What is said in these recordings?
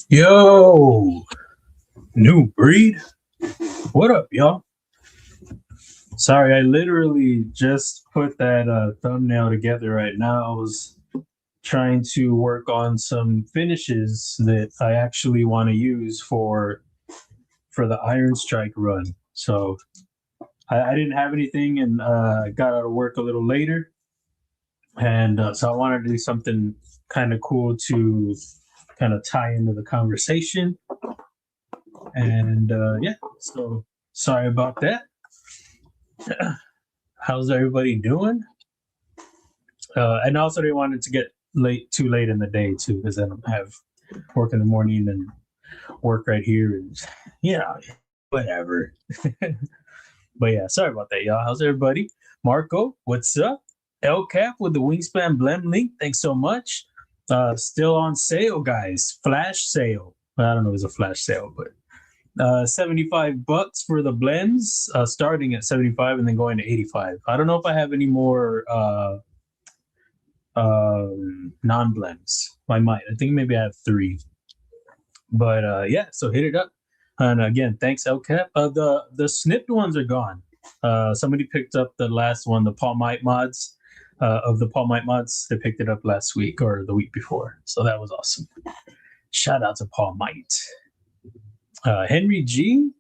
Yo, new breed. What up, y'all? Sorry, I literally just put that thumbnail together right now. I was trying to work on some finishes that I actually want to use for the Iron Strike run. So I didn't have anything, and got out of work a little later, and so I wanted to do something kind of cool to kind of tie into the conversation. And yeah, so sorry about that. How's everybody doing? And also, they wanted to get too late in the day too, because I don't have work in the morning and work right here, and whatever. But yeah, sorry about that, y'all. How's everybody? Marco, what's up? El Cap with the Wingspan Blem link. Thanks so much. Still on sale, guys. Flash sale. Well, I don't know if it's a flash sale, but $75 for the blends, starting at 75 and then going to 85. I don't know if I have any more non-blends. I might. I think maybe I have 3. But yeah, so hit it up. And again, thanks, LCAP. The snipped ones are gone. Somebody picked up the last one, the Palmite mods. Of the Palmite mods, they picked it up last week or the week before. So that was awesome. Shout out to Palmite. Henry G.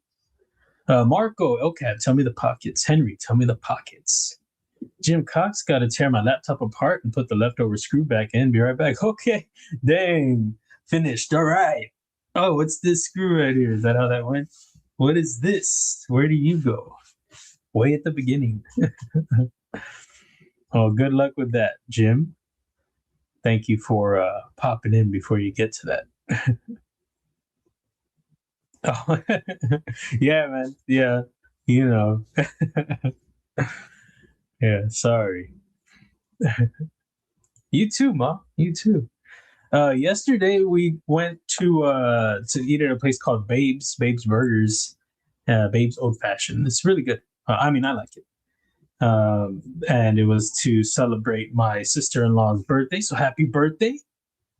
Marco, LCAP, tell me the pockets. Henry, tell me the pockets. Jim Cox, got to tear my laptop apart and put the leftover screw back in. Be right back. Okay. Dang. Finished. All right. Oh, what's this screw right here? Is that how that went? What is this? Where do you go? Way at the beginning. Oh, good luck with that, Jim. Thank you for popping in before you get to that. Oh, yeah, man. Yeah, you know. Yeah, sorry. You too, Ma. You too. Yesterday we went to eat at a place called Babes Burgers, Babes Old Fashioned. It's really good. I mean, I like it. And it was to celebrate my sister-in-law's birthday. So happy birthday,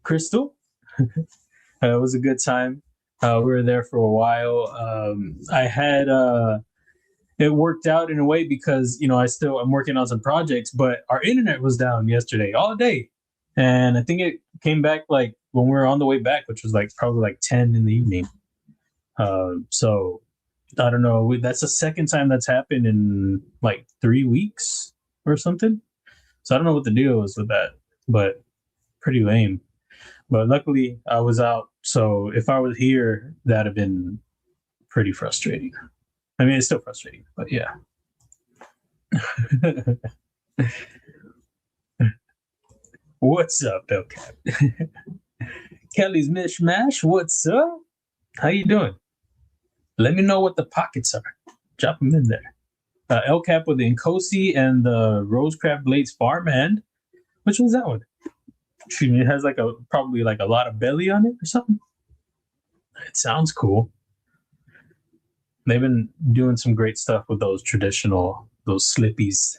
Crystal. It was a good time. We were there for a while. I had it worked out in a way because I'm working on some projects, but our internet was down yesterday all day, and I think it came back like when we were on the way back, which was like probably like 10 in the evening. So I don't know. That's the second time that's happened in like 3 weeks or something. So I don't know what the deal is with that, but pretty lame. But luckily I was out. So if I was here, that'd have been pretty frustrating. I mean, it's still frustrating, but yeah. What's up, Hellcat? Kelly's Mishmash, what's up? How you doing? Let me know what the pockets are. Drop them in there. El Cap with the Nkosi and the Rosecraft Blades Farmhand. Which one's that one? It has probably like a lot of belly on it or something. It sounds cool. They've been doing some great stuff with those slippies.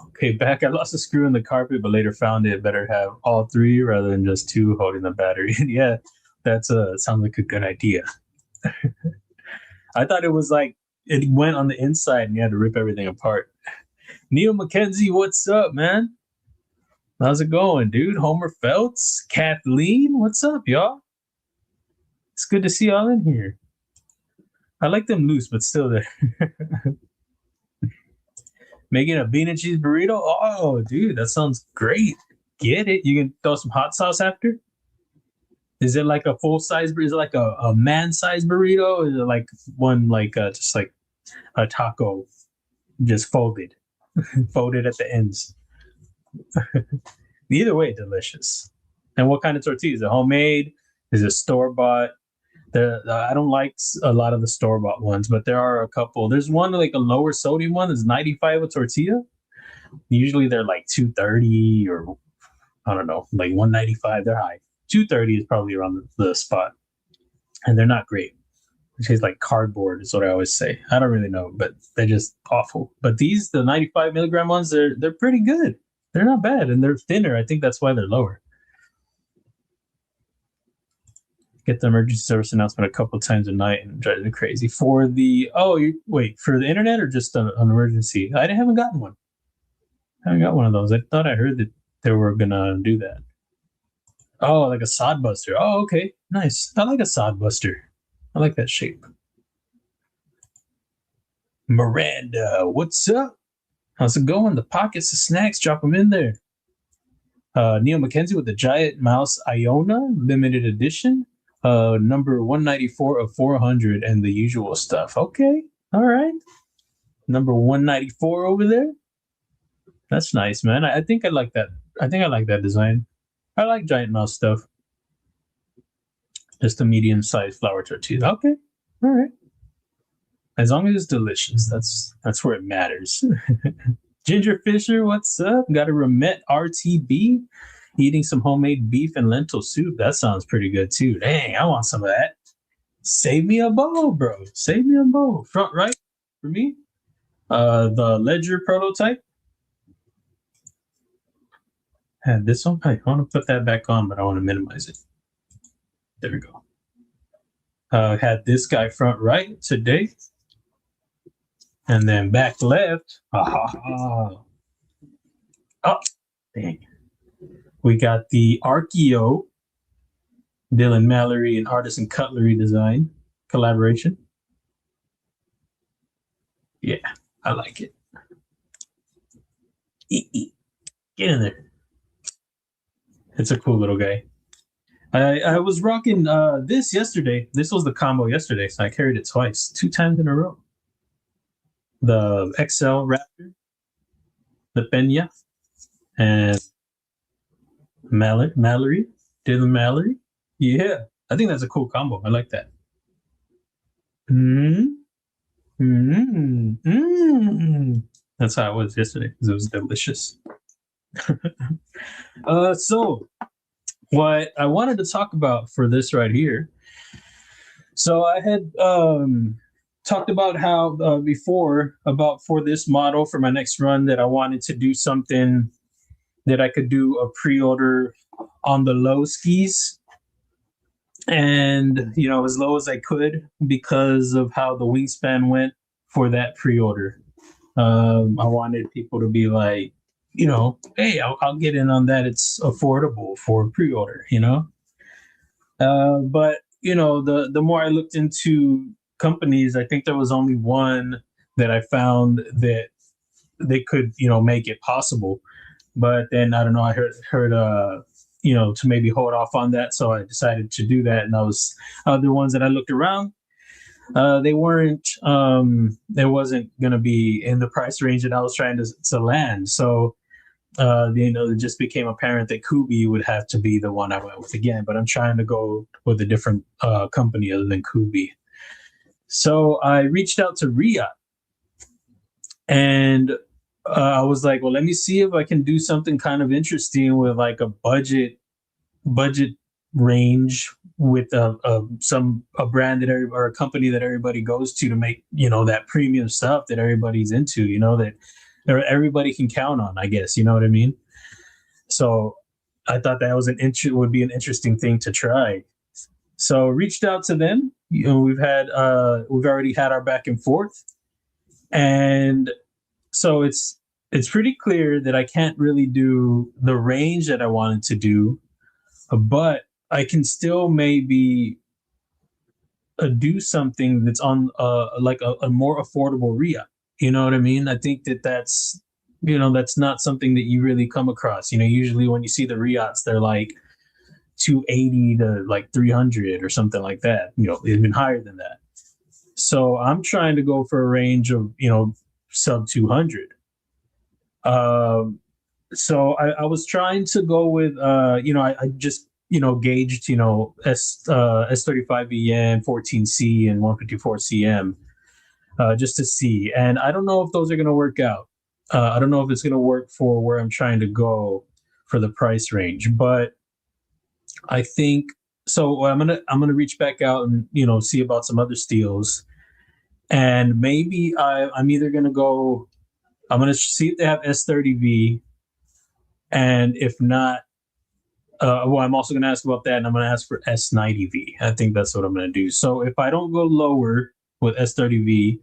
Okay, back. I lost a screw in the carpet, but later found it. Better have all 3 rather than just 2 holding the battery. Yeah, that's sounds like a good idea. I thought it was like it went on the inside and you had to rip everything apart. Neil McKenzie, what's up, man? How's it going, dude? Homer Feltz, Kathleen, what's up, y'all? It's good to see y'all in here. I like them loose, but still there. Making a bean and cheese burrito? Oh, dude, that sounds great. Get it? You can throw some hot sauce after? Is it like a full-size burrito? Is it like a man-sized burrito? Or is it like one just like a taco just folded? Folded at the ends. Either way, delicious. And what kind of tortilla? Is it homemade? Is it store-bought? I don't like a lot of the store-bought ones, but there are a couple. There's one like a lower sodium one that's 95 a tortilla. Usually they're like 230 or I don't know, like 195. They're high. 230 is probably around the spot, and they're not great. It tastes like cardboard is what I always say. I don't really know, but they're just awful. But the 95 milligram ones, they're pretty good. They're not bad, and they're thinner. I think that's why they're lower. get the emergency service announcement a couple times a night and drive me crazy. For the wait, for the internet or just an emergency? I haven't gotten one. I haven't got one of those. I thought I heard that they were gonna do that. Oh, like a sod buster. Oh, okay, nice. I like a sod buster. I like that shape. Miranda, what's up? How's it going? The pockets of snacks, drop them in there. Neil McKenzie with the giant mouse Iona limited edition, number 194 of 400, and the usual stuff. Okay, all right. Number 194 over there. That's nice, man. I think I like that. I think I like that design. I like giant mouse stuff. Just a medium-sized flour tortilla. Okay, all right. As long as it's delicious, that's where it matters. Ginger Fisher, what's up? Got a Remet RTB. Eating some homemade beef and lentil soup. That sounds pretty good too. Dang, I want some of that. Save me a bowl, bro. Save me a bowl. Front right for me. The Ledger prototype. Had this one. I want to put that back on, but I want to minimize it. There we go. Had this guy front right today. And then back left. Oh, dang. We got the Archeo Dylan Mallory and Artisan Cutlery design collaboration. Yeah, I like it. Get in there. It's a cool little guy. I was rocking this yesterday. This was the combo yesterday, so I carried it twice, 2 times in a row. The XL Raptor, the Pena, and Mallory, Dylan Mallory. Yeah, I think that's a cool combo. I like that. That's how it was yesterday because it was delicious. So what I wanted to talk about for this right here. So I had talked about how before about for this model for my next run that I wanted to do something that I could do a pre-order on the low skis and as low as I could because of how the wingspan went for that pre-order. I wanted people to be like, hey, I'll get in on that. It's affordable for pre-order, but the more I looked into companies, I think there was only one that I found that they could, make it possible. But then I don't know, I heard to maybe hold off on that. So I decided to do that. And those other ones that I looked around, they weren't, it wasn't going to be in the price range that I was trying to land. So, it just became apparent that Kubey would have to be the one I went with again. But I'm trying to go with a different company other than Kubey. So I reached out to Riyadh and I was like, well, let me see if I can do something kind of interesting with like a budget range with a brand or a company that everybody goes to make, that premium stuff that everybody's into, that everybody can count on, I guess, you know what I mean? So I thought that would be an interesting thing to try. So reached out to them. We've already had our back and forth, and so it's pretty clear that I can't really do the range that I wanted to do, but I can still maybe do something that's on like a more affordable RIA. You know what I mean? I think that's not something that you really come across. Usually when you see the RIAs, they're like 280 to like 300 or something like that, even higher than that. So I'm trying to go for a range of, sub 200. So I was trying to go with, I just, gauged, S35EN, 14C and 154CM, just to see. And I don't know if those are going to work out. I don't know if it's going to work for where I'm trying to go for the price range, but I think so. I'm gonna reach back out and see about some other steels, and maybe I'm either gonna go. I'm gonna see if they have S30V, and if not, Well, I'm also going to ask about that, and I'm going to ask for S90V. I think that's what I'm going to do. So if I don't go lower with S30V,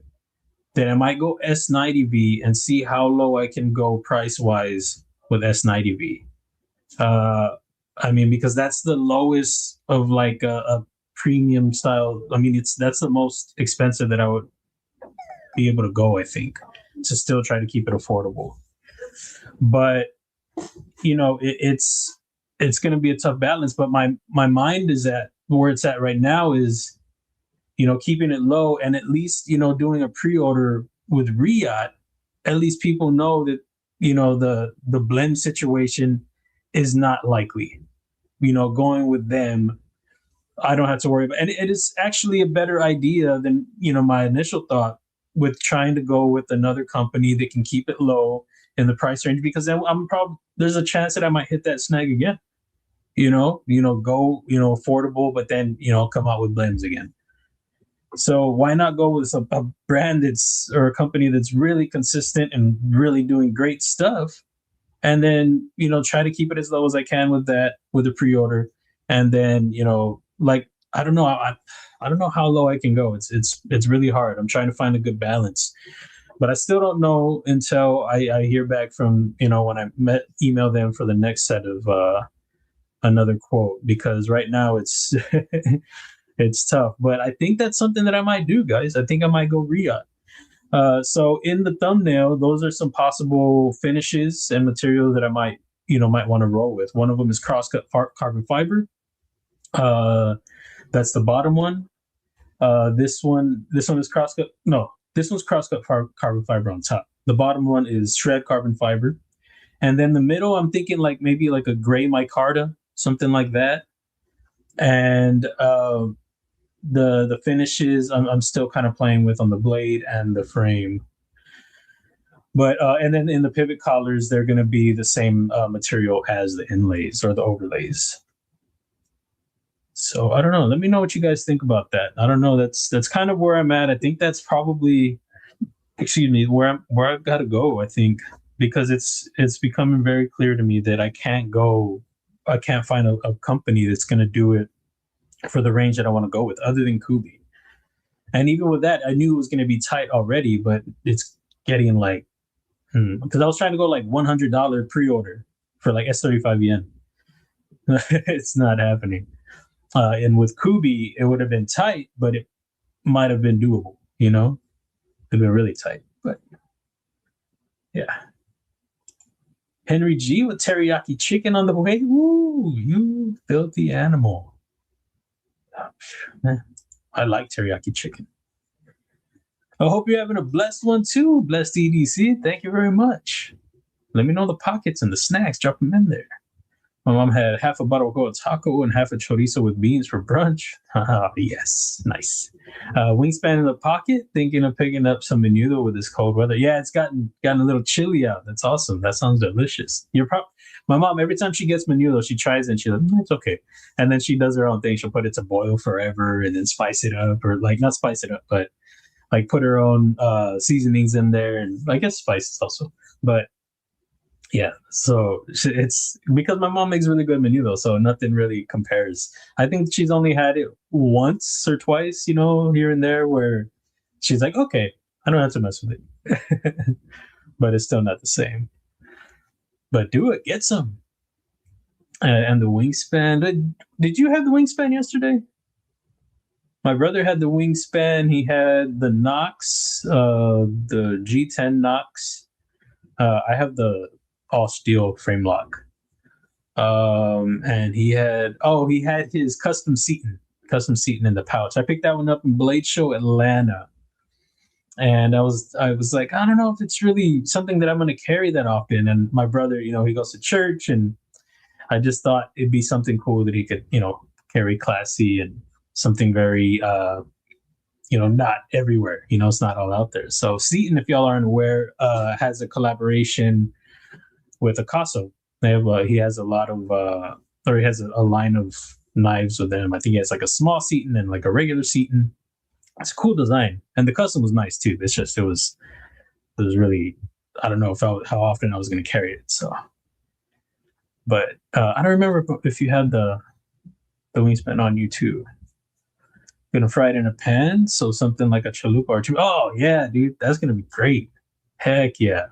then I might go S90V and see how low I can go price wise with S90V. I mean, because that's the lowest of like a premium style. I mean, that's the most expensive that I would be able to go, I think, to still try to keep it affordable. But you know, it's going to be a tough balance. But my mind is at where it's at right now is, you know, keeping it low and at least, you know, doing a pre-order with Riot. At least people know that, you know, the blend situation is not likely. You know, going with them, I don't have to worry about, and it is actually a better idea than, you know, my initial thought with trying to go with another company that can keep it low in the price range, because then I'm probably, there's a chance that I might hit that snag again. Go, you know, affordable, but then, you know, come out with blends again. So why not go with a brand that's, or a company that's really consistent and really doing great stuff, and then, you know, try to keep it as low as I can with that, with the pre-order, and then, you know, like, I don't know, I don't know how low I can go. It's really hard. I'm trying to find a good balance, but I still don't know until I hear back from, you know, when I email them for the next set of another quote, because right now it's it's tough. But I think that's something that I might do, guys. I think I might go Riot. So in the thumbnail, those are some possible finishes and materials that I might, you know, might want to roll with. One of them is crosscut carbon fiber. That's the bottom one. This one is crosscut. No, this one's crosscut carbon fiber on top. The bottom one is shred carbon fiber, and then the middle, I'm thinking like maybe like a gray micarta, something like that. And the finishes, I'm still kind of playing with on the blade and the frame. But and then in the pivot collars, they're going to be the same material as the inlays or the overlays. So I don't know. Let me know what you guys think about that. I don't know. That's kind of where I'm at. I think that's probably, excuse me, where I've got to go. I think, because it's becoming very clear to me that I can't find a company that's going to do it for the range that I want to go with, other than Kubey. And even with that, I knew it was going to be tight already, but it's getting like, because I was trying to go like $100 pre-order for like S35 yen. It's not happening. And with Kubey, it would have been tight, but it might have been doable, you know? It'd been really tight, but yeah. Henry G with teriyaki chicken on the way. Ooh, you filthy animal. Oh, man, I like teriyaki chicken. I hope you're having a blessed one too, blessed EDC. Thank you very much. Let me know the pockets and the snacks. Drop them in there. My mom had half a barbacoa taco and half a chorizo with beans for brunch. Yes, nice. Wingspan in the pocket, thinking of picking up some menudo with this cold weather. Yeah, it's gotten a little chilly out. That's awesome. That sounds delicious. My mom, every time she gets menudo, she tries it and she's like, it's okay. And then she does her own thing. She'll put it to boil forever and then spice it up, or like not spice it up, but like put her own seasonings in there, and I guess spices also. But yeah, so it's because my mom makes really good menudo, so nothing really compares. I think she's only had it once or twice, you know, here and there, where she's like, okay, I don't have to mess with it. But it's still not the same. But do it, get some. And the wingspan. Did you have the wingspan yesterday? My brother had the wingspan. He had the Knox, the G10 Knox. I have the all steel frame lock. And he had his custom seating in the pouch. I picked that one up in Blade Show Atlanta. And I was like, I don't know if it's really something that I'm going to carry that often. And my brother, you know, he goes to church, and I just thought it'd be something cool that he could, you know, carry classy, and something very, you know, not everywhere. You know, it's not all out there. So Seaton, if y'all aren't aware, has a collaboration with Akaso. He has a lot of, or he has a line of knives with them. I think he has like a small Seaton and like a regular Seaton. It's a cool design, and the custom was nice too. It's just it was really, I don't know how often I was going to carry it. So But I don't remember if you had the wingspan on you too. Gonna fry it in a pan, so something like a chalupa or two. Oh yeah, dude, that's gonna be great. Heck yeah.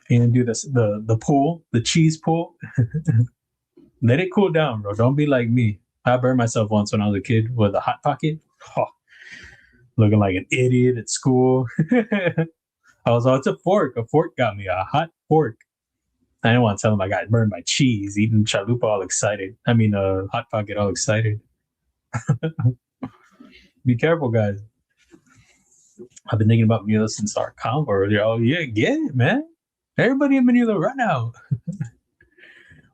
And do this the pull, the cheese pull. Let it cool down, bro. Don't be like me. I burned myself once when I was a kid with a hot pocket. Oh, looking like an idiot at school. I was, oh, it's a fork. A fork got me, a hot fork. I didn't want to tell him I got burned by cheese, eating chalupa all excited. I mean, hot pocket all excited. Be careful, guys. I've been thinking about Manila since our convo earlier. Oh, yeah, get it, man. Everybody in Manila, run out.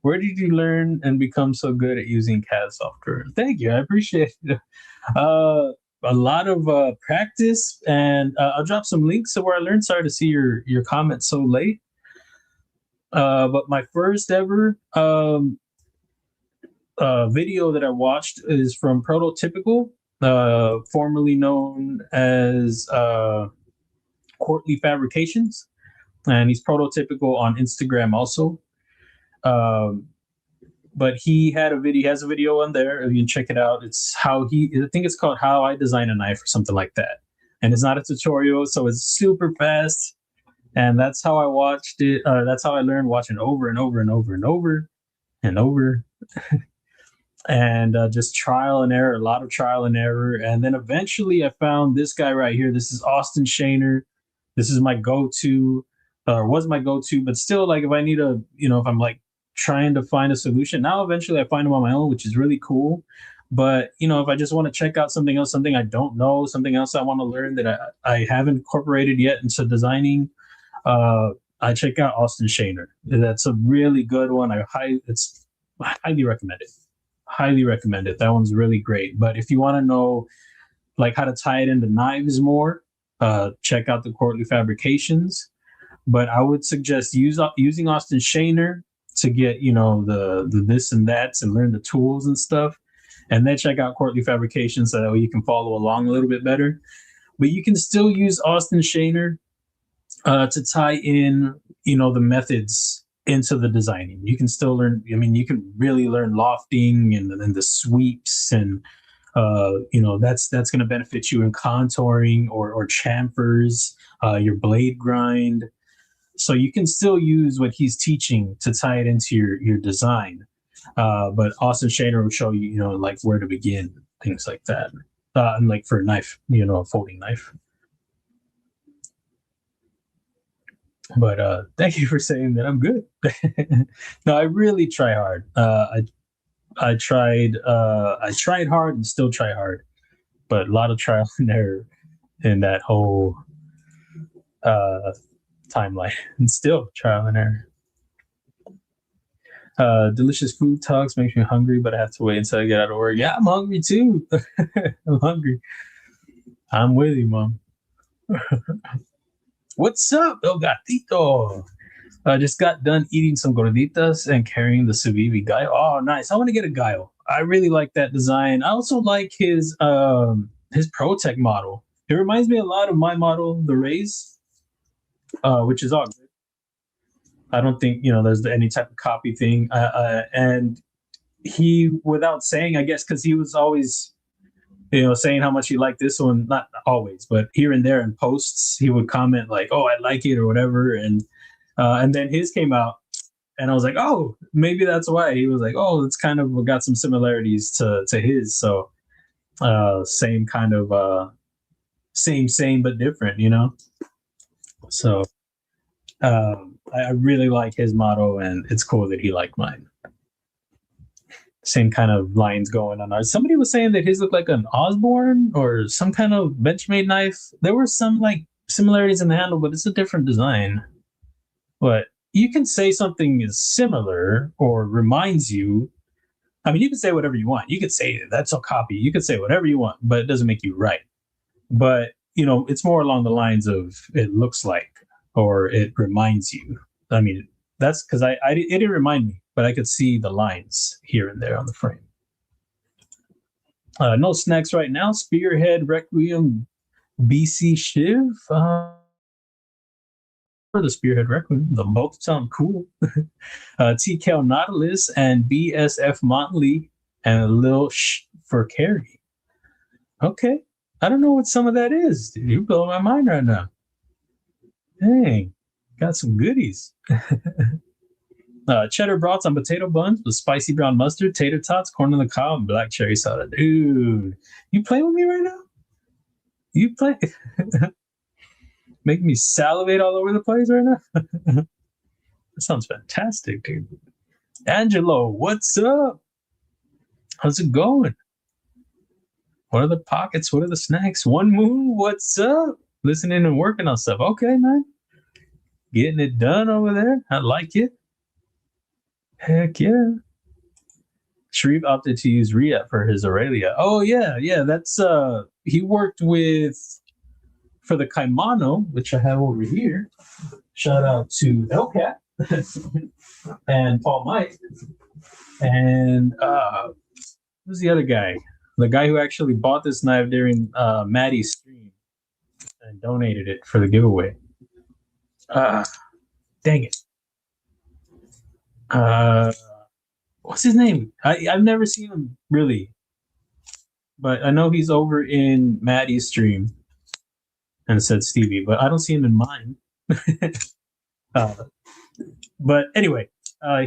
Where did you learn and become so good at using CAD software? Thank you. I appreciate it. A lot of practice, and I'll drop some links to where I learned. Sorry to see your comment so late. But my first ever video that I watched is from Prototypical, formerly known as Courtly Fabrications, and he's Prototypical on Instagram also. But he had a video. He has a video on there. You can check it out. It's how he. I think it's called "How I Design a Knife" or something like that. And it's not a tutorial, so it's super fast. And that's how I watched it. That's how I learned, watching over and over and over and over and over, and just trial and error. A lot of trial and error. And then eventually, I found this guy right here. This is Austin Shaner. This is my go-to, or was my go-to, but still, like if I need a, if I'm like trying to find a solution. Now, eventually, I find them on my own, which is really cool. But if I just want to check out something else, something I don't know, something else I want to learn that I haven't incorporated yet into designing, I check out Austin Shaner. That's a really good one. I highly recommend it. Highly recommend it. That one's really great. But if you want to know like how to tie it into knives more, check out the Courtly Fabrications. But I would suggest using Austin Shaner to get the this and that's and learn the tools and stuff, and then check out Courtly Fabrications so that way you can follow along a little bit better. But you can still use Austin Shaner to tie in the methods into the designing. You can still learn. I mean, you can really learn lofting and the sweeps, and that's going to benefit you in contouring or chamfers, your blade grind. So you can still use what he's teaching to tie it into your design. But Austin Shaner will show you, like where to begin, things like that. And like for a knife, a folding knife. But thank you for saying that I'm good. No, I really try hard. I tried hard and still try hard, but a lot of trial and error in that whole timeline, and still trial and error. Delicious food talks makes me hungry, but I have to wait until I get out of work. Yeah, I'm hungry too. I'm hungry. I'm with you, Mom. What's up, El Gatito? I just got done eating some gorditas and carrying the Civivi guy. Oh, nice. I want to get a Guile. I really like that design. I also like his ProTech model. It reminds me a lot of my model, the Raze, which is all good. I don't think there's any type of copy thing. And he, without saying, I guess, because he was always saying how much he liked this one. Not always, but here and there in posts, he would comment like, "Oh, I like it" or whatever. And then his came out, and I was like, "Oh, maybe that's why." He was like, "Oh, it's kind of got some similarities to his." So same kind of same but different, So I really like his motto, and it's cool that he liked mine. Same kind of lines going on. Somebody was saying that his looked like an Osborne or some kind of Benchmade knife. There were some like similarities in the handle, but it's a different design. But you can say something is similar or reminds you. I mean, you can say whatever you want. You could say that's a copy. You could say whatever you want, but it doesn't make you right. But it's more along the lines of it looks like or it reminds you. I mean, that's because it didn't remind me, but I could see the lines here and there on the frame. No snacks right now. Spearhead Requiem BC Shiv. For the Spearhead Requiem, the both sound cool. TKL Nautilus and BSF Motley and a little for carry. Okay. I don't know what some of that is. Dude, you blow my mind right now. Dang. Got some goodies. Cheddar brats on potato buns with spicy brown mustard, tater tots, corn on the cob, and black cherry soda. Dude, you playing with me right now? You play? Make me salivate all over the place right now? That sounds fantastic, dude. Angelo, what's up? How's it going? What are the pockets? What are the snacks? One Moon, what's up? Listening and working on stuff. Okay, man. Getting it done over there. I like it. Heck yeah. Shreve opted to use Rhea for his Aurelia. Oh yeah, yeah. That's he worked with for the Kaimano, which I have over here. Shout out to Elcat and Paul Mike. And who's the other guy? The guy who actually bought this knife during Maddie's stream and donated it for the giveaway. Dang it. What's his name? I've never seen him really, but I know he's over in Maddie's stream and said Stevie, but I don't see him in mine. But anyway,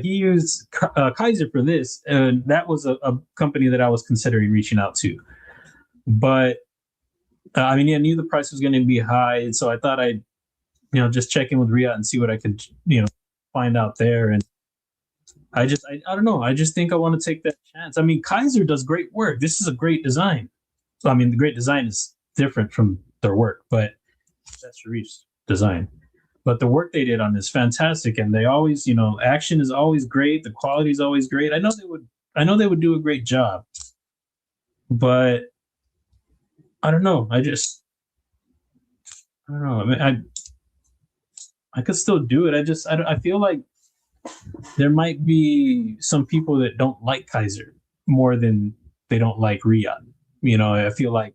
he used Kizer for this, and that was a company that I was considering reaching out to. But I mean, I knew the price was going to be high, and so I thought I'd, just check in with Riyadh and see what I could, find out there. And I don't know. I just think I want to take that chance. I mean, Kizer does great work. This is a great design. So, I mean, the great design is different from their work, but that's Sharif's design. But the work they did on this fantastic, and they always, action is always great. The quality is always great. I know they would do a great job, but I don't know. I don't know. I mean, I could still do it. I feel like there might be some people that don't like Kizer more than they don't like Riyadh. I feel like,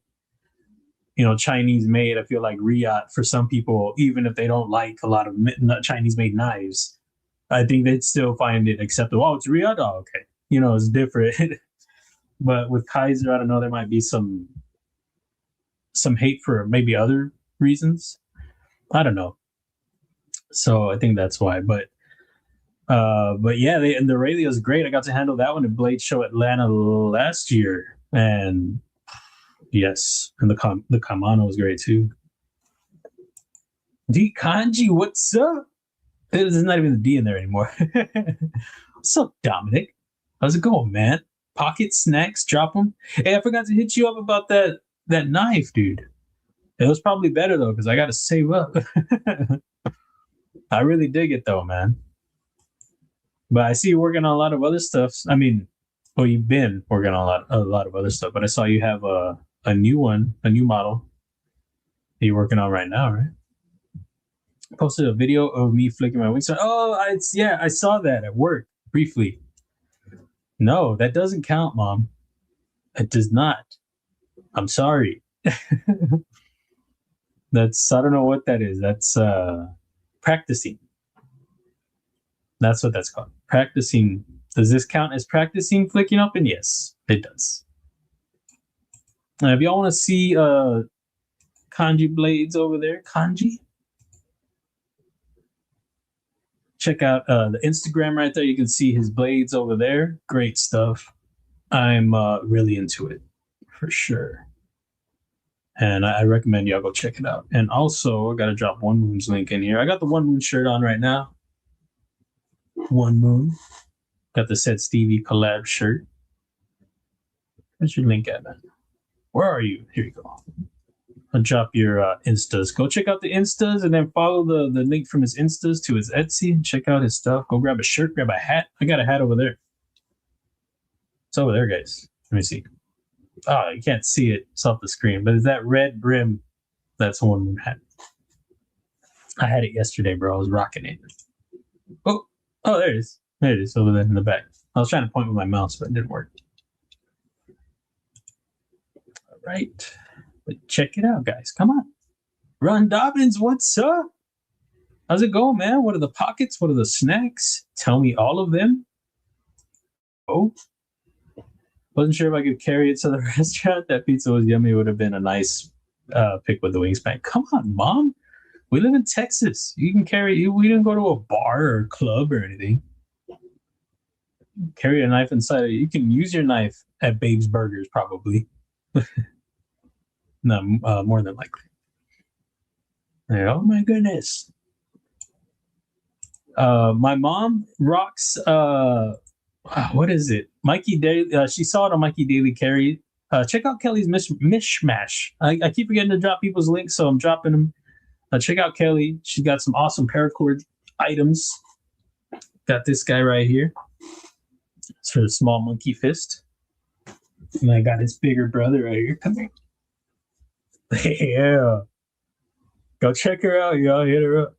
Chinese made. I feel like Riyadh, for some people, even if they don't like a lot of Chinese made knives, I think they'd still find it acceptable. Oh, it's Riyadh? Oh, okay. It's different. But with Kizer, I don't know, there might be some hate for maybe other reasons. I don't know. So I think that's why. But yeah, the Aurelia is great. I got to handle that one at Blade Show Atlanta last year, and yes, and the Kamano was great too. D Kanji, what's up? There's not even the D in there anymore. What's up, Dominic? How's it going, man? Pocket snacks, drop them. Hey, I forgot to hit you up about that knife, dude. It was probably better though, because I got to save up. I really dig it though, man. But I see you working on a lot of other stuff. I mean, well, you've been working on a lot of other stuff, but I saw you have a new model that you're working on right now, right? I posted a video of me flicking my wings. Oh, I saw that at work briefly. No, that doesn't count, Mom. It does not. I'm sorry. I don't know what that is. That's practicing. That's what that's called. Practicing. Does this count as practicing flicking open? Yes, it does. Now, if y'all want to see kanji blades over there, kanji, check out the Instagram right there. You can see his blades over there. Great stuff. I'm really into it for sure. And I recommend y'all go check it out. And also, I got to drop One Moon's link in here. I got the One Moon shirt on right now. One Moon. Got the Said Stevie collab shirt. Where's your link at, man? Where are you? Here you go. I'll drop your Instas. Go check out the Instas and then follow the link from his Instas to his Etsy and check out his stuff. Go grab a shirt, grab a hat. I got a hat over there. It's over there, guys. Let me see. Oh, you can't see it. It's off the screen. But is that red brim? That's One Moon hat. I had it yesterday, bro. I was rocking it. Oh, there it is. There it is over there in the back. I was trying to point with my mouse, but it didn't work. All right. But check it out, guys. Come on. Ron Dobbins, what's up? How's it going, man? What are the pockets? What are the snacks? Tell me all of them. Oh, wasn't sure if I could carry it to the restaurant. That pizza was yummy. It would have been a nice pick with the wingspan. Come on, Mom. We live in Texas. You can carry. We didn't go to a bar or a club or anything. Carry a knife inside. You can use your knife at Babe's Burgers, probably. No, more than likely. Oh my goodness. My mom rocks. What is it? Mikey Daily. She saw it on Mikey Daily Carry. Check out Kelly's Mishmash. I keep forgetting to drop people's links, so I'm dropping them. Check out Kelly. She's got some awesome paracord items. Got this guy right here. It's for the small monkey fist. And I got his bigger brother right here. Come here. Yeah. Go check her out, y'all. Hit her up.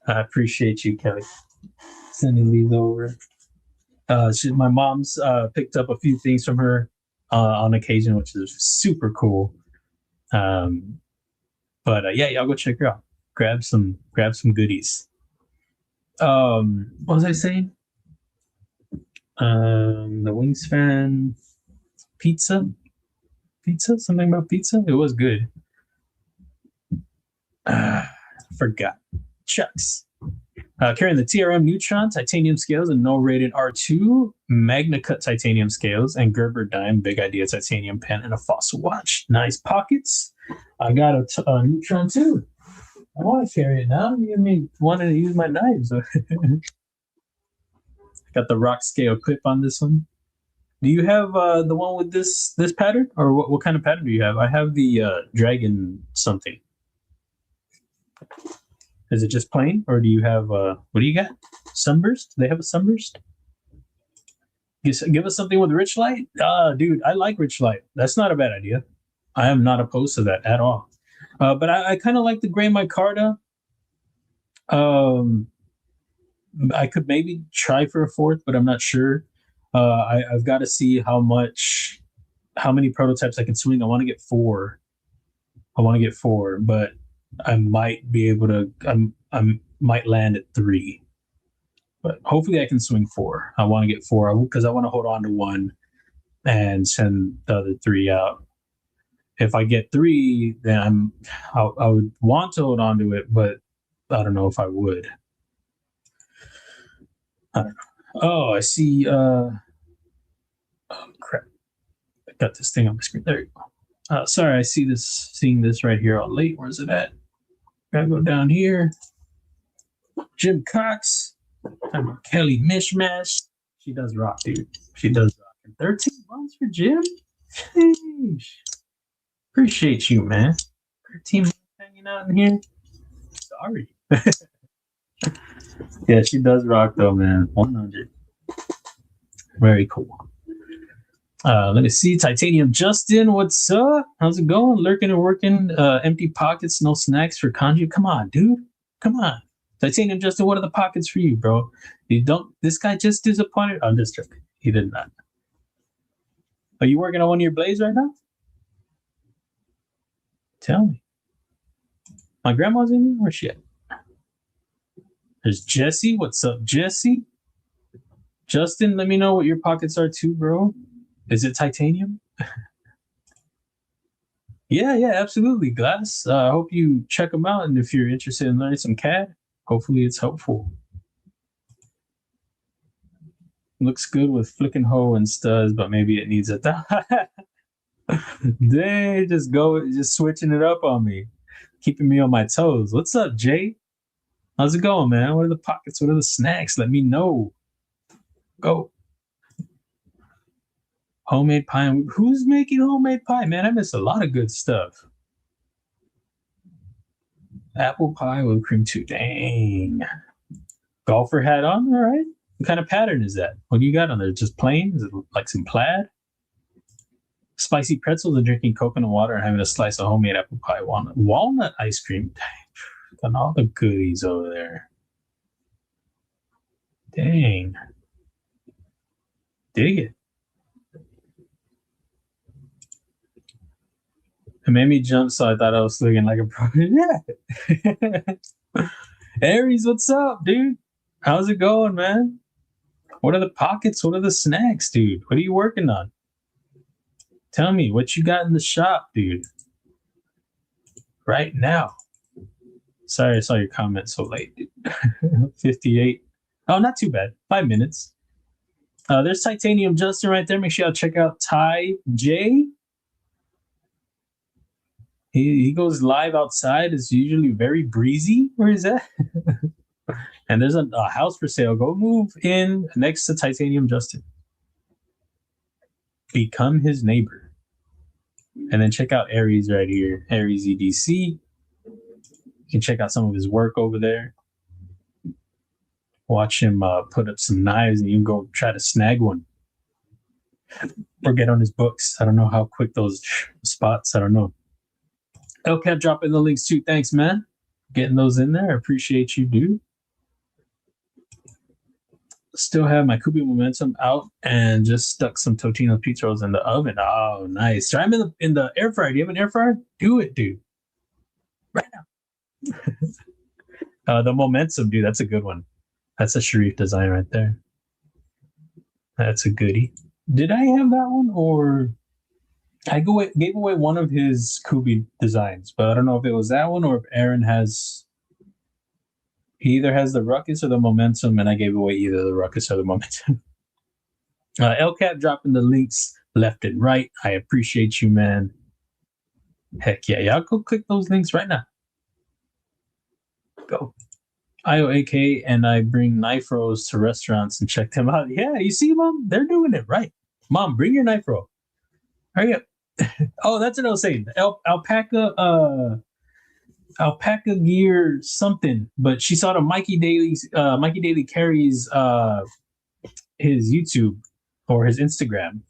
I appreciate you, Kelly. Sending these over. My mom's picked up a few things from her on occasion, which is super cool. But yeah, y'all go check her out. Grab some goodies. What was I saying? The wingspan pizza, something about pizza. It was good. Forgot. Chucks. Carrying the TRM Neutron titanium scales and no rated R2 Magna Cut titanium scales and Gerber Dime Big Idea titanium pen and a fossil watch. Nice pockets. I got a Neutron too. I want to carry it now. You me wanting to use my knives. Got the rock scale clip on this one. Do you have the one with this pattern, or what kind of pattern do you have? I have the dragon something. Is it just plain, or do you have what do you got? Sunburst? Do they have a sunburst? Give us something with rich light. Dude, I like rich light. That's not a bad idea. I am not opposed to that at all. But I kind of like the gray micarta. I could maybe try for a fourth, but I'm not sure. I've got to see how many prototypes I can swing. I want to get four, but I might be able to. I might land at 3, but hopefully I can swing 4. I want to get 4 because I want to hold on to 1 and send the other 3 out. If I get 3, then I would want to hold on to it, but I don't know if I would. I don't know. Oh, I see. Oh crap! I got this thing on my screen. There you go. Sorry, I seeing this right here all late. Where's it at? Gotta go down here. Jim Cox. Kelly Mishmash. She does rock, dude. She does rock. 13 months for Jim? Sheesh. Appreciate you, man. 13 months hanging out in here. Sorry. Yeah, she does rock though, man. 100. Very cool. Let me see. Titanium Justin, what's up? How's it going? Lurking and working. Empty pockets, no snacks for kanji. Come on, dude. Come on. Titanium Justin, what are the pockets for you, bro? This guy just disappointed. I'm just joking. He did not. Are you working on one of your blades right now? Tell me. My grandma's in here? Where's she at? There's Jesse. What's up, Jesse? Justin, let me know what your pockets are too, bro. Is it titanium? Yeah, absolutely, Glass. I hope you check them out, and if you're interested in learning some CAD, hopefully it's helpful. Looks good with flicking hoe and studs, but maybe it needs a They just switching it up on me, keeping me on my toes. What's up, Jay? How's it going, man? What are the pockets? What are the snacks? Let me know. Go. Homemade pie. Who's making homemade pie, man? I miss a lot of good stuff. Apple pie with cream too. Dang. Golfer hat on, all right. What kind of pattern is that? What do you got on there? Just plain? Is it like some plaid? Spicy pretzels and drinking coconut water and having a slice of homemade apple pie. Walnut ice cream. Dang. Got all the goodies over there. Dang. Dig it. It made me jump, so I thought I was looking like a pro. Yeah. Aries, what's up, dude? How's it going, man? What are the pockets? What are the snacks, dude? What are you working on? Tell me what you got in the shop, dude. Right now. Sorry, I saw your comment so late, dude. 58. Oh, not too bad. 5 minutes. There's Titanium Justin right there. Make sure y'all check out Ty J. He goes live outside. It's usually very breezy. Where is that? And there's a house for sale. Go move in next to Titanium Justin. Become his neighbor. And then check out Aries right here. Aries EDC. You can check out some of his work over there. Watch him put up some knives, and you can go try to snag one. Or get on his books. I don't know how quick those spots. I don't know. LCAP dropping the links too. Thanks, man. Getting those in there. I appreciate you, dude. Still have my Kubey momentum out and just stuck some Totino pizza rolls in the oven. Oh, nice. Try them in the air fryer. Do you have an air fryer? Do it, dude. Right now. The momentum, dude. That's a good one. That's a Sharif design right there. That's a goodie. Did I have that one, or I gave away one of his Kubey designs, but I don't know if it was that one or if Aaron has. He either has the ruckus or the momentum, and I gave away either the ruckus or the momentum. LCAT dropping the links left and right. I appreciate you, man. Heck yeah. Y'all go click those links right now. Go. IOAK, and I bring knife rolls to restaurants and check them out. Yeah, you see, Mom? They're doing it right. Mom, bring your knife roll. Hurry up. Oh, that's what I was saying. Alpaca gear something, but she saw the Mikey Daily carries his YouTube or his Instagram,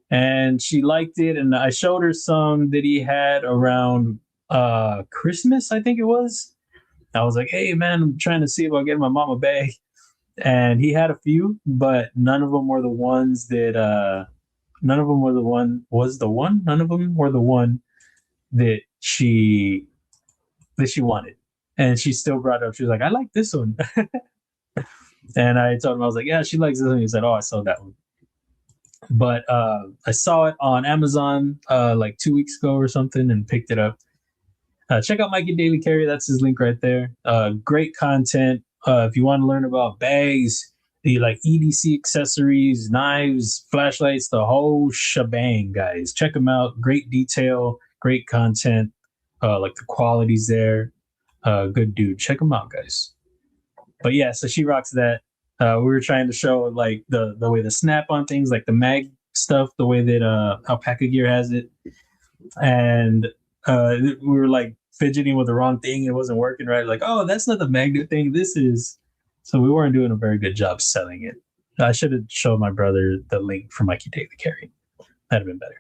and she liked it, and I showed her some that he had around Christmas, I think it was. I was like, hey man, I'm trying to see about getting my mom a bag, and he had a few, but none of them were the ones that none of them were the one none of them were the one that she wanted. And she still brought it up. She was like, I like this one. And I told him, I was like, yeah, she likes this one. He said, oh, I saw that one. But I saw it on Amazon like 2 weeks ago or something and picked it up. Check out Mikey Daily Carry. That's his link right there. Great content. If you want to learn about bags, the like EDC accessories, knives, flashlights, the whole shebang, guys. Check him out. Great detail, great content. Like the quality's there. Good dude. Check him out, guys. But yeah, so she rocks that. We were trying to show like the way the snap on things, like the mag stuff, the way that Alpaca Gear has it. And we were like fidgeting with the wrong thing. It wasn't working right. Like, oh, that's not the magnet thing. This is. So we weren't doing a very good job selling it. I should have showed my brother the link for Mikey Daily Carry. That'd have been better.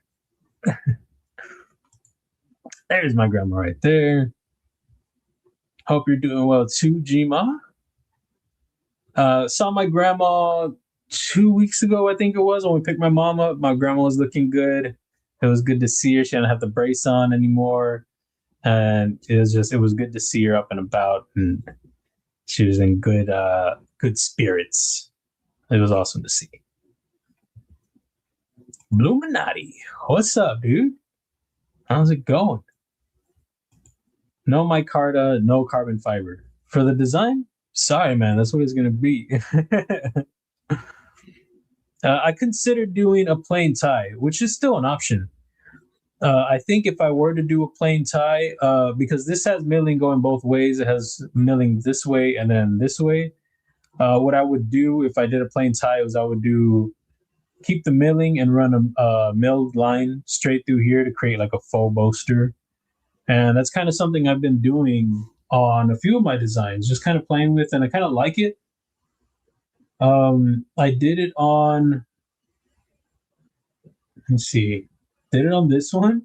There's my grandma right there. Hope you're doing well too, G-Ma. Saw my grandma 2 weeks ago, I think it was, when we picked my mom up. My grandma was looking good. It was good to see her. She didn't have the brace on anymore. And it was good to see her up and about, and she was in good spirits. It was awesome to see. Bluminati, what's up, dude? How's it going? No micarta, no carbon fiber. For the design? Sorry, man, that's what it's going to be. I considered doing a plain tie, which is still an option. I think if I were to do a plain tie, because this has milling going both ways, it has milling this way and then this way. What I would do if I did a plain tie was I would keep the milling and run a milled line straight through here to create like a faux bolster. And that's kind of something I've been doing on a few of my designs, just kind of playing with, and I kind of like it. I did it on, did it on this one.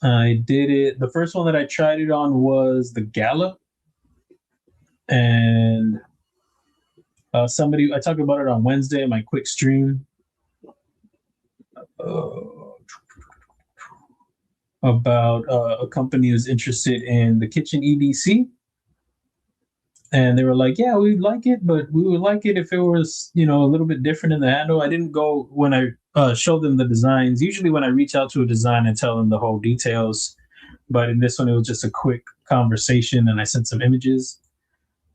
The first one that I tried it on was the Gala. And I talked about it on Wednesday in my quick stream. about a company who's interested in the kitchen EDC. And they were like, yeah, we'd like it, but we would like it if it was, a little bit different in the handle. I didn't go when I showed them the designs. Usually when I reach out to a design and tell them the whole details. But in this one, it was just a quick conversation and I sent some images.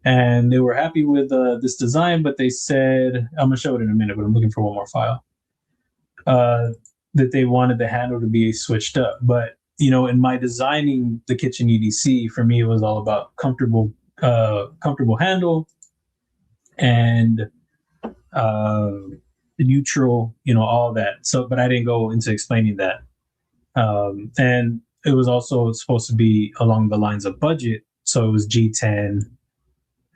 And they were happy with this design, but they said, I'm going to show it in a minute, but I'm looking for one more file, that they wanted the handle to be switched up. But, in my designing the kitchen EDC, for me, it was all about comfortable handle and neutral, all that. So, but I didn't go into explaining that. And it was also supposed to be along the lines of budget. So it was G10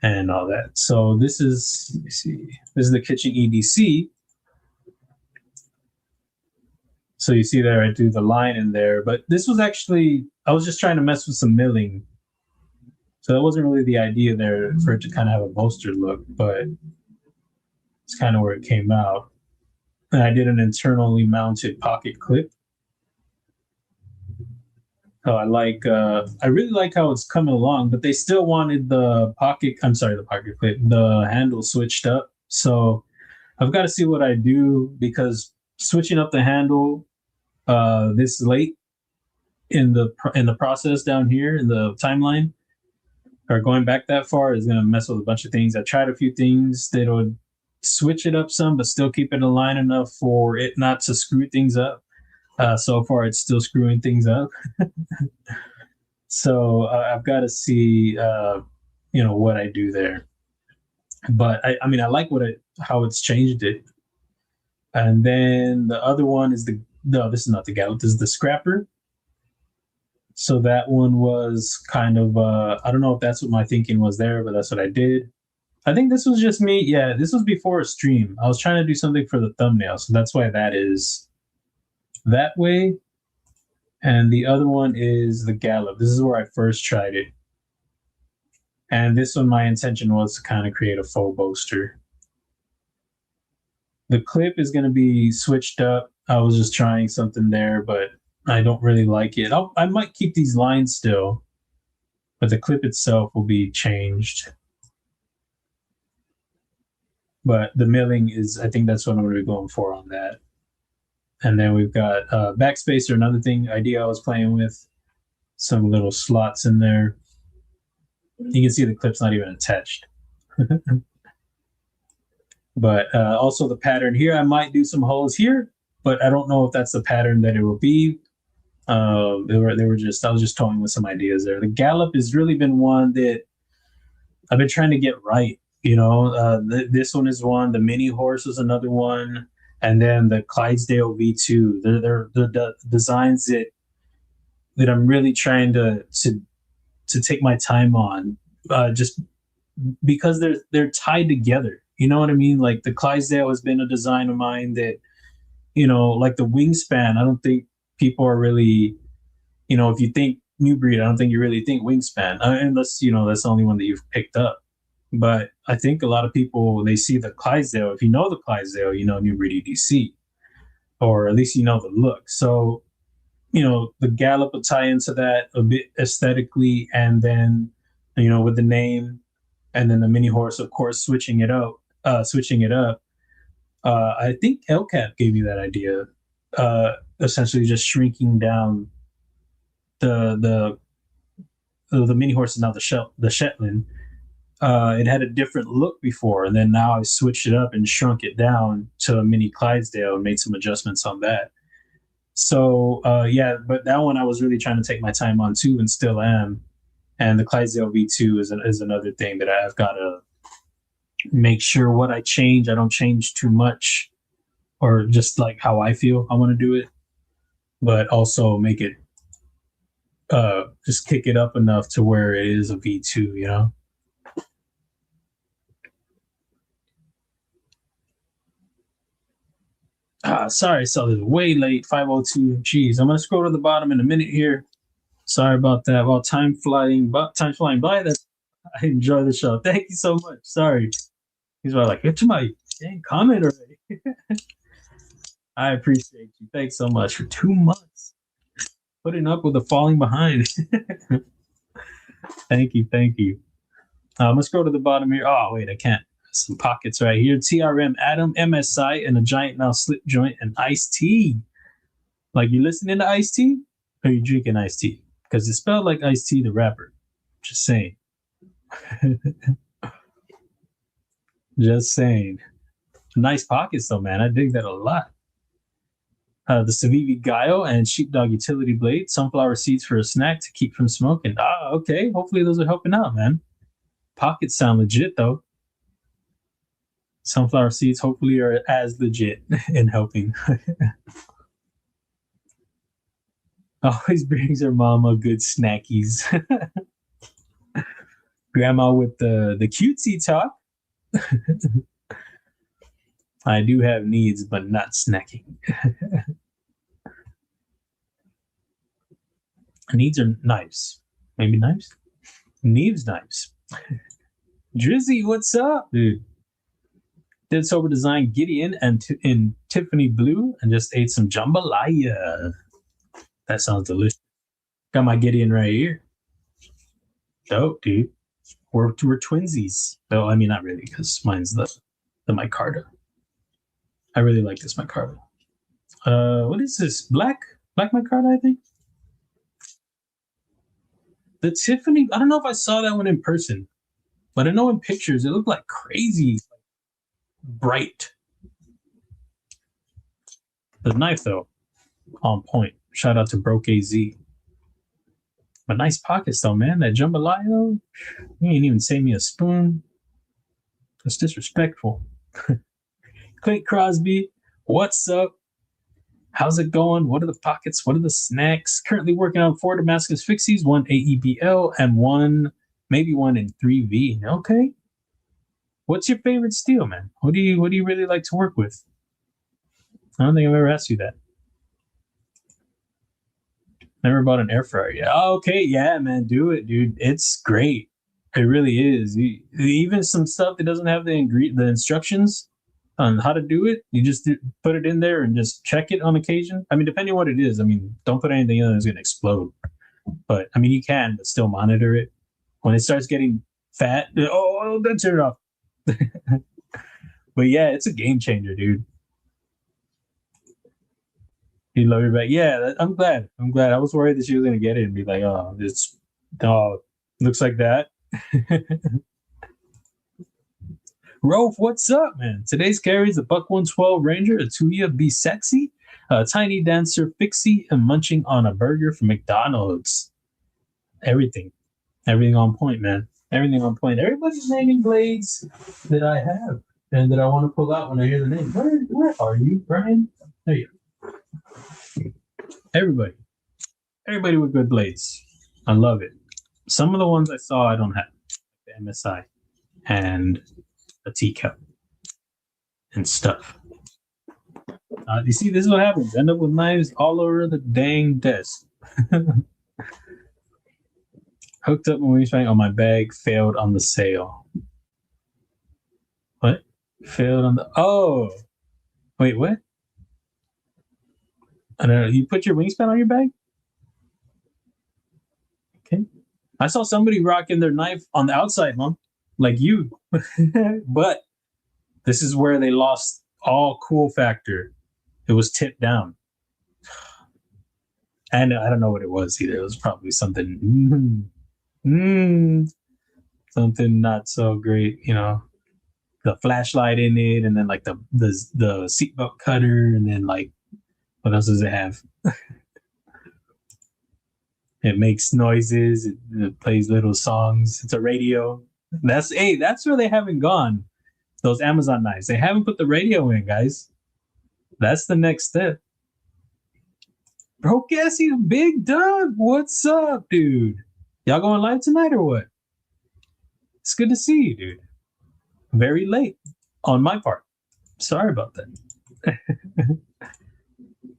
and all that. So this is, let me see, this is the kitchen EDC. So you see there, I do the line in there, but this was actually, I was just trying to mess with some milling. So that wasn't really the idea there for it to kind of have a bolstered look, but it's kind of where it came out. And I did an internally mounted pocket clip. So I really like how it's coming along, but they still wanted the pocket clip, the handle switched up. So I've got to see what I do, because switching up the handle this late in the process down here in the timeline, or going back that far, is going to mess with a bunch of things. I tried a few things that would switch it up some, but still keep it aligned enough for it not to screw things up. So far, it's still screwing things up. So I've got to see, what I do there. But I mean, I like how it's changed it. And then the other one is this is not the Gallup, this is the Scrapper. So that one was kind of, I don't know if that's what my thinking was there, but that's what I did. I think this was just me. Yeah, this was before a stream. I was trying to do something for the thumbnail. So that's why that is that way. And the other one is the Gallup. This is where I first tried it. And this one, my intention was to kind of create a faux bolster. The clip is going to be switched up. I was just trying something there, but I don't really like it. I might keep these lines still, but the clip itself will be changed. But the milling is, I think that's what I'm going to be going for on that. And then we've got backspacer, another idea I was playing with. Some little slots in there. You can see the clip's not even attached. But also the pattern here, I might do some holes here, but I don't know if that's the pattern that it will be. I was just toying with some ideas there. The Gallup has really been one that I've been trying to get right. This one is one. The Mini Horse is another one, and then the Clydesdale V2. They're the designs that I'm really trying to take my time on, just because they're tied together. You know what I mean? Like the Clydesdale has been a design of mine that, like the wingspan. I don't think people are really, if you think New Breed, I don't think you really think wingspan, unless that's the only one that you've picked up. But I think a lot of people, they see the Clydesdale. If you know the Clydesdale, you know New Breed EDC, or at least you know the look. So, the Gallup will tie into that a bit aesthetically, and then, with the name, and then the Mini Horse, of course, switching it up. I think LCAP gave me that idea. Essentially, just shrinking down the Mini Horse is now the Shetland. It had a different look before, and then now I switched it up and shrunk it down to a mini Clydesdale and made some adjustments on that. So yeah, but that one I was really trying to take my time on too, and still am. And the Clydesdale V2 is another thing that I've got to make sure what I change, I don't change too much, or just like how I feel I want to do it, but also make it just kick it up enough to where it is a V2, Sorry, so it's way late, 5:02. Jeez, I'm gonna scroll to the bottom in a minute here. Sorry about that. While time flying by, that I enjoy the show. Thank you so much. Sorry. He's about like, get to my dang comment already. I appreciate you. Thanks so much for 2 months. Putting up with the falling behind. Thank you, thank you. Let's go to the bottom here. Oh, wait, I can't. Some pockets right here. TRM Atom, MSI, and a giant now slip joint and iced tea. Like, you listening to iced tea? Or you drinking iced tea? Because it spelled like Ice T the rapper. Just saying. Just saying. Nice pockets though, man. I dig that a lot. The Civivi Guile and Sheepdog Utility Blade. Sunflower seeds for a snack to keep from smoking. Ah, okay. Hopefully those are helping out, man. Pockets sound legit though. Sunflower seeds hopefully are as legit in helping. Always brings her mama good snackies. Grandma with the cutesy talk. I do have needs, but not snacking. Needs are knives. Maybe knives? Needs knives. Drizzy, what's up, dude? Did sober design Gideon and in Tiffany blue and just ate some jambalaya. That sounds delicious. Got my Gideon right here. Dope, dude. We're twinsies. No, I mean not really, because mine's the micarta. I really like this micarta. What is this? Black micarta, I think. The Tiffany. I don't know if I saw that one in person, but I know in pictures it looked like crazy bright. The knife though, on point. Shout out to Broke AZ. But nice pockets though, man. That jambalaya, you ain't even save me a spoon. That's disrespectful. Clint Crosby, what's up? How's it going? What are the pockets? What are the snacks? Currently working on 4 Damascus fixies, 1 AEBL, and maybe one in 3V. Okay. What's your favorite steel, man? What do you really like to work with? I don't think I've ever asked you that. Never bought an air fryer yet. Oh, okay, yeah, man, do it, dude. It's great. It really is. Even some stuff that doesn't have the instructions on how to do it, you just put it in there and just check it on occasion. I mean, depending on what it is. I mean, don't put anything in that's going to explode. But I mean, you can, but still monitor it. When it starts getting fat, then turn it off. But yeah, it's a game changer, dude. You love your back. Yeah, I'm glad. I was worried that she was gonna get it and be like, "Oh, looks like that." Rolf, what's up, man? Today's carry is a Buck 112 Ranger, a Tuya Be Sexy, a Tiny Dancer Fixie, and munching on a burger from McDonald's. Everything on point, man. Everything on point. Everybody's naming blades that I have and that I want to pull out when I hear the name. Where are you, Brian? There you go. Everybody with good blades. I love it. Some of the ones I saw I don't have. The MSI and a teacup and stuff. You see, this is what happens. End up with knives all over the dang desk. Hooked up when we found my bag failed on the sale. What? Failed on the wait, what? I don't know. You put your wingspan on your bag? Okay. I saw somebody rocking their knife on the outside, huh? Like you. But this is where they lost all cool factor. It was tipped down. And I don't know what it was either. It was probably something something not so great, the flashlight in it, and then like the seatbelt cutter, and then like what else does it have? It makes noises. It plays little songs. It's a radio. That's where they haven't gone. Those Amazon knives. They haven't put the radio in, guys. That's the next step. Bro, Cassie, Big Doug, what's up, dude? Y'all going live tonight or what? It's good to see you, dude. Very late on my part. Sorry about that.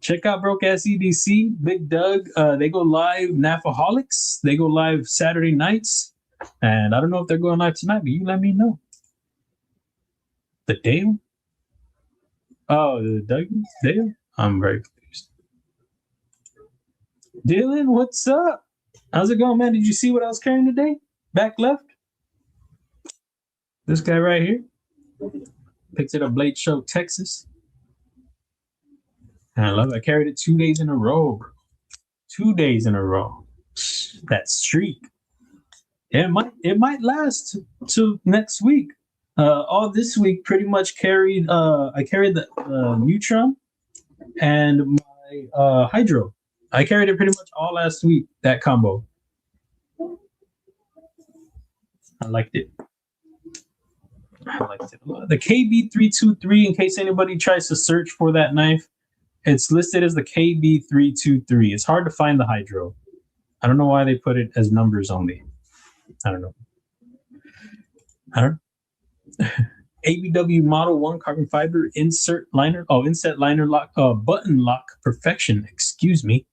Check out Broke Ass EDC, Big Doug. They go live, Knafaholics. They go live Saturday nights. And I don't know if they're going live tonight, but you let me know. The Dale? Oh, the Doug? Dale? I'm very confused. Dylan, what's up? How's it going, man? Did you see what I was carrying today? Back left? This guy right here. Picked it up Blade Show, Texas. And I love it. I carried it 2 days in a row, bro. 2 days in a row. That streak. It might last till next week. All this week pretty much carried I carried the Neutron and my Hydro. I carried it pretty much all last week, that combo. I liked it. The KB323, in case anybody tries to search for that knife, it's listed as the KB323. It's hard to find the Hydro. I don't know why they put it as numbers only. I don't know. ABW Model 1 carbon fiber inset liner lock, button lock perfection. Excuse me.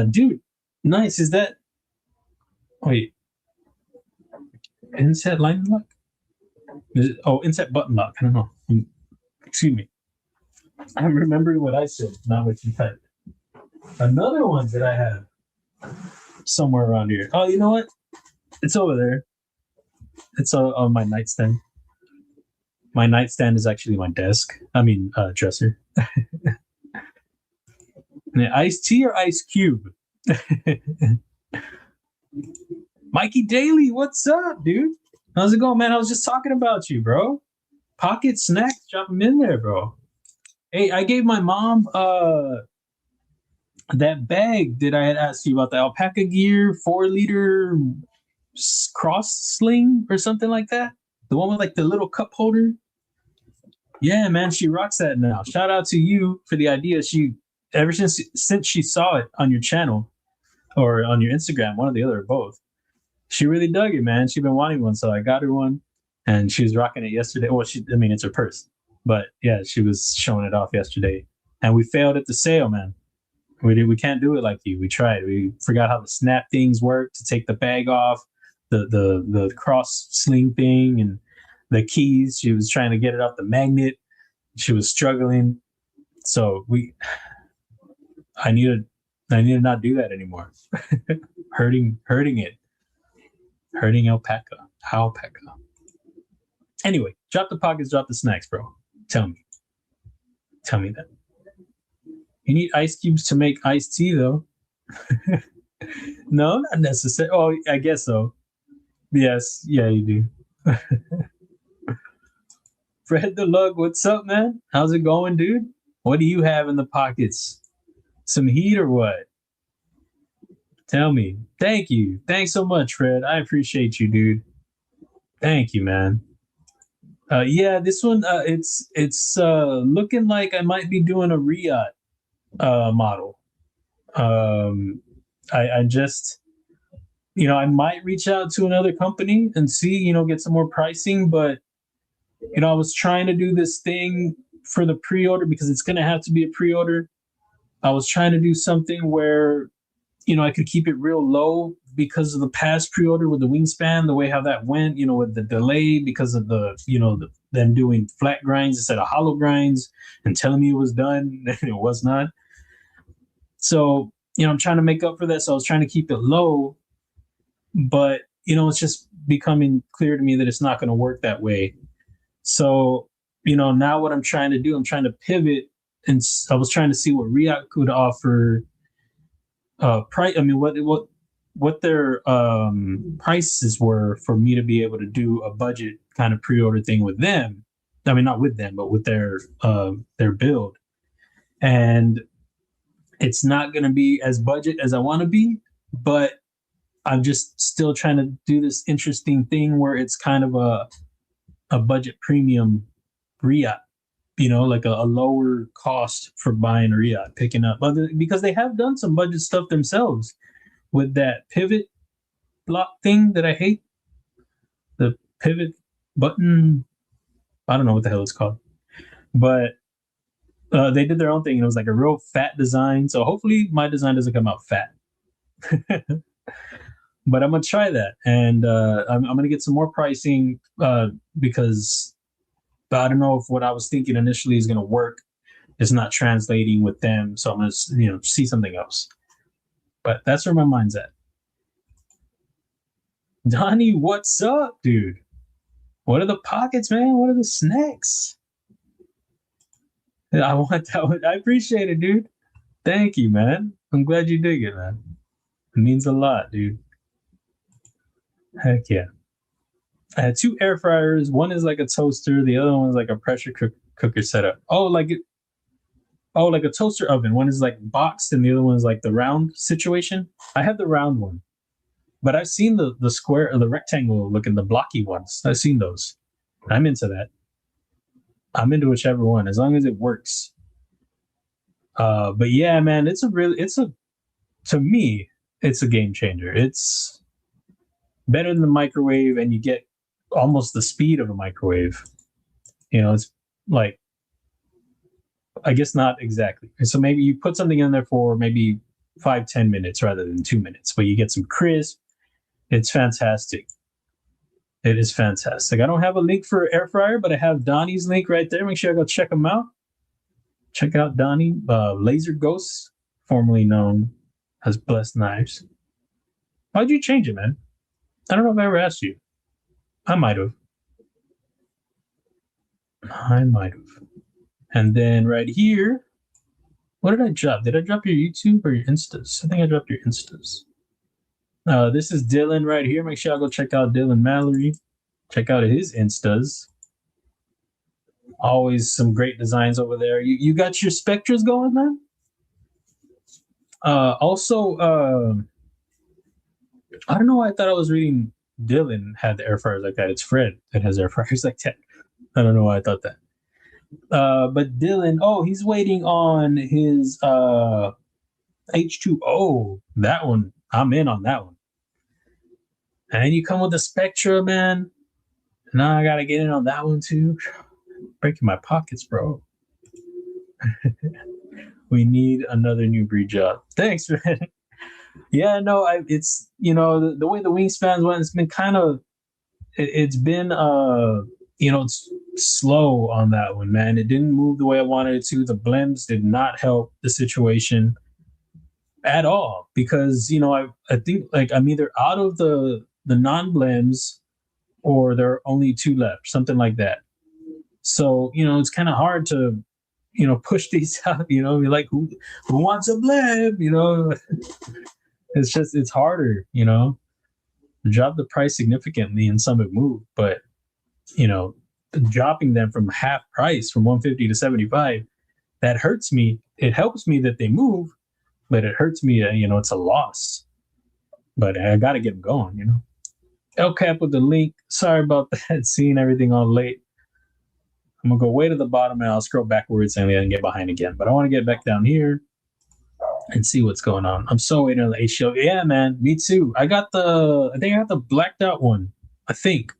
Dude, nice. Is that... Wait. Inset liner lock? Inset button lock. I don't know. Excuse me. I'm remembering what I said, not what you typed. Another one that I have somewhere around here. Oh, you know what? It's over there. It's on my nightstand. My nightstand is actually my desk. I mean, dresser. Iced tea or ice cube? Mikey Daly, what's up, dude? How's it going, man? I was just talking about you, bro. Pocket snacks, drop them in there, bro. Hey, I gave my mom that bag that I had asked you about, the alpaca gear 4-liter cross sling or something like that. The one with like the little cup holder. Yeah, man, she rocks that now. Shout out to you for the idea. She ever since she saw it on your channel or on your Instagram, one or the other, or both. She really dug it, man. She's been wanting one, so I got her one, and she was rocking it yesterday. Well, it's her purse, but yeah, she was showing it off yesterday, and we failed at the sale, man. We can't do it like you. We tried. We forgot how the snap things work to take the bag off, the cross sling thing, and the keys. She was trying to get it off the magnet. She was struggling, so I need to not do that anymore. hurting it. Hurting alpaca. Anyway, drop the pockets, drop the snacks, bro. Tell me that. You need ice cubes to make iced tea, though. No, not necessary. Oh, I guess so. Yes, yeah, you do. Fred the Lug, what's up, man? How's it going, dude? What do you have in the pockets? Some heat or what? Tell me. Thank you. Thanks so much, Fred. I appreciate you, dude. Thank you, man. Yeah, this one, it's looking like I might be doing a Riot model. I just, I might reach out to another company and see, get some more pricing, but I was trying to do this thing for the pre-order because it's going to have to be a pre-order. I was trying to do something where, I could keep it real low because of the past pre-order with the wingspan, the way how that went, with the delay because of the, them doing flat grinds instead of hollow grinds and telling me it was done and it was not. So, I'm trying to make up for that. So I was trying to keep it low, but, it's just becoming clear to me that it's not going to work that way. So, now what I'm trying to do, I'm trying to pivot, and I was trying to see what Riot could offer. Price. I mean, what their prices were for me to be able to do a budget kind of pre-order thing with them. I mean, not with them, but with their build. And it's not going to be as budget as I want to be, but I'm just still trying to do this interesting thing where it's kind of a budget premium Riot. Like a lower cost for buying a Riot, picking up because they have done some budget stuff themselves with that pivot block thing that I hate. The pivot button, I don't know what the hell it's called, but they did their own thing. It was like a real fat design. So hopefully my design doesn't come out fat. But I'm gonna try that, and I'm gonna get some more pricing because. But I don't know if what I was thinking initially is going to work. It's not translating with them, so I'm going to, see something else. But that's where my mind's at. Donnie, what's up, dude? What are the pockets, man? What are the snacks? I want that one. I appreciate it, dude. Thank you, man. I'm glad you dig it, man. It means a lot, dude. Heck yeah. I had 2 air fryers. One is like a toaster. The other one is like a pressure cooker setup. Oh, like a toaster oven. One is like boxed, and the other one is like the round situation. I have the round one, but I've seen the square or the rectangle looking, the blocky ones. I've seen those. I'm into that. I'm into whichever one, as long as it works. But yeah, man, to me, it's a game changer. It's better than the microwave, and you get almost the speed of a microwave. You know, it's like, I guess not exactly. So maybe you put something in there for maybe 5-10 minutes rather than 2 minutes, but you get some crisp. It's fantastic. It is fantastic. I don't have a link for air fryer, but I have Donnie's link right there. Make sure I go check him out. Check out Donnie, Laser Ghost, formerly known as Blessed Knives. Why'd you change it, man? I don't know if I ever asked you. I might have. And then right here, what did I drop? Did I drop your YouTube or your Instas? I think I dropped your Instas. This is Dylan right here. Make sure y'all go check out Dylan Mallory. Check out his Instas. Always some great designs over there. You got your Spectras going, man? Also, I don't know why I thought I was reading Dylan had the air fryers like that. It's Fred that has air fryers like that. I don't know why I thought that. But Dylan, he's waiting on his H2O. That one, I'm in on that one. And you come with the Spectra, man. Now I gotta get in on that one too. Breaking my pockets, bro. We need another new breed job. Thanks, man. Yeah, no, it's, the way the wingspans went, it's been kind of, it's been it's slow on that one, man. It didn't move the way I wanted it to. The blims did not help the situation at all, because I think like I'm either out of the non-blims, or there are only 2 left, something like that. So it's kind of hard to push these out. Be like, who wants a blim? It's harder. Drop the price significantly, and some have moved, but dropping them from half price, from 150 to 75, that hurts me. It helps me that they move, but it hurts me. It's a loss. But I got to get them going. LCAP with the link. Sorry about that. Seeing everything all late. I'm gonna go way to the bottom, and I'll scroll backwards and then get behind again. But I want to get back down here and see what's going on. I'm so waiting on the HO. Yeah, man, me too. I think I got the blacked out one. I think.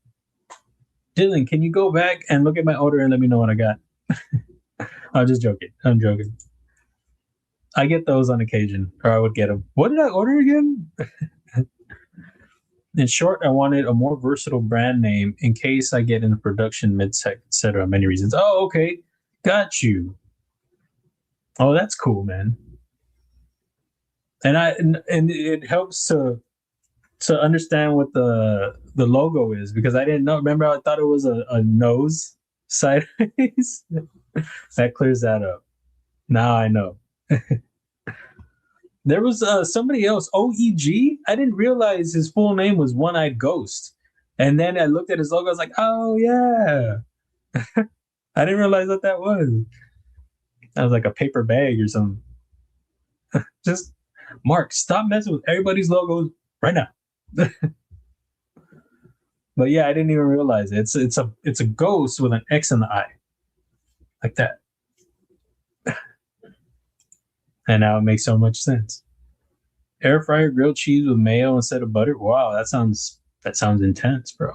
Dylan, can you go back and look at my order and let me know what I got? I'm just joking. I'm joking. I get those on occasion, or I would get them. What did I order again? In short, I wanted a more versatile brand name in case I get into production, mid-sec, etc. Many reasons. Oh, okay. Got you. Oh, that's cool, man. And it helps to understand what the logo is, because I didn't know. Remember, I thought it was a nose sideways. That clears that up. Now I know. There was somebody else, OEG. I didn't realize his full name was One-Eyed Ghost. And then I looked at his logo. I was like, oh, yeah. I didn't realize what that was. That was like a paper bag or something. Just, Mark, stop messing with everybody's logos right now. But yeah, I didn't even realize it. It's a ghost with an X in the eye. Like that. And now it makes so much sense. Air fryer grilled cheese with mayo instead of butter. Wow, that sounds intense, bro.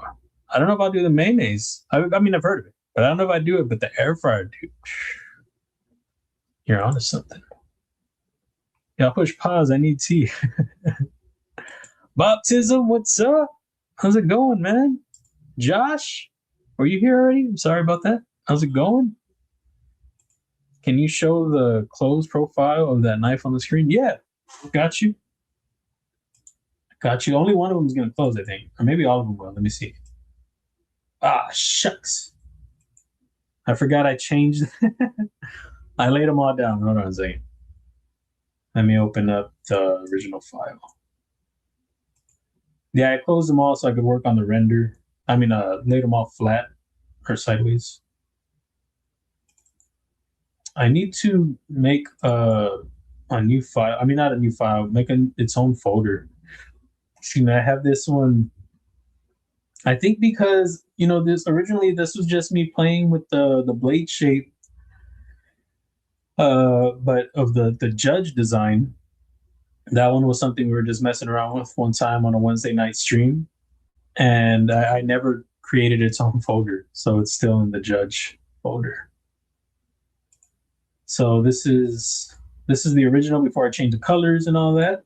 I don't know if I'll do the mayonnaise. I mean, I've heard of it, but I don't know if I do it. But the air fryer, dude, you're onto something. Yeah, I'll push pause. I need tea. Baptism, what's up? How's it going, man? Josh, were you here already? I'm sorry about that. How's it going? Can you show the closed profile of that knife on the screen? Yeah, got you. Got you. Only one of them is gonna close, I think, or maybe all of them will. Let me see. Ah, shucks. I forgot I changed. I laid them all down. Hold on a second. Let me open up the original file. Yeah, I closed them all so I could work on the render. I mean, laid them all flat or sideways. I need to make a new file. I mean, not a new file, make its own folder. See, I have this one. I think because, you know, this was just me playing with the blade shape, but of the judge design. That one was something we were just messing around with one time on a Wednesday night stream, and I never created its own folder, so it's still in the judge folder. So this is the original before I changed the colors and all that.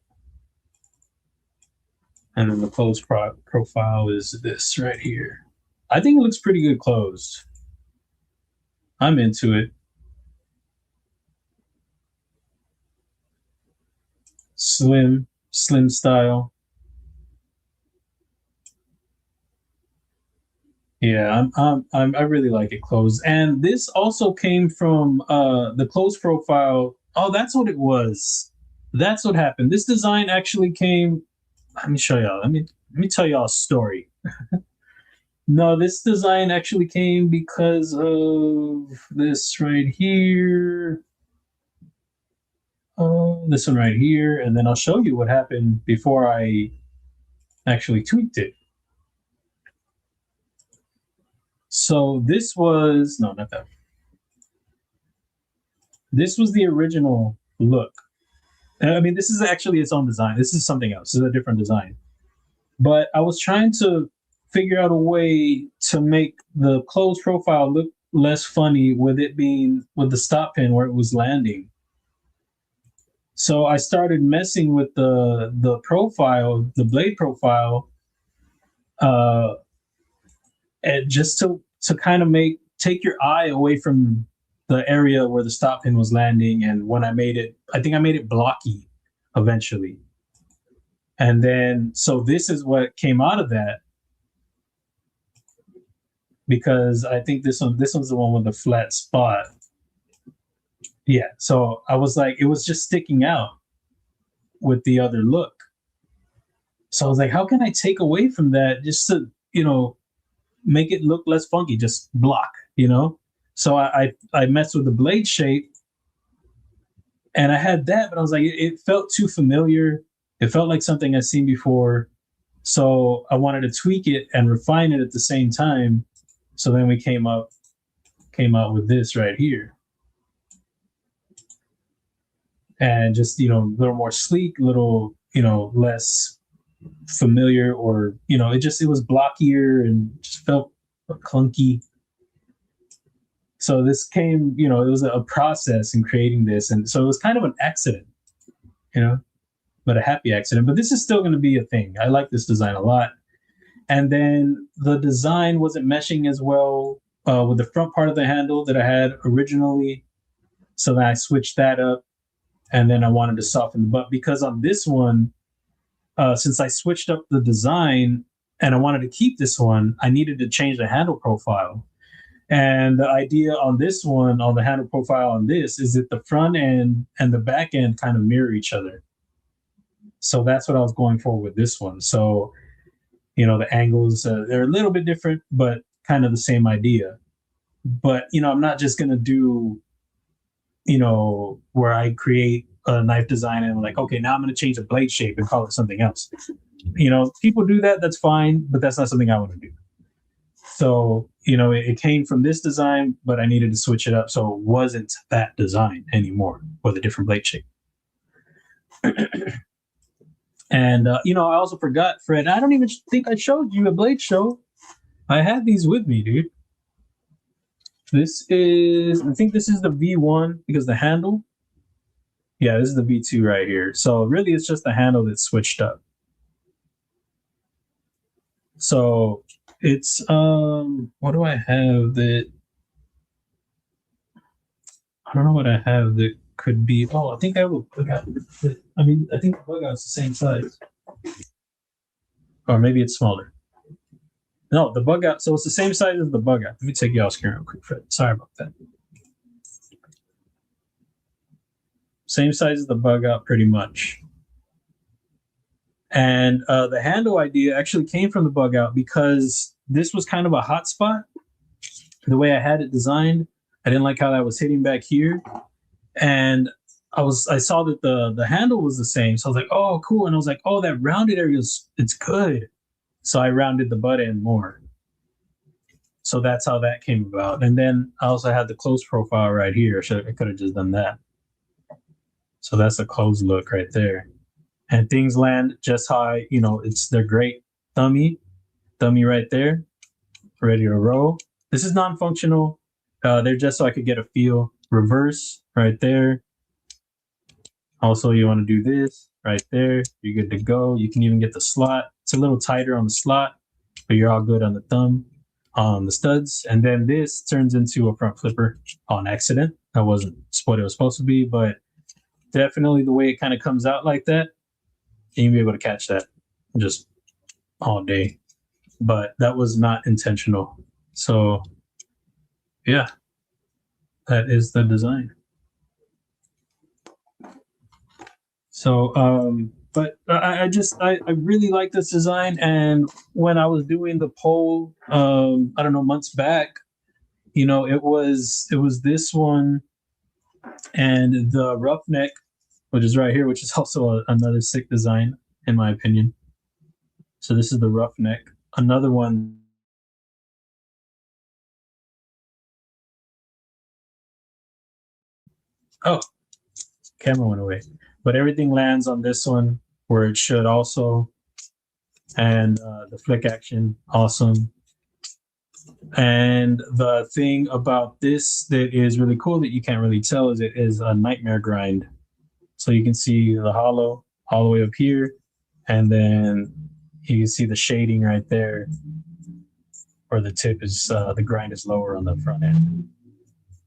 And then the closed profile is this right here. I think it looks pretty good closed. I'm into it. Slim style. Yeah, I really like it closed. And this also came from the closed profile. Oh, that's what it was. That's what happened. This design actually came. Let me show y'all. Let me tell y'all a story. No, this design actually came because of this right here. This one right here, and then I'll show you what happened before I actually tweaked it. So this was, no, not that. This was the original look. I mean, this is actually its own design. This is something else. This is a different design. But I was trying to figure out a way to make the closed profile look less funny with it being with the stop pin where it was landing. So I started messing with the profile, the blade profile, and just to kind of take your eye away from the area where the stop pin was landing. And when I made it, I think I made it blocky eventually. And then, so this is what came out of that, because I think this one's the one with the flat spot. Yeah. So I was like, it was just sticking out with the other look. So I was like, how can I take away from that just to, you know, make it look less funky, just block, you know? So I messed with the blade shape, and I had that, but I was like, it felt too familiar. It felt like something I'd seen before. So I wanted to tweak it and refine it at the same time. So then we came out with this right here. And just, you know, a little more sleek, little, you know, less familiar, or, you know, it was blockier and just felt clunky. So this came, you know, it was a process in creating this. And so it was kind of an accident, you know, but a happy accident. But this is still going to be a thing. I like this design a lot. And then the design wasn't meshing as well with the front part of the handle that I had originally. So then I switched that up, and then I wanted to soften the butt, because on this one, since I switched up the design and I wanted to keep this one, I needed to change the handle profile. And the idea on this one, on the handle profile on this, is that the front end and the back end kind of mirror each other. So that's what I was going for with this one. So, you know, the angles, they're a little bit different, but kind of the same idea. But, you know, I'm not just going to do, you know, where I create a knife design and I'm like, okay, now I'm going to change the blade shape and call it something else. You know, people do that. That's fine, but that's not something I want to do. So, you know, it came from this design, but I needed to switch it up so it wasn't that design anymore with a different blade shape. And, you know, I also forgot, Fred, I don't even think I showed you a blade show. I had these with me, dude. I think this is the V1, because the handle, yeah, this is the V2 right here. So really it's just the handle that's switched up. So it's, what do I have that, I don't know what I have that could be, oh, I think I have a bug out. I mean, I think the bug out's the same size. or maybe it's smaller. No, the bug out. So it's the same size as the bug out. Let me take you off screen real quick, Fred. Sorry about that. Same size as the bug out, pretty much. And the handle idea actually came from the bug out because this was kind of a hot spot. The way I had it designed, I didn't like how that was hitting back here, and I saw that the handle was the same, so I was like, oh, cool. And I was like, oh, that rounded area it's good. So I rounded the butt end more. So that's how that came about. And then I also had the close profile right here. I could have just done that. So that's a close look right there. And things land just how they're great. Thummy right there, ready to roll. This is non-functional. They're just so I could get a feel. Reverse right there. Also, you want to do this right there. You're good to go. You can even get the slot. It's a little tighter on the slot, but you're all good on the thumb, on the studs. And then this turns into a front flipper on accident. That wasn't what it was supposed to be, but definitely the way it kind of comes out like that, you'll be able to catch that just all day. But that was not intentional. So yeah, that is the design. So, but I really like this design. And when I was doing the poll, I don't know, months back, it was this one and the roughneck, which is right here, which is also another sick design, in my opinion. So this is the roughneck. Another one. Oh, camera went away. But everything lands on this one where it should also. And the flick action, awesome. And the thing about this that is really cool that you can't really tell is it is a nightmare grind. So you can see the hollow all the way up here, and then you can see the shading right there, where the tip is, the grind is lower on the front end.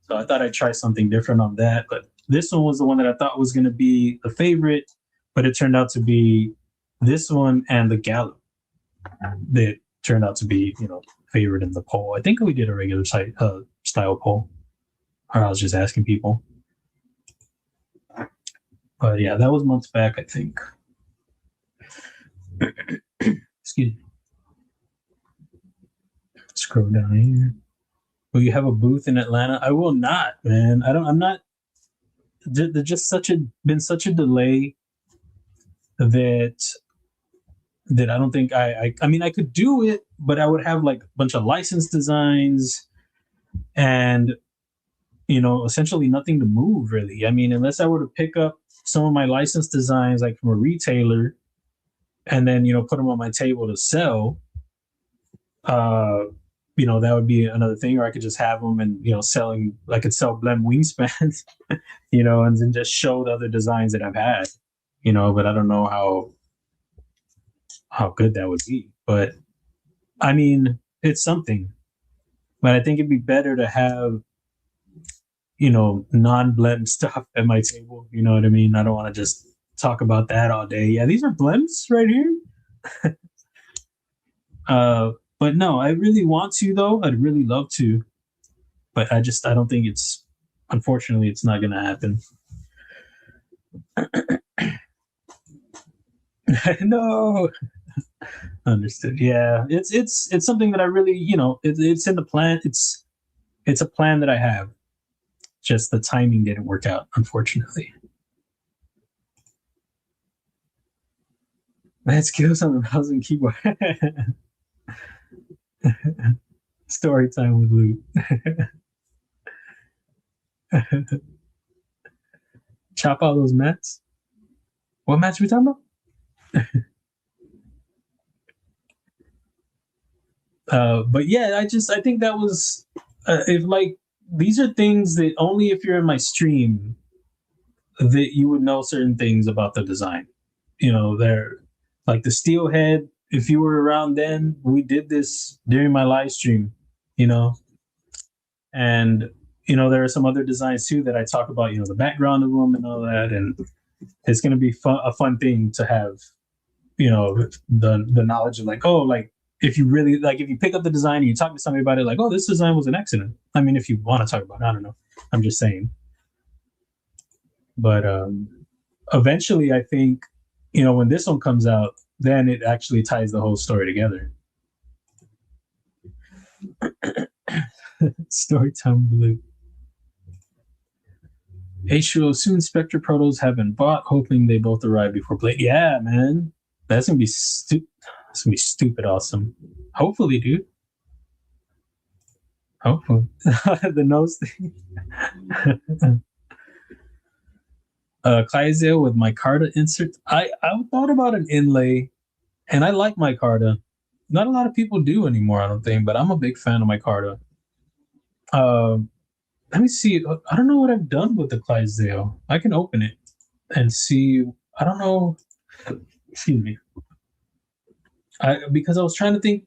So I thought I'd try something different on that, but this one was the one that I thought was going to be the favorite, but it turned out to be this one and the Gallop that turned out to be, favorite in the poll. I think we did a regular style poll, or I was just asking people. But yeah, that was months back, I think. Excuse me. Scroll down here. Will you have a booth in Atlanta? I will not, man. I'm not. There's just been such a delay that I don't think I mean, I could do it, but I would have like a bunch of licensed designs and, essentially nothing to move really. I mean, unless I were to pick up some of my licensed designs, like from a retailer, and then, put them on my table to sell, that would be another thing. Or I could just have them and, I could sell Blem wingspans, and then just show the other designs that I've had, but I don't know how good that would be. But I mean, it's something. But I think it'd be better to have, non-blem stuff at my table. You know what I mean? I don't want to just talk about that all day. Yeah, these are blems right here. But no, I really want to, though. I'd really love to. But I don't think unfortunately, it's not going to happen. No. Understood. Yeah, it's something that I really, it's in the plan. It's a plan that I have. Just the timing didn't work out, unfortunately. That skills on the mouse and keyboard. Story time with Loot. Chop all those mats. What mats are we talking about? But yeah, I think that was these are things that only if you're in my stream that you would know certain things about the design. They're like the Steelhead. If you were around then, we did this during my live stream, and there are some other designs too that I talk about, the background of them and all that, and it's going to be a fun thing to have the knowledge of like, oh, like if you really like, if you pick up the design and you talk to somebody about it, like, oh, this design was an accident. I mean, if you want to talk about it, I don't know. I'm just saying. But eventually, I think, when this one comes out, then it actually ties the whole story together. Storytime Blue. H2O soon Spectre Protos have been bought, hoping they both arrive before Blade. Yeah, man. That's gonna be That's gonna be stupid awesome. Hopefully, dude. Hopefully. The nose thing. Kizer with micarta insert. I thought about an inlay, and I like micarta. Not a lot of people do anymore, I don't think, but I'm a big fan of micarta. Let me see. I don't know what I've done with the Clydesdale. I can open it and see. I don't know. Excuse me. Because I was trying to think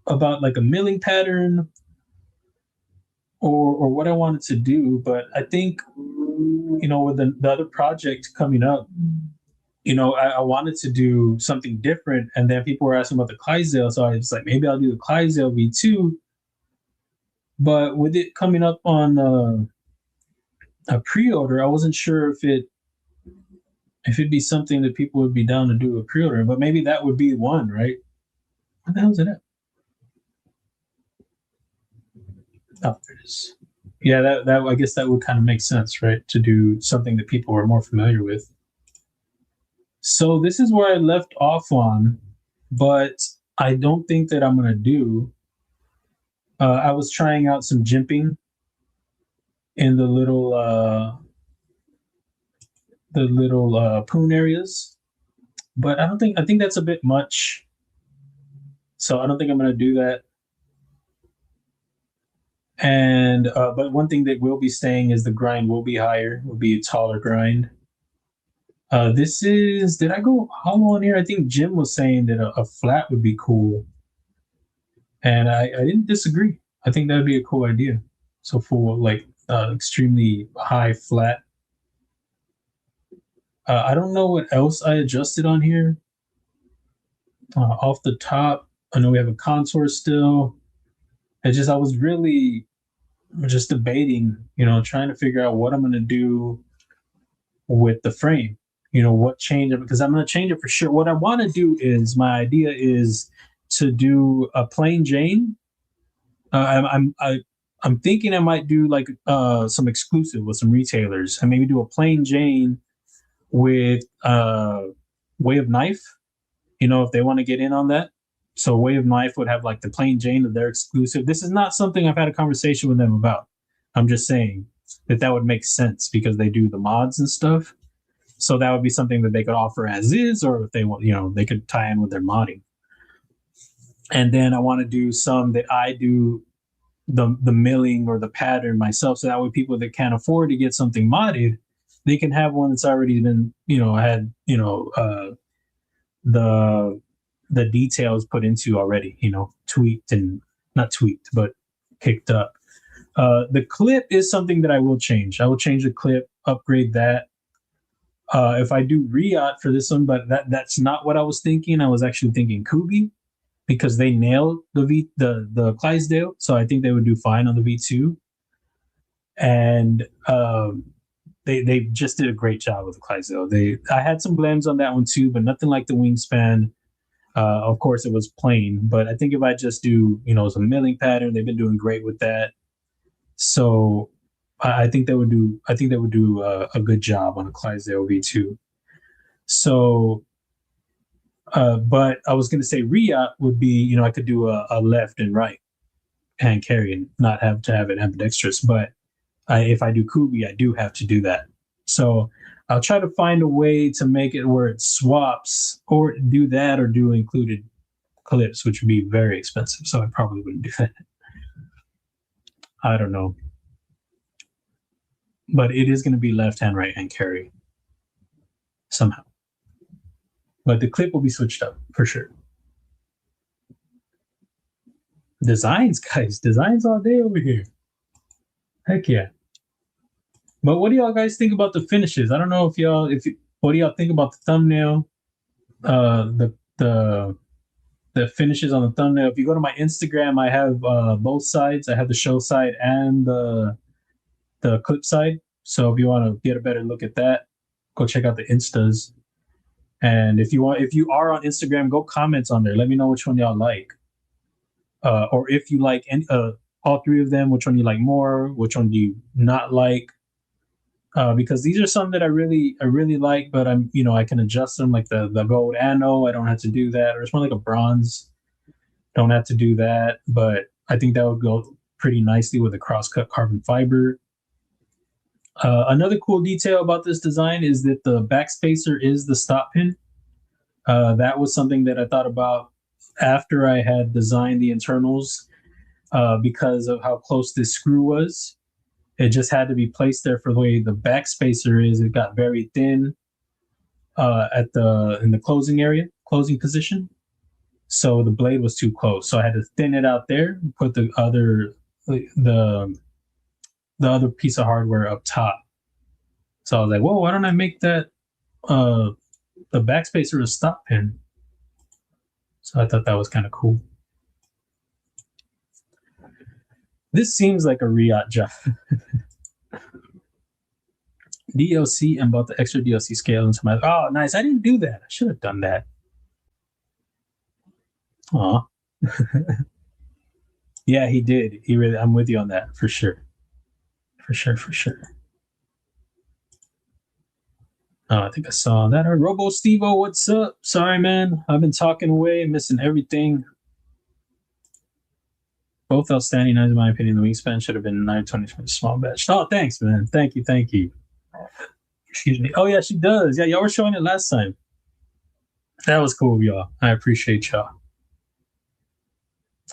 about like a milling pattern or what I wanted to do, but I think with the other project coming up, I wanted to do something different, and then people were asking about the Clydesdale, so I was like, maybe I'll do the Clydesdale V2. But with it coming up on a pre-order, I wasn't sure if it'd be something that people would be down to do a pre-order, but maybe that would be one, right? What the hell is it at? Oh, there it is. Yeah, that I guess that would kind of make sense, right? To do something that people are more familiar with. So this is where I left off on, but I don't think that I'm gonna do. I was trying out some jimping in the little poon areas, but I think that's a bit much. So I don't think I'm gonna do that. And but one thing that will be staying is the grind will be higher, will be a taller grind. This is, did I go hollow on here? I think Jim was saying that a flat would be cool. And I didn't disagree. I think that would be a cool idea. So for like extremely high flat. I don't know what else I adjusted on here. Off the top, I know we have a contour still. I was really just debating, trying to figure out what I'm going to do with the frame. What change it, because I'm going to change it for sure. What I want to do is, my idea is to do a plain Jane. I'm thinking I might do like some exclusive with some retailers, and maybe do a plain Jane with Way of Knife. If they want to get in on that. So Way of Knife would have like the plain Jane of their exclusive. This is not something I've had a conversation with them about. I'm just saying that would make sense because they do the mods and stuff. So that would be something that they could offer as is, or if they want, they could tie in with their modding. And then I want to do some that I do the milling or the pattern myself. So that way people that can't afford to get something modded, they can have one that's already been, had, the details put into already, tweaked and not tweaked, but picked up. The clip is something that I will change. I will change the clip, upgrade that. If I do Riot for this one, but that's not what I was thinking. I was actually thinking Kubey, because they nailed the Clydesdale, so I think they would do fine on the V2. And they just did a great job with the Clydesdale. I had some blams on that one too, but nothing like the wingspan. Of course, it was plain, but I think if I just do some milling pattern, they've been doing great with that. So I think they would do a good job on a Clydesdale V2. So, but I was going to say Riot would be, I could do a left and right hand carry and not have to have it ambidextrous. But if I do Kubey, I do have to do that. So I'll try to find a way to make it where it swaps, or do that, or do included clips, which would be very expensive. So I probably wouldn't do that. I don't know. But it is going to be left hand, right hand carry somehow. But the clip will be switched up for sure. Designs, guys. Designs all day over here. Heck yeah. But what do y'all guys think about the finishes? I don't know what do y'all think about the thumbnail, the the finishes on the thumbnail. If you go to my Instagram, I have both sides. I have the show side and the clip side. So if you want to get a better look at that, go check out the Instas. And if you are on Instagram, go comment on there. Let me know which one y'all like, or if you like any, all three of them. Which one you like more? Which one do you not like? Because these are some that I really like, but I can adjust them. Like the gold anno, I don't have to do that. Or it's more like a bronze, don't have to do that. But I think that would go pretty nicely with a cross-cut carbon fiber. Another cool detail about this design is that the backspacer is the stop pin. That was something that I thought about after I had designed the internals, because of how close this screw was. It just had to be placed there for the way the backspacer is. It got very thin in the closing position. So the blade was too close. So I had to thin it out there, put the other piece of hardware up top. So I was like, whoa, why don't I make that the backspacer a stop pin? So I thought that was kind of cool. This seems like a Riot job. DLC and bought the extra DLC scale into my. Oh, nice. I didn't do that. I should have done that. Aw. Yeah, he did. I'm with you on that for sure. For sure. Oh, I think I saw that. Robo Stevo, what's up? Sorry, man. I've been talking away, missing everything. Both outstanding, in my opinion. The wingspan should have been 920 for the small batch. Oh, thanks, man. Thank you. Excuse me. Oh, yeah, she does. Yeah, y'all were showing it last time. That was cool, y'all. I appreciate y'all.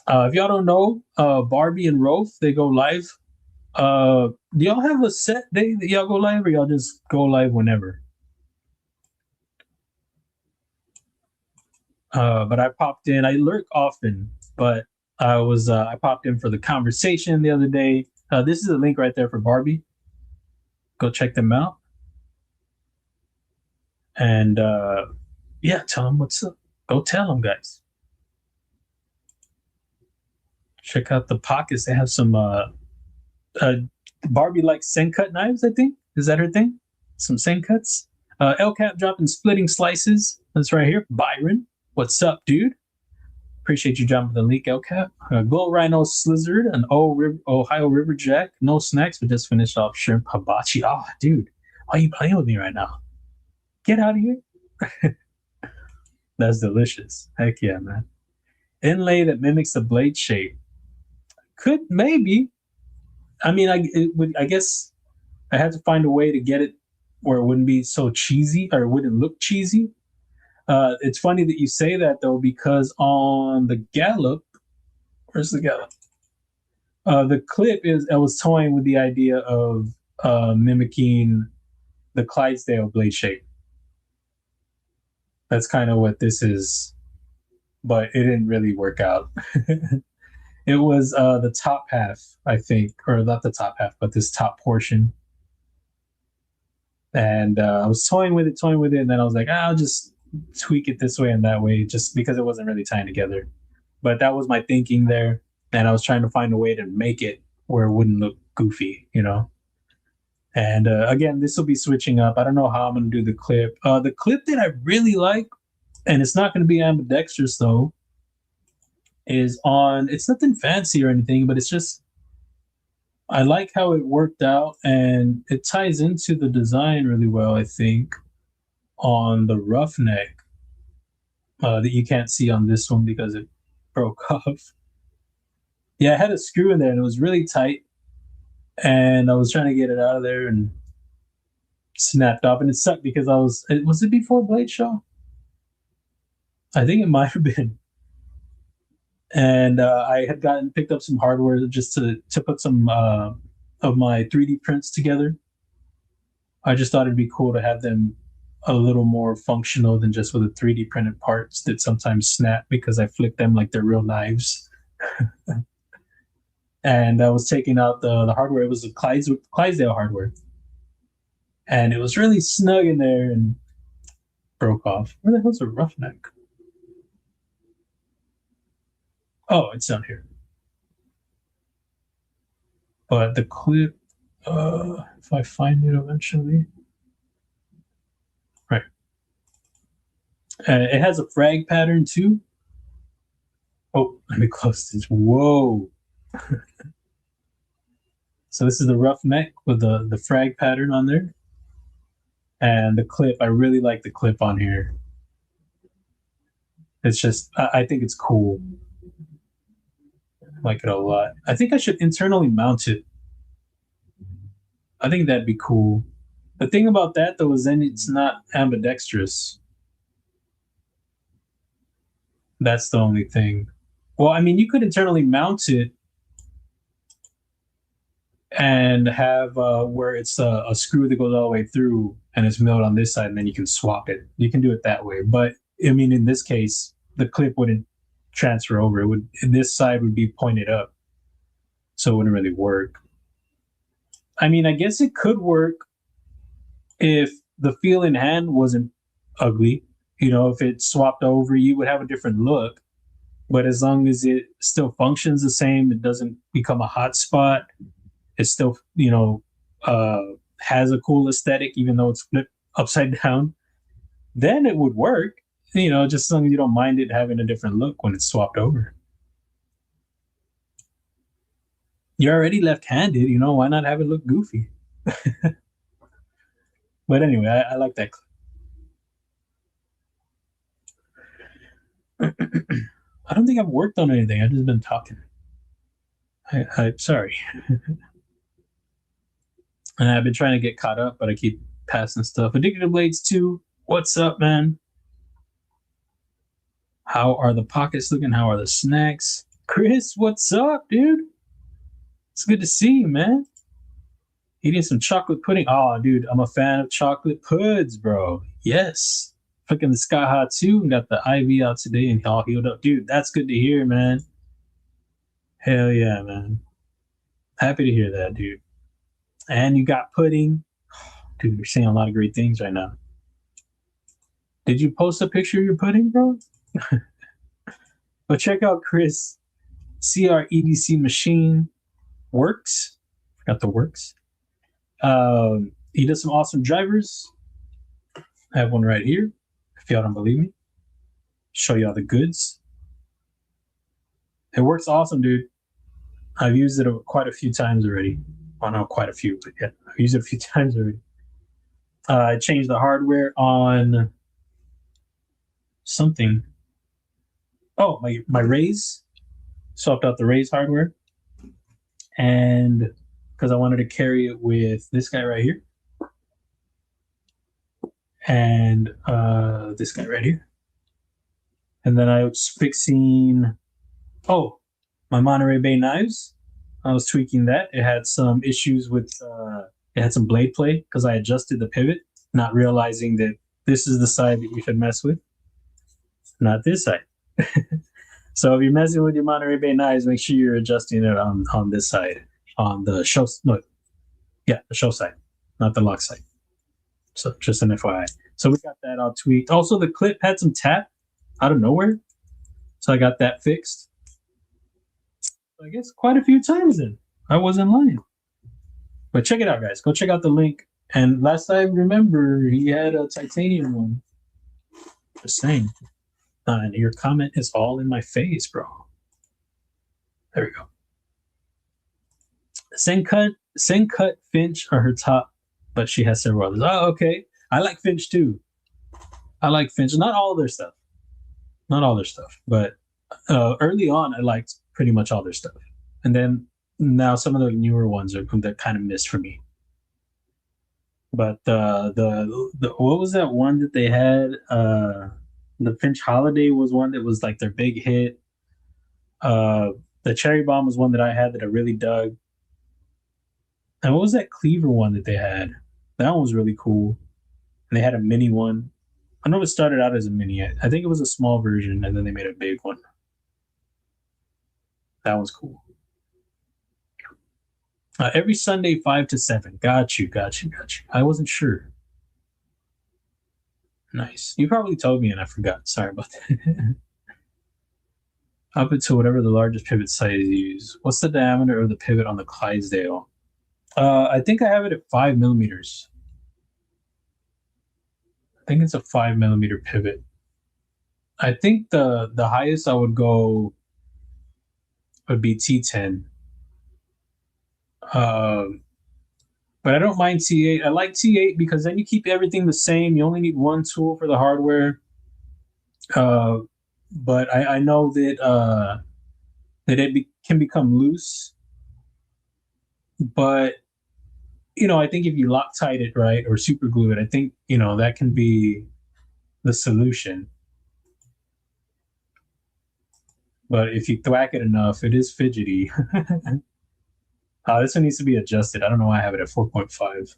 If y'all don't know, Barbie and Rolf, they go live. Do y'all have a set day that y'all go live, or y'all just go live whenever? But I popped in. I lurk often, but I popped in for the conversation the other day. This is a link right there for Barbie. Go check them out. And yeah, tell them what's up. Go tell them, guys. Check out the pockets. They have some Barbie like Sencut knives, I think. Is that her thing? Some Sencuts. LCAP dropping splitting slices. That's right here. Byron. What's up, dude? Appreciate you dropping the link, LCAP. Gold Rhino Slizzard, an Ohio River Jack. No snacks, but just finished off shrimp hibachi. Oh, dude. Why are you playing with me right now? Get out of here. That's delicious. Heck yeah, man. Inlay that mimics the blade shape. Could maybe. I mean, I guess I had to find a way to get it where it wouldn't be so cheesy, or it wouldn't look cheesy. It's funny that you say that, though, because on the Gallop, where's the Gallop? The clip I was toying with the idea of mimicking the Clydesdale blade shape. That's kind of what this is, but it didn't really work out. It was the top half, I think, or not the top half, but this top portion. And I was toying with it, and then I was like, I'll just tweak it this way and that way, just because it wasn't really tying together. But that was my thinking there, and I was trying to find a way to make it where it wouldn't look goofy, And again, this will be switching up. I don't know how I'm going to do the clip. The clip that I really like, and it's not going to be ambidextrous though, is on. It's nothing fancy or anything, but it's just, I like how it worked out, and it ties into the design really well, I think, on the roughneck that you can't see on this one because it broke off. Yeah, I had a screw in there and it was really tight, and I was trying to get it out of there and snapped off, and it sucked because was it before Blade Show? I think it might have been. And I had picked up some hardware just to put some of my 3D prints together. I just thought it'd be cool to have them a little more functional than just with the 3D printed parts that sometimes snap because I flick them like they're real knives. And I was taking out the hardware. It was a Clydesdale hardware. And it was really snug in there and broke off. Where the hell's a roughneck? Oh, it's down here. But the clip, if I find it eventually, right? It has a frag pattern too. Oh, let me close this. Whoa. So this is the rough neck with the frag pattern on there. And the clip, I really like the clip on here. It's just, I think it's cool. I like it a lot. I think I should internally mount it. I think that'd be cool. The thing about that though is then it's not ambidextrous. That's the only thing. Well, I mean, you could internally mount it and have where it's a screw that goes all the way through and it's milled on this side, and then you can swap it. You can do it that way. But I mean, in this case, the clip wouldn't transfer over. It would. This side would be pointed up, so it wouldn't really work. I mean, I guess it could work if the feel in hand wasn't ugly. You know, if it swapped over, you would have a different look. But as long as it still functions the same, it doesn't become a hot spot. It still, you know, has a cool aesthetic, even though it's flipped upside down. Then it would work. You know, just as long as you don't mind it having a different look when it's swapped over. You're already left-handed, you know, why not have it look goofy? But anyway, I like that clip. I don't think I've worked on anything. I've just been talking. I'm sorry. And I've been trying to get caught up, but I keep passing stuff. Addicted to Blades 2, what's up, man? How are the pockets looking? How are the snacks? Chris, what's up, dude? It's good to see you, man. Eating some chocolate pudding. Oh, dude, I'm a fan of chocolate puds, bro. Yes. Fucking the Sky Hot too. Got the IV out today and all healed up. Dude, that's good to hear, man. Hell yeah, man. Happy to hear that, dude. And you got pudding. Dude, you're saying a lot of great things right now. Did you post a picture of your pudding, bro? But check out Chris. CR EDC machine works. Forgot the works. He does some awesome drivers. I have one right here. If y'all don't believe me, show y'all the goods. It works awesome, dude. I've used it quite a few times already. Well, not quite a few, but yeah, I've used it a few times already. I changed the hardware on something. Oh, my Raze. Swapped out the Raze hardware. And because I wanted to carry it with this guy right here. And this guy right here. And then I was fixing, my Monterey Bay knives. I was tweaking that. It had some issues with, it had some blade play because I adjusted the pivot, not realizing that this is the side that you should mess with, not this side. So if you're messing with your Monterey Bay knives, make sure you're adjusting it on this side, on the show, the show side, not the lock side. So just an FYI. So we got that all tweaked. Also, the clip had some tap out of nowhere. So I got that fixed. I guess quite a few times then. I wasn't lying. But check it out, guys. Go check out the link. And last time, remember, he had a titanium one. Just saying. And your comment is all in my face, bro. There we go. Sencut Finch are her top, but she has several others. Oh, okay. I like Finch too. I like Finch. Not all their stuff. Not all their stuff. But early on, I liked pretty much all their stuff. And then now some of the newer ones are that kind of missed for me. But the what was that one that they had? The Finch Holiday was one that was like their big hit. The Cherry Bomb was one that I had that I really dug. And what was that Cleaver one that they had? That one was really cool. And they had a mini one. I know it started out as a mini. I think it was a small version, and then they made a big one. That was cool. Every Sunday, 5 to 7. Got you. I wasn't sure. Nice. You probably told me and I forgot. Sorry about that. Up until whatever the largest pivot size you use. What's the diameter of the pivot on the Clydesdale? I think I have it at 5 millimeters. I think it's a 5 millimeter pivot. I think the highest I would go would be T10. But I don't mind T8. I like T8 because then you keep everything the same. You only need one tool for the hardware. But I know that it can become loose. But I think if you Loctite it right or super glue it, I think that can be the solution. But if you thwack it enough, it is fidgety. This one needs to be adjusted. I don't know why I have it at 4.5.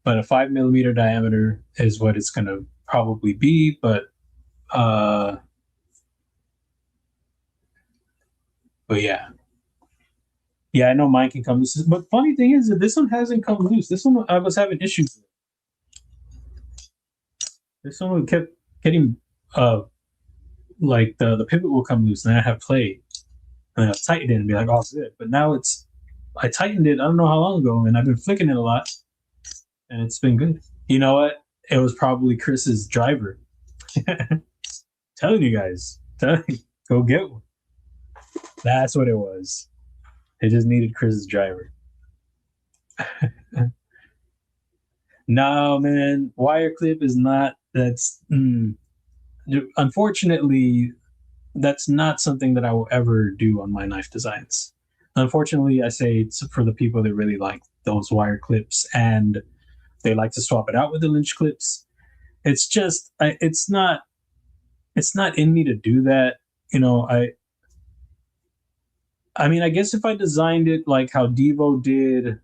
But a 5 millimeter diameter is what it's gonna probably be. But yeah. Yeah, I know mine can come loose. But funny thing is that this one hasn't come loose. This one I was having issues with. This one kept getting like the pivot will come loose and I have play. And I'll tighten it and be like, oh, good. But now I tightened it, I don't know how long ago, and I've been flicking it a lot. And it's been good. You know what? It was probably Chris's driver. Telling you guys. Go get one. That's what it was. It just needed Chris's driver. No, man. Wire clip is not. Unfortunately, that's not something that I will ever do on my knife designs. Unfortunately, I say it's for the people that really like those wire clips and they like to swap it out with the Lynch clips. It's just, it's not in me to do that. I mean, I guess if I designed it like how Devo did,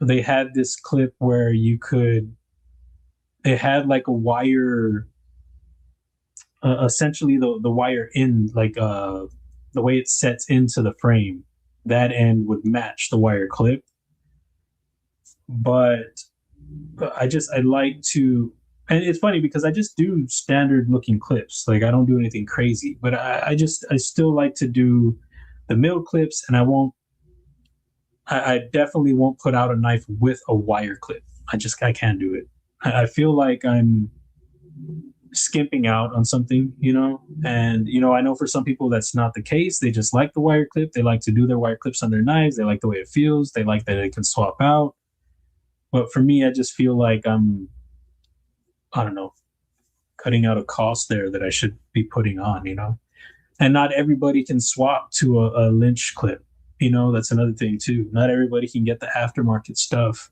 they had this clip where it had like a wire, essentially the wire in like the way it sets into the frame, that end would match the wire clip. But I like to, and it's funny because I just do standard looking clips. Like I don't do anything crazy, but I still like to do the mill clips, and I definitely won't put out a knife with a wire clip. I can't do it. I feel like I'm skimping out on something, and I know for some people that's not the case. They just like the wire clip. They like to do their wire clips on their knives. They like the way it feels. They like that it can swap out. But for me, I just feel like I don't know, cutting out a cost there that I should be putting on, and not everybody can swap to a Lynch clip. That's another thing too. Not everybody can get the aftermarket stuff.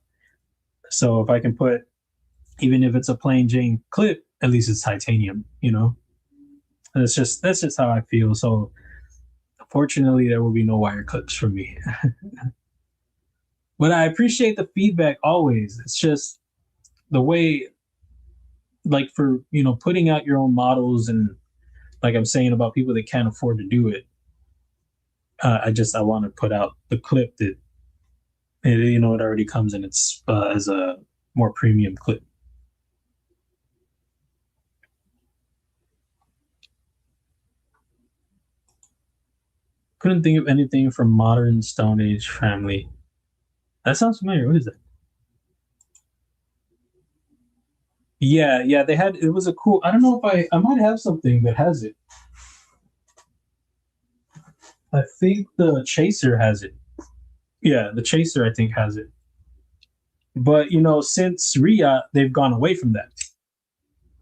So if I can put, even if it's a plain Jane clip, at least it's titanium, And that's just how I feel. So unfortunately, there will be no wire clips for me. But I appreciate the feedback always. It's just the way, like for, putting out your own models, and like I'm saying about people that can't afford to do it. I want to put out the clip that, it already comes in its as a more premium clip. Couldn't think of anything from modern Stone Age family. That sounds familiar. What is that? Yeah, it was a cool, I don't know if I might have something that has it. I think the Chaser has it. Yeah, the Chaser I think has it. But since Ria, they've gone away from that.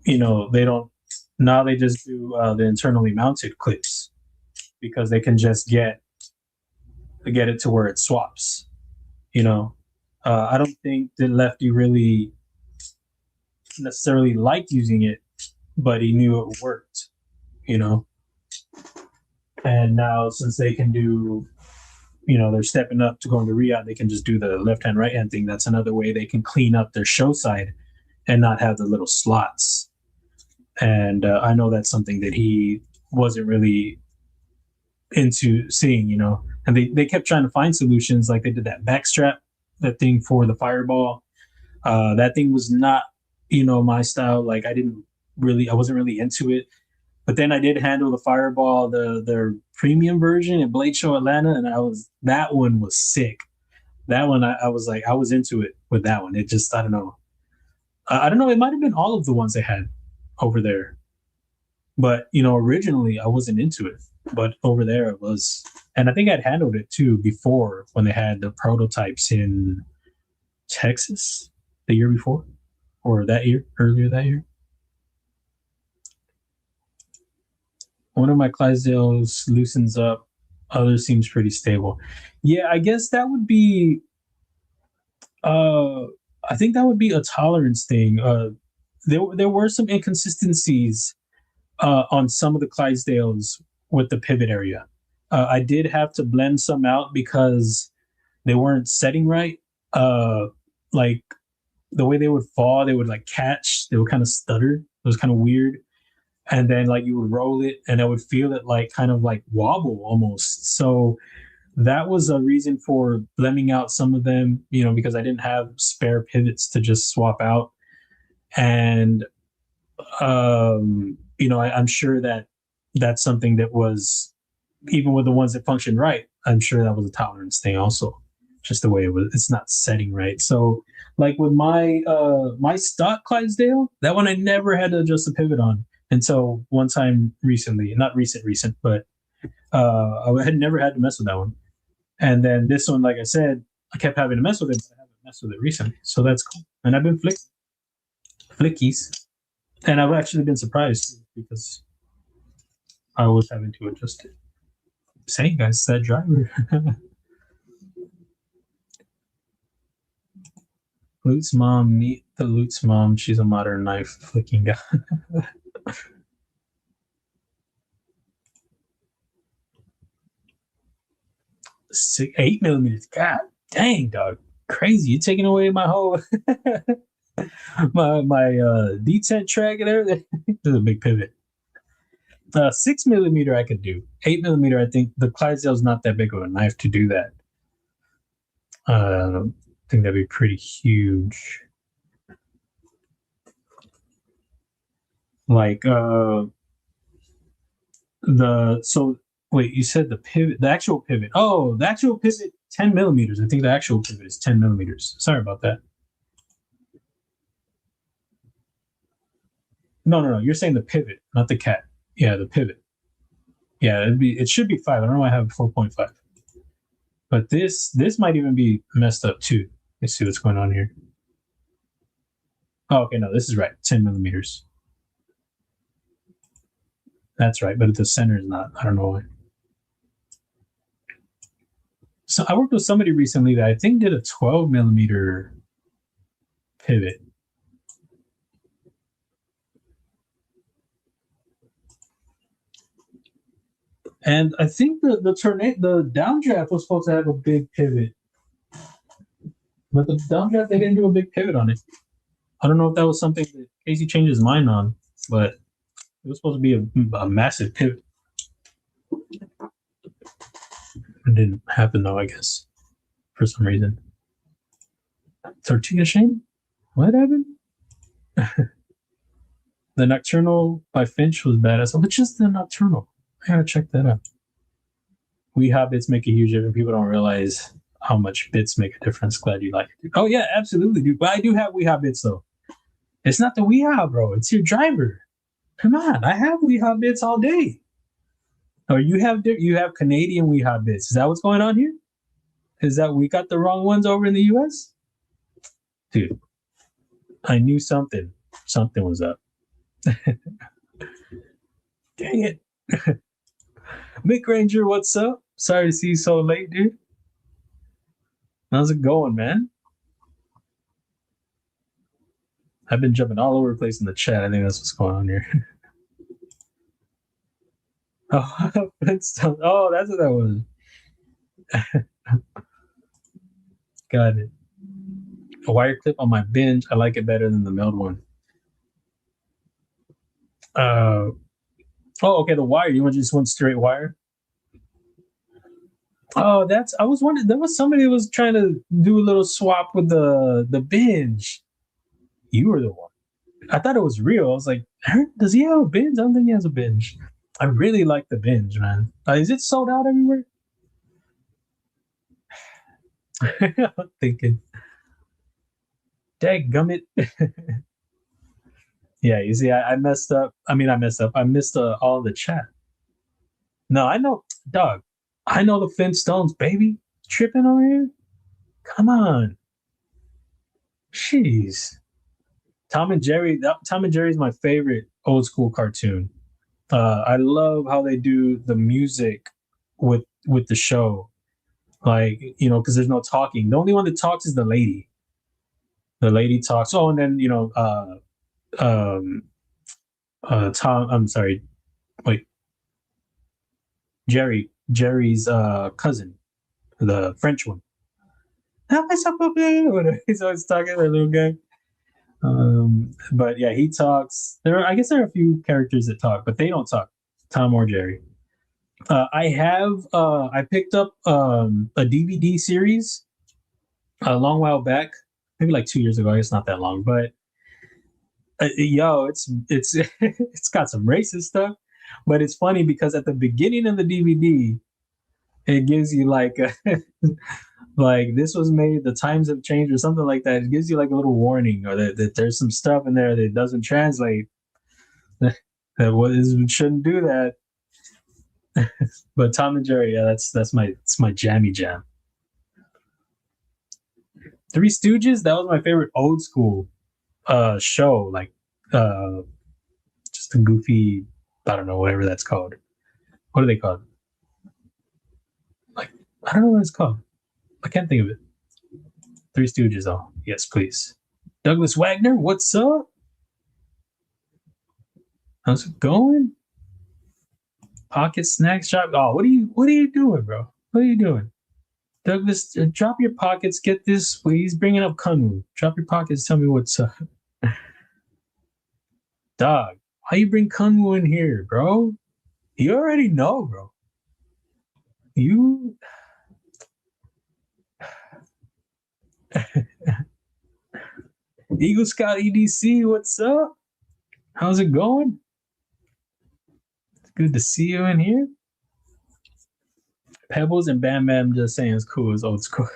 They don't, now they just do the internally mounted clips because they can just get it to where it swaps. I don't think that Lefty really necessarily liked using it, but he knew it worked. And now since they can do, they're stepping up to go into Riyadh, they can just do the left hand, right hand thing. That's another way they can clean up their show side and not have the little slots. And I know that's something that he wasn't really into seeing, and they kept trying to find solutions. Like they did that backstrap, that thing for the Fireball. That thing was not, my style. Like I wasn't really into it. But then I did handle the Fireball, the premium version at Blade Show Atlanta, and that one was sick. That one I was like, I was into it with that one. It just, I don't know. I don't know. It might have been all of the ones they had over there, but originally I wasn't into it. But over there it was, and I think I'd handled it too before when they had the prototypes in Texas the year before, or that year, earlier that year. One of my Clydesdales loosens up, other seems pretty stable. Yeah, I guess that would be. I think that would be a tolerance thing. There were some inconsistencies on some of the Clydesdales with the pivot area. I did have to blend some out because they weren't setting right. Like the way they would fall, they would like catch. They would kind of stutter. It was kind of weird. And then like you would roll it, and I would feel it like kind of like wobble almost. So that was a reason for blending out some of them, because I didn't have spare pivots to just swap out. And I'm sure that that's something that was, even with the ones that function right, I'm sure that was a tolerance thing also, just the way it was. It's not setting right. So like with my stock Clydesdale, that one I never had to adjust the pivot on until one time recently. Not recent, but I had never had to mess with that one. And then this one, like I said, I kept having to mess with it, but I haven't messed with it recently. So that's cool. And I've been flickies. And I've actually been surprised because I was having to adjust it. Saying, guys, that driver. Loot's mom, meet the Loot's mom. She's a modern knife flicking guy. 8mm. God dang, dog. Crazy. You're taking away my whole my detent track and everything. This is a big pivot. 6mm I could do. 8mm, I think the Clydesdale's not that big of a knife to do that. I think that'd be pretty huge. Like wait, you said the pivot, the actual pivot. Oh, the actual pivot, 10mm. I think the actual pivot is 10mm. Sorry about that. No. You're saying the pivot, not the cat. Yeah, the pivot. Yeah, it should be 5. I don't know why I have 4.5. But this might even be messed up too. Let's see what's going on here. Oh, okay, no, this is right. 10mm. That's right, but the center is not. I don't know why. So I worked with somebody recently that I think did a 12mm pivot. And I think the downdraft was supposed to have a big pivot. But the downdraft, they didn't do a big pivot on it. I don't know if that was something that Casey changed his mind on, but it was supposed to be a massive pivot. It didn't happen though, I guess, for some reason. Tortilla Shane? What happened? The Nocturnal by Finch was badass. But just the Nocturnal. I gotta check that out. Weehab bits make a huge difference. People don't realize how much bits make a difference. Glad you like it. Oh yeah, absolutely, dude. But I do have Weehab bits though. It's not the Weehab, bro. It's your driver. Come on, I have Weehab bits all day. Or you have Canadian Weehab bits. Is that what's going on here? Is that we got the wrong ones over in the US? Dude, I knew something was up. Dang it. Mick Ranger, what's up? Sorry to see you so late, dude. How's it going, man? I've been jumping all over the place in the chat. I think that's what's going on here. Oh, Flintstone. Oh, that's what that was. Got it. A wire clip on my binge. I like it better than the milled one. Oh, okay. The wire. You want just one straight wire? Oh, I was wondering. There was somebody who was trying to do a little swap with the binge. You were the one. I thought it was real. I was like, does he have a binge? I don't think he has a binge. I really like the binge, man. Is it sold out everywhere? I'm thinking, dang gummit. Yeah, you see, I messed up. I mean, I messed up. I missed all the chat. No, I know, dog. I know the Flintstones, baby. Tripping over here? Come on. Jeez. Tom and Jerry. Tom and Jerry is my favorite old school cartoon. I love how they do the music with the show. Like, because there's no talking. The only one that talks is the lady. The lady talks. Oh, and then um, Tom. I'm sorry. Wait, Jerry's cousin, the French one. He's always talking to the little guy. But yeah, he talks. I guess there are a few characters that talk, but they don't talk. Tom or Jerry. I picked up a DVD series a long while back, maybe like 2 years ago. I guess not that long, but it's it's got some racist stuff, but it's funny because at the beginning of the DVD, it gives you like like this was made, the times have changed or something like that. It gives you like a little warning or that there's some stuff in there that doesn't translate. That shouldn't do that. But Tom and Jerry, yeah, that's my jammy jam. Three Stooges, that was my favorite old school show, like uh just a goofy, I don't know, whatever that's called. What are they called? Like, I don't know what it's called. I can't think of it. Three Stooges, oh yes, please. Douglas Wagner, what's up? How's it going? Pocket snack shop. Oh, what are you doing, bro? What are you doing? Douglas, drop your pockets. Get this. He's bringing up Kunwu. Drop your pockets. Tell me what's up. Dog, why you bring Kunwu in here, bro? You already know, bro. You. Eagle Scout EDC, what's up? How's it going? It's good to see you in here. Pebbles and Bam Bam just saying it's cool, it's old school.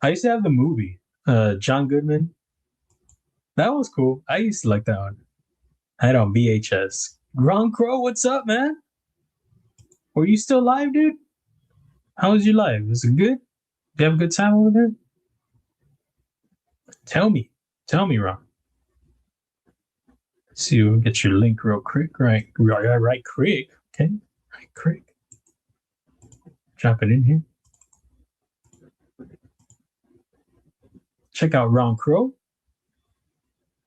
I used to have the movie, John Goodman. That was cool. I used to like that one. I had on VHS. Gron Crow, what's up, man? Were you still live, dude? How was your life? Was it good? Did you have a good time over there? Tell me, Ron. Let's see, we'll get your link real quick. Right, quick. Okay, right, quick. Drop it in here. Check out Ron Crow.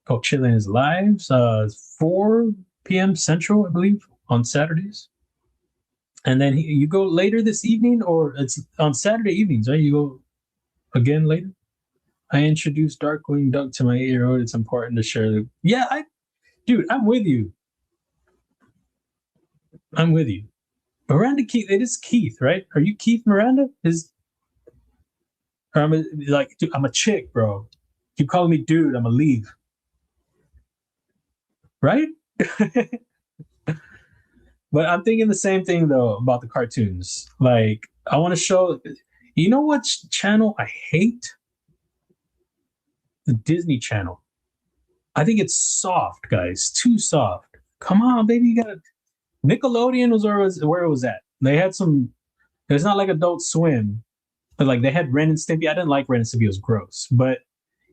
Go chill in his lives. 4 p.m. Central, I believe, on Saturdays. And then you go later this evening, or it's on Saturday evenings, right? You go again later. I introduced Darkwing Duck to my 8-year-old. It's important to share. Yeah, dude, I'm with you. Miranda Keith, it is Keith, right? Are you Keith Miranda? I'm a chick, bro. You calling me dude, I'm gonna leave. Right? But I'm thinking the same thing though about the cartoons. Like, I want to show. You know what channel I hate? The Disney Channel. I think it's soft, guys. Too soft. Come on, baby. You gotta. Nickelodeon was where it was at. They had some. It's not like Adult Swim, but like they had Ren and Stimpy. I didn't like Ren and Stimpy. It was gross. But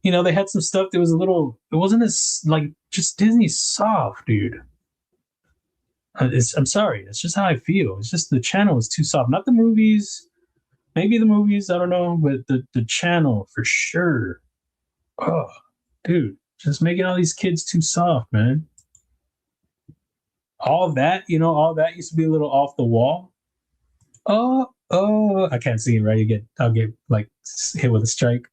they had some stuff that was a little. It wasn't as like just Disney soft, dude. I'm sorry. It's just how I feel. It's just the channel is too soft. Not the movies. Maybe the movies. I don't know, but the channel for sure. Oh, dude, just making all these kids too soft, man. All that used to be a little off the wall. Oh, I can't see it, right? I'll get like hit with a strike.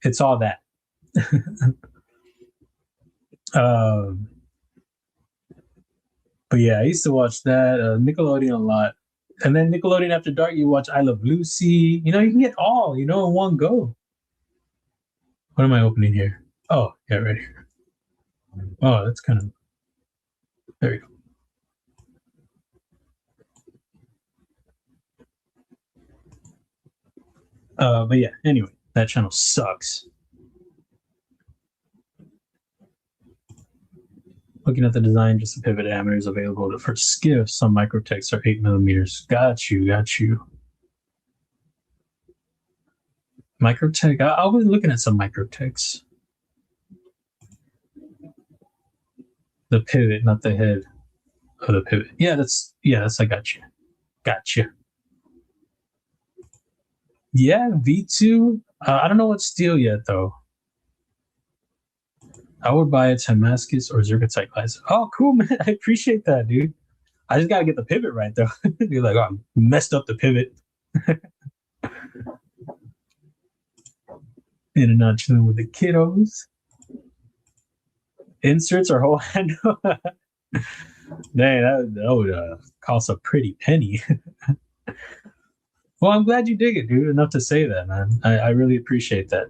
It's all that. But yeah, I used to watch that Nickelodeon a lot, and then Nickelodeon After Dark. You watch I Love Lucy. You can get all in one go. What am I opening here? Oh, yeah, right here. Oh, that's kind of, there we go. But yeah, anyway, that channel sucks. Looking at the design, just the pivot diameters available for skiffs. Some microtex are 8 millimeters. Got you, got you. Microtech. I'll be looking at some microtex. The pivot, not the head of the pivot. Yeah, that's I got you. Gotcha. Yeah, V2. I don't know what steel yet though. I would buy a Damascus or Zergotite glass. Oh, cool, man. I appreciate that, dude. I just gotta get the pivot right though. You're like, oh, I messed up the pivot. In and not chilling with the kiddos. Inserts or whole handle. Dang, that would cost a pretty penny. Well, I'm glad you dig it, dude. Enough to say that, man. I really appreciate that.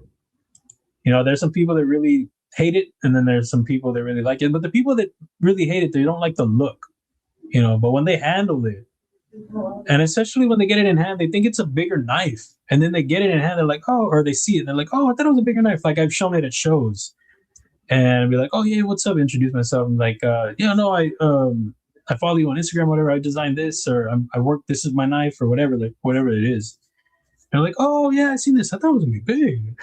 You know, there's some people that really hate it, and then there's some people that really like it. But the people that really hate it, they don't like the look. You know, but when they handle it, and especially when they get it in hand, they think it's a bigger knife. And then they get it in hand, they're like, oh, or they see it, and they're like, oh, I thought it was a bigger knife. Like I've shown it at shows. And I'd be like, oh yeah, what's up? Introduce myself. I'm like, yeah, no, I follow you on Instagram, whatever. I designed this, or I work. This is my knife, or whatever, like whatever it is. And I'm like, oh yeah, I seen this. I thought it was gonna be big,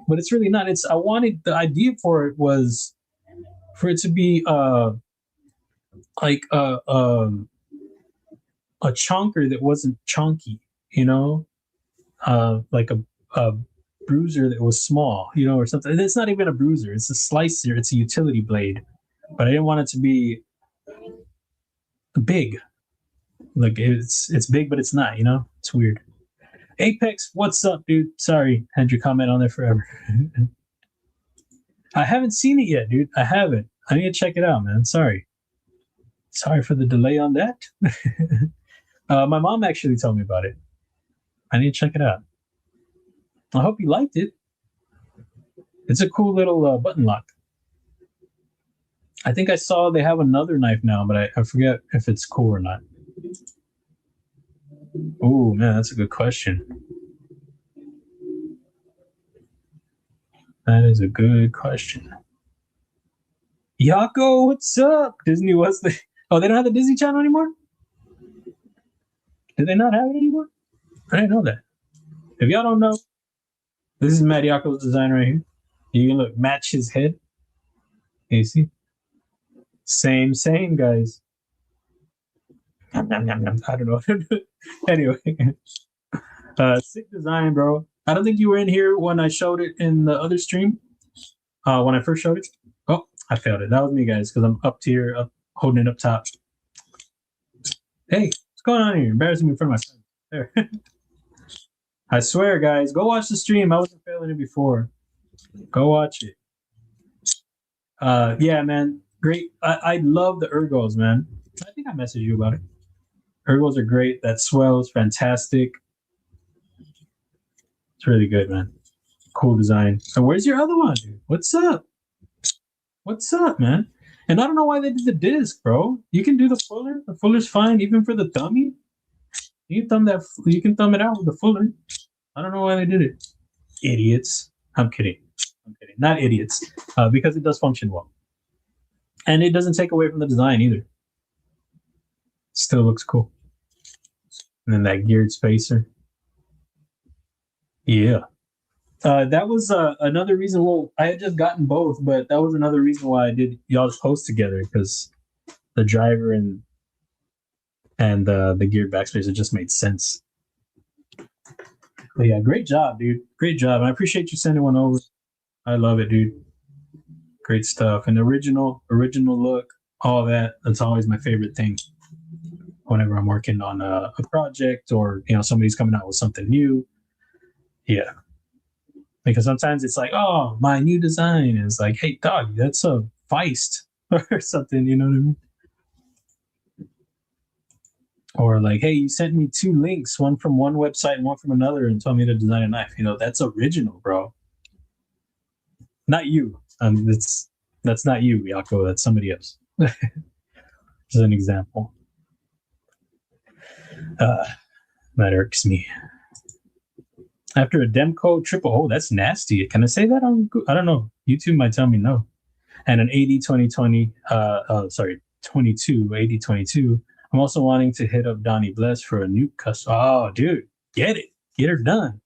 but it's really not. It's I wanted the idea for it was for it to be like a chunker that wasn't chunky, you know, like a bruiser that was small, you know, or something. It's not even a bruiser; it's a slicer. It's a utility blade, but I didn't want it to be big. Like it's big, but it's not. You know, it's weird. Apex, what's up, dude? Sorry, had your comment on there forever. I haven't seen it yet, dude. I haven't. I need to check it out, man. Sorry for the delay on that. My mom actually told me about it. I need to check it out. I hope you liked it. It's a cool little button lock. I think I saw they have another knife now, but I forget if it's cool or not. Oh man, that's a good question. That is a good question. Yako, what's up? Disney was the oh, they don't have the Disney Channel anymore? Did they not have it anymore? I didn't know that. If y'all don't know, this is Matt Yako's design right here. You can look match his head. You see? Same, guys. I don't know. Anyway, sick design, bro. I don't think you were in here when I showed it in the other stream. When I first showed it. Oh, I failed it. That was me, guys, because I'm up here, holding it up top. Hey, what's going on here? Embarrassing me in front of my friends. There. I swear, guys, go watch the stream. I wasn't failing it before. Go watch it. Yeah, man. Great. I love the ergos, man. I think I messaged you about it. Ergos are great. That swells, fantastic. It's really good, man. Cool design. So where's your other one, dude? What's up? What's up, man? And I don't know why they did the disc, bro. You can do the fuller. The fuller's fine, even for the dummy. You can thumb that. You can thumb it out with the fuller. I don't know why they did it. Idiots. I'm kidding. Not idiots, because it does function well, and it doesn't take away from the design either. Still looks cool. And then that geared spacer. Yeah. That was another reason. Well, I had just gotten both, but that was another reason why I did y'all's post together, because the driver and the geared backspacer just made sense. But yeah, great job, dude. Great job. And I appreciate you sending one over. I love it, dude. Great stuff. And original look, all that. That's always my favorite thing whenever I'm working on a project, or somebody's coming out with something new. Yeah. Because sometimes it's like, oh, my new design is like, hey, dog, that's a Feist or something, you know what I mean? Or like, hey, you sent me 2 links, one from one website and one from another, and told me to design a knife. That's original, bro. Not you. That's not you, Yako. That's somebody else. Just an example. That irks me. After a Demco triple, oh, that's nasty. Can I say that on? I don't know. YouTube might tell me no. And an 80-20-20. Sorry, 22 80-22. I'm also wanting to hit up Donnie Bless for a nuke custom. Oh, dude, get it, get her done.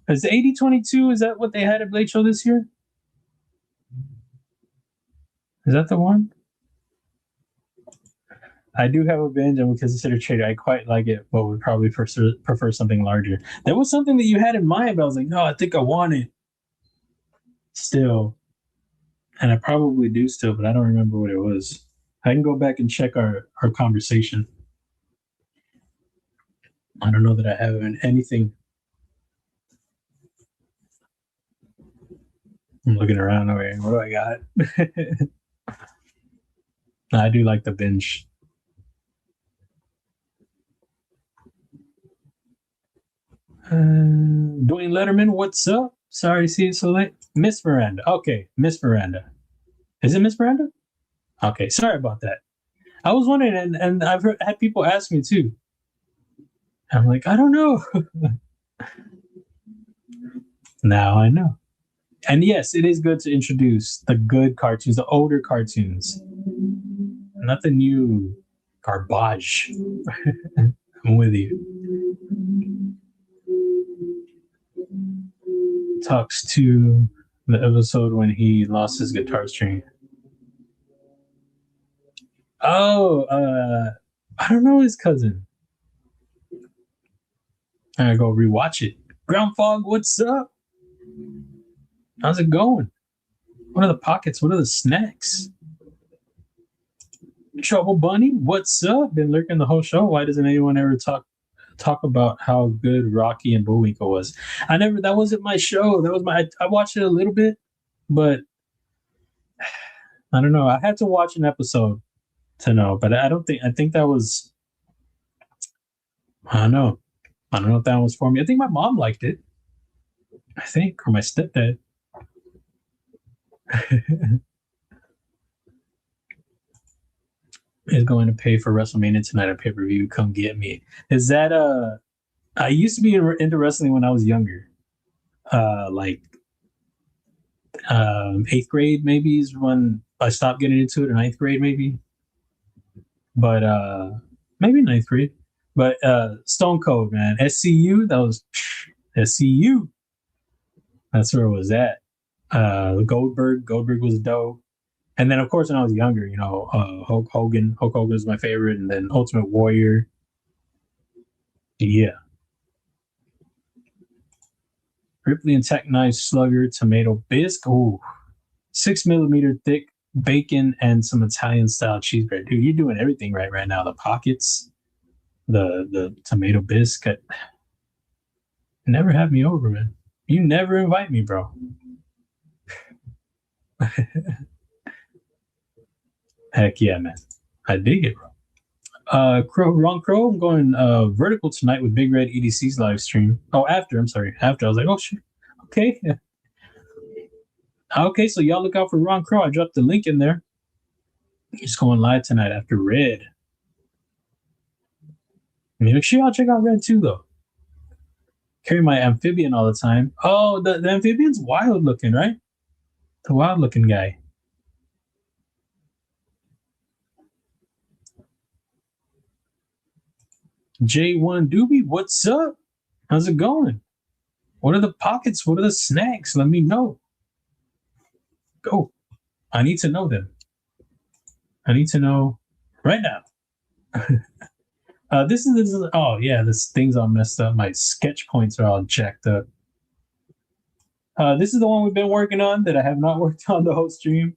Is the 80-22? Is that what they had at Blade Show this year? Is that the one? I do have a binge and would consider trading. I quite like it, but would probably prefer something larger. There was something that you had in mind, but I was like, no, I think I want it still. And I probably do still, but I don't remember what it was. I can go back and check our conversation. I don't know that I have anything. I'm looking around. Okay, what do I got? I do like the binge. Dwayne Letterman, what's up? Sorry to see it so late. Miss Miranda. Okay, Miss Miranda. Is it Miss Miranda? Okay, sorry about that. I was wondering, and I've had people ask me too. I'm like, I don't know. Now I know. And yes, it is good to introduce the good cartoons, the older cartoons, not the new garbage. I'm with you. Talks to the episode when he lost his guitar string. Oh, I don't know his cousin. I gotta go rewatch it. Ground Fog, what's up? How's it going? What are the pockets? What are the snacks? Trouble Bunny, what's up? Been lurking the whole show. Why doesn't anyone ever talk about how good Rocky and Bullwinkle was? That wasn't my show. That was I watched it a little bit, but I don't know. I had to watch an episode to know, but I think that was, I don't know if that was for me. I think my mom liked it. I think, or my stepdad. Is going to pay for WrestleMania tonight at pay-per-view. Come get me. Is that I used to be into wrestling when I was younger. Like 8th grade maybe is when I stopped getting into it, or 9th grade maybe. But maybe 9th grade. But Stone Cold, man. SCU, that was SCU. That's where it was at. Goldberg was dope. And then, of course, when I was younger, Hulk Hogan was my favorite, and then Ultimate Warrior. Yeah. Ripley and Tech Knife Slugger Tomato Bisque. Ooh, 6mm thick bacon and some Italian style cheeseburger. Dude, you're doing everything right now. The pockets, the tomato bisque. Never have me over, man. You never invite me, bro. Heck yeah, man. I dig it, bro. Wrong Crow, I'm going vertical tonight with Big Red EDC's live stream. Oh, after. I was like, oh shit. Okay. Okay, so y'all look out for Ron Crow. I dropped the link in there. He's going live tonight after Red. Make sure y'all check out Red too, though. Carry my amphibian all the time. Oh, the amphibian's wild looking, right? The wild looking guy. J1 Doobie, what's up? How's it going? What are the pockets? What are the snacks? Let me know. Go. I need to know them. I need to know right now. This is oh yeah, this thing's all messed up. My sketch points are all jacked up. This is the one we've been working on that I have not worked on the whole stream.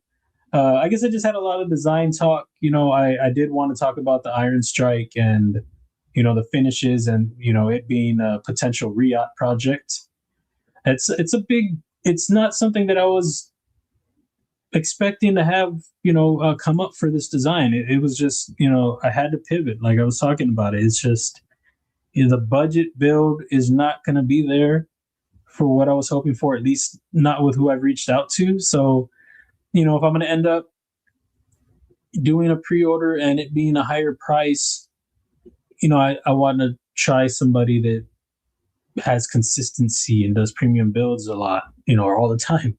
I guess I just had a lot of design talk. I did want to talk about the Iron Strike and the finishes and it being a potential re-yacht project. It's not something that I was expecting to have come up for this design. It was just I had to pivot, like I was talking about it. It's just the budget build is not going to be there. for what I was hoping for, at least not with who I've reached out to. So, if I'm going to end up doing a pre-order and it being a higher price, I want to try somebody that has consistency and does premium builds a lot, or all the time.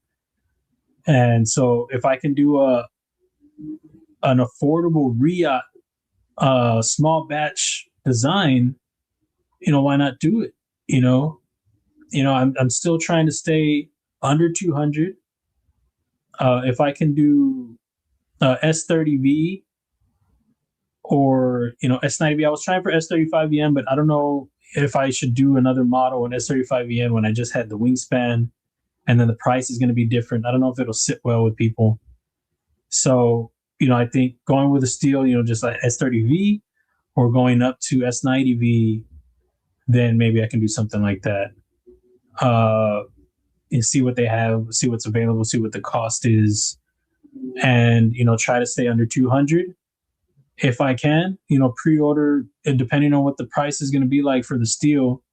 And so if I can do an affordable small batch design, why not do it? I'm still trying to stay under 200. If I can do S30V or S90V, I was trying for S35VN, but I don't know if I should do another model in S35VN when I just had the wingspan, and then the price is going to be different. I don't know if it'll sit well with people. So I think going with a steel, just like S30V, or going up to S90V, then maybe I can do something like that. And see what they have, see what's available, see what the cost is, and try to stay under 200 if I can. Pre-order, and depending on what the price is going to be like for the steel,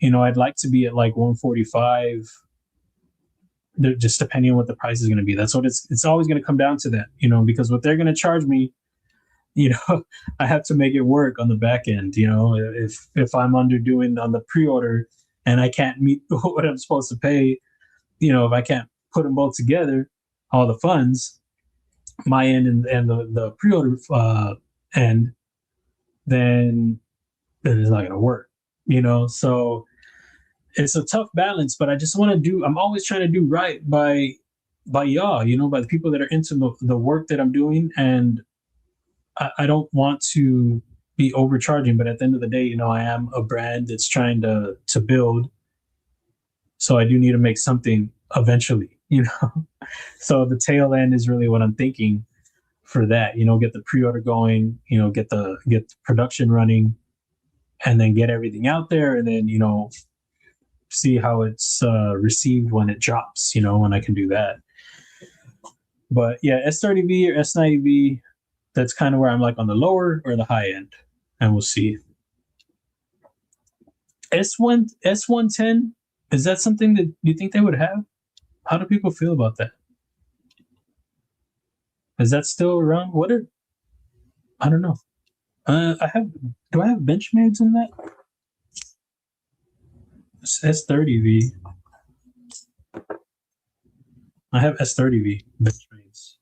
I'd like to be at like 145. Just depending on what the price is going to be. That's what it's always going to come down to that, because what they're going to charge me, I have to make it work on the back end. If I'm underdoing on the pre-order and I can't meet what I'm supposed to pay, if I can't put them both together, all the funds, my end and the pre-order end, then it's not going to work, So it's a tough balance, but I just want to I'm always trying to do right by y'all, by the people that are into the work that I'm doing. And I don't want to be overcharging, but at the end of the day, I am a brand that's trying to build. So I do need to make something eventually, So the tail end is really what I'm thinking for that, get the pre-order going, get the production running, and then get everything out there, and then, see how it's received when it drops, when I can do that. But yeah, S30V or S90V, that's kind of where I'm like on the lower or the high end, and we'll see. S110, is that something that you think they would have? How do people feel about that? Is that still around? I don't know. Do I have Benchmades in that? S30V. I have S30V Benchmades,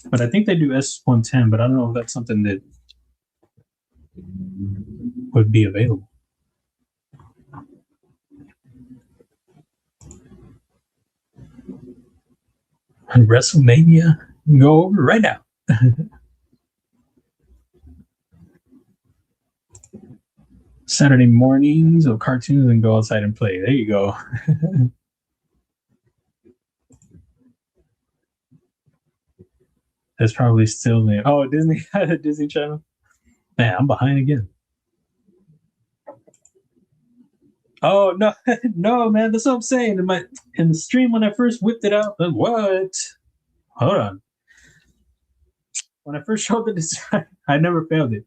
but I think they do S110, but I don't know if that's something that would be available. And WrestleMania, go over right now. Saturday mornings of cartoons and go outside and play. There you go. That's probably still there. Oh, Disney Disney Channel. Man, I'm behind again. Oh no, no, man. That's what I'm saying. In the stream when I first whipped it out. What? Hold on. When I first showed the design, I never failed it.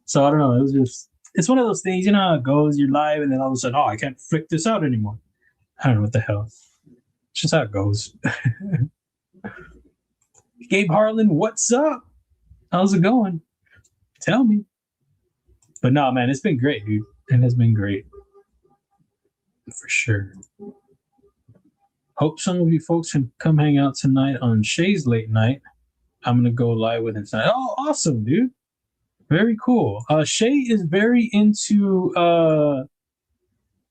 So I don't know. It was just. It's one of those things, how it goes. You're live, and then all of a sudden, I can't flick this out anymore. I don't know what the hell. It's just how it goes. Gabe Harlan, what's up? How's it going? Tell me. But no, man, it's been great, dude. It has been great. For sure. Hope some of you folks can come hang out tonight on Shay's late night. I'm going to go live with him tonight. Oh, awesome, dude. Very cool. Shay is very into the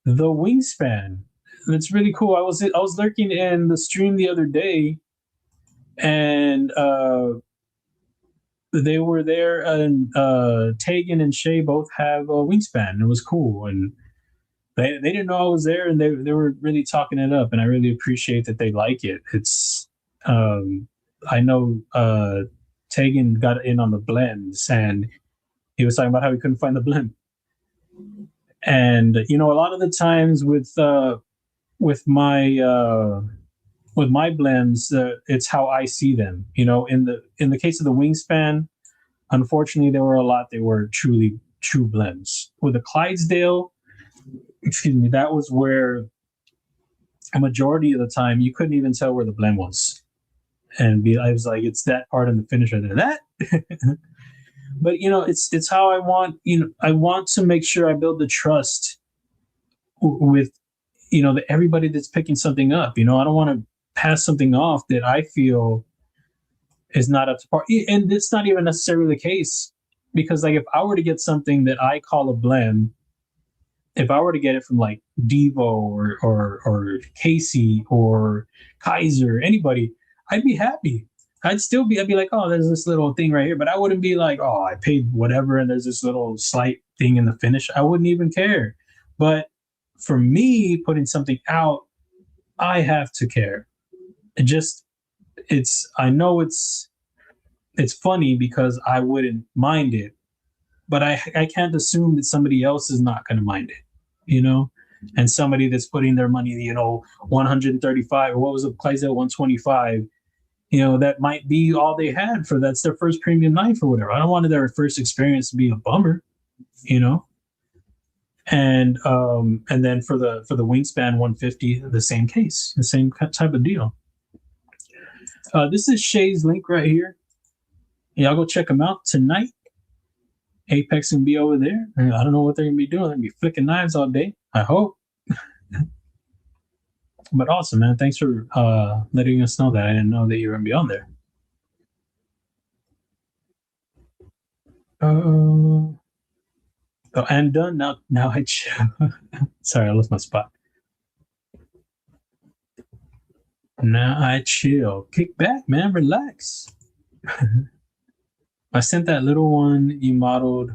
wingspan. That's really cool. I was lurking in the stream the other day, and they were there, and Tegan and Shay both have a wingspan. It was cool, and they didn't know I was there, and they were really talking it up, and I really appreciate that they like it. It's I know Tegan got in on the blends, and he was talking about how he couldn't find the blend. And a lot of the times with my blends, it's how I see them. In the case of the wingspan, unfortunately, there were a lot that were truly true blends. With the Clydesdale, excuse me, that was where a majority of the time you couldn't even tell where the blend was. And I was like, it's that part in the finish right there. That but you know, it's how I want, you know, I want to make sure I build the trust with, you know, everybody that's picking something up. You know, I don't want to pass something off that I feel is not up to par. And it's not even necessarily the case, because like if I were to get something that I call a blend, if I were to get it from like Devo or Casey or Kizer, anybody, I'd be happy. I'd be like, oh, there's this little thing right here, but I wouldn't be like, oh, I paid whatever and there's this little slight thing in the finish. I wouldn't even care. But for me, putting something out, I have to care. I know it's funny because I wouldn't mind it, but I can't assume that somebody else is not going to mind it, you know? And somebody that's putting their money, you know, 135, or what was it, Kizer 125, you know, that might be all they had for that's their first premium knife or whatever. I don't want their first experience to be a bummer, you know? And then for the Wingspan 150, the same case, the same type of deal. This is Shay's link right here. Y'all go check them out tonight. Apex can be over there. I don't know what they're gonna be doing. They're gonna be flicking knives all day, I hope. But awesome, man. Thanks for letting us know that. I didn't know that you were gonna be on there. Oh, and done. Now I chill. Sorry, I lost my spot. Now I chill. Kick back, man. Relax. I sent that little one you modeled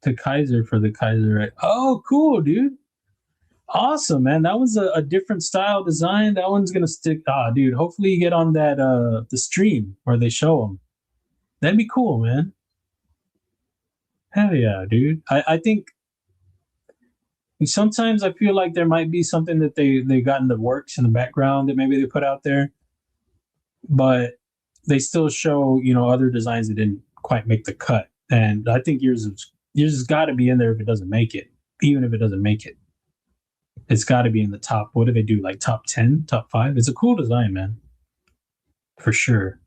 to Kizer for the Kizer, right? Oh, cool, dude. Awesome, man. That was a different style design. That one's gonna stick. Dude. Hopefully you get on that the stream where they show them. That'd be cool, man. Hell yeah, dude. I think sometimes I feel like there might be something that they got in the works in the background that maybe they put out there, but they still show, you know, other designs that didn't quite make the cut. And I think yours has got to be in there if it doesn't make it. Even if it doesn't make it, it's got to be in the top. What do they do? Like top 10, top 5? It's a cool design, man. For sure.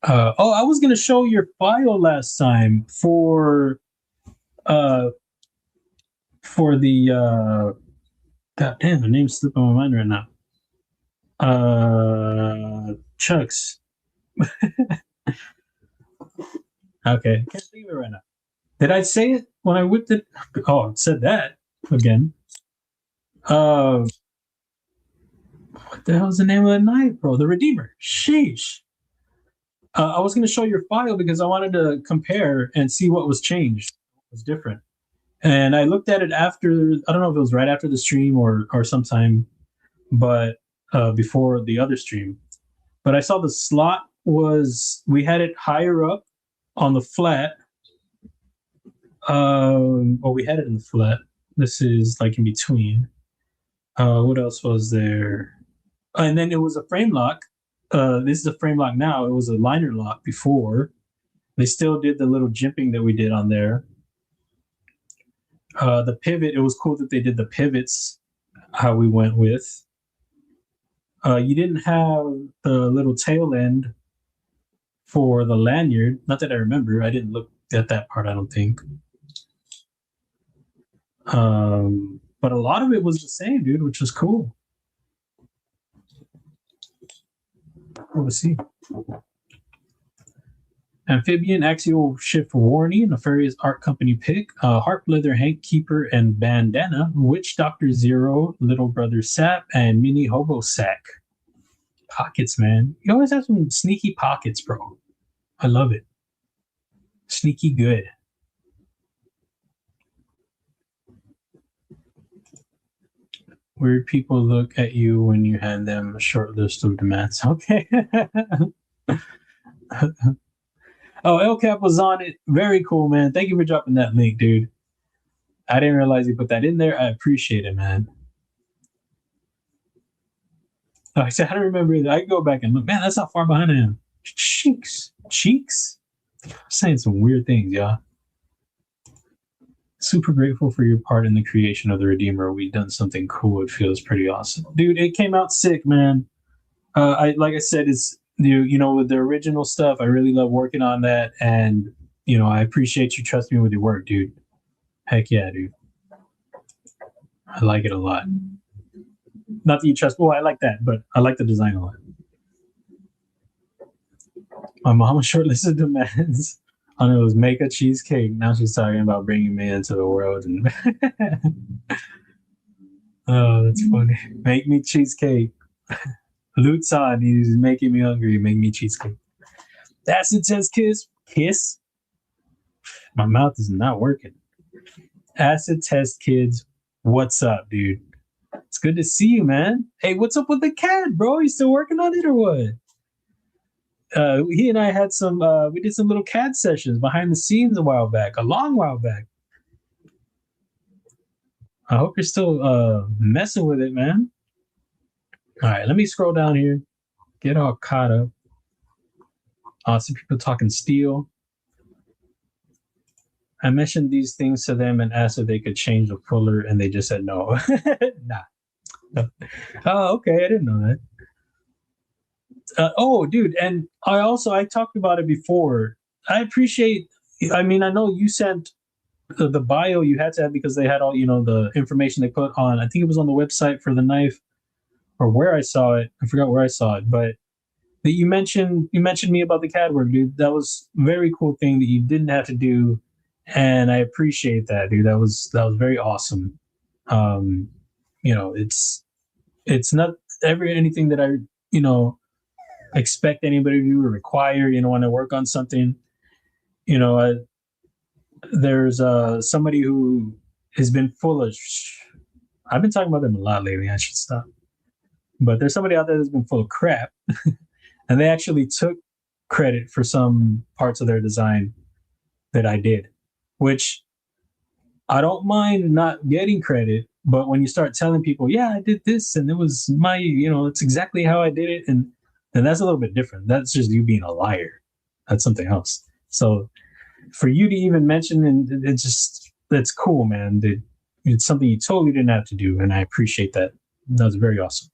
I was gonna show your file last time for the God damn, the name's slipping my mind right now. Chucks. Okay, can't think of it right now. Did I say it when I whipped it? Oh, it said that again. What the hell's the name of the knife, bro? The Redeemer. Sheesh. I was going to show your file because I wanted to compare and see what was changed, what was different. And I looked at it after, I don't know if it was right after the stream or sometime, but before the other stream. But I saw the slot we had it higher up on the flat. We had it in the flat. This is like in between. What else was there? And then it was a frame lock. This is a frame lock now. It was a liner lock before. They still did the little jimping that we did on there. The pivot, it was cool that they did the pivots, how we went with. You didn't have the little tail end for the lanyard. Not that I remember. I didn't look at that part, I don't think. But a lot of it was the same, dude, which was cool. Let's see. Amphibian axial shift warning, nefarious art company pick, harp leather hank keeper and bandana, witch doctor zero, little brother sap, and mini hobo sack. Pockets, man. You always have some sneaky pockets, bro. I love it. Sneaky good. Weird people look at you when you hand them a short list of demands. Okay. Oh, El Cap was on it. Very cool, man. Thank you for dropping that link, dude. I didn't realize you put that in there. I appreciate it, man. I said, I don't remember either. I can go back and look. Man, that's how far behind I am. Cheeks. I'm saying some weird things, y'all. Super grateful for your part in the creation of the Redeemer. We've done something cool. It feels pretty awesome, dude. It came out sick, man. I like I said, it's you know with the original stuff. I really love working on that, and you know I appreciate you trusting me with your work, dude. Heck yeah, dude. I like it a lot. Not that you trust. Well, I like that, but I like the design a lot. My mama shortlisted demands on it was make a cheesecake. Now she's talking about bringing me into the world, and oh, that's funny. Make me cheesecake. Luke's on. He's making me hungry. Make me cheesecake. Acid test kiss. My mouth is not working. Acid test kids. What's up, dude? It's good to see you, man. Hey, what's up with the cat, bro? You still working on it or what? He and I had some. We did some little CAD sessions behind the scenes a long while back. I hope you're still messing with it, man. All right, let me scroll down here. Get all caught up. Some people talking steel. I mentioned these things to them and asked if they could change the fuller, and they just said no. Nah. Oh, okay. I didn't know that. Oh, dude, and I talked about it before. I appreciate. I mean, I know you sent the bio you had to have because they had all the information they put on. I think it was on the website for the knife, or where I saw it. I forgot where I saw it, but that you mentioned me about the CAD work, dude. That was a very cool thing that you didn't have to do, and I appreciate that, dude. That was very awesome. It's not anything that I expect anybody to do or require. When I work on something, there's somebody who has been full of. I've been talking about them a lot lately. I should stop. But there's somebody out there that's been full of crap, and they actually took credit for some parts of their design that I did, which I don't mind not getting credit. But when you start telling people, yeah, I did this, and it was my, it's exactly how I did it, and that's a little bit different. That's just you being a liar. That's something else. So for you to even mention, and that's cool, man. It's something you totally didn't have to do, and I appreciate that. That was very awesome.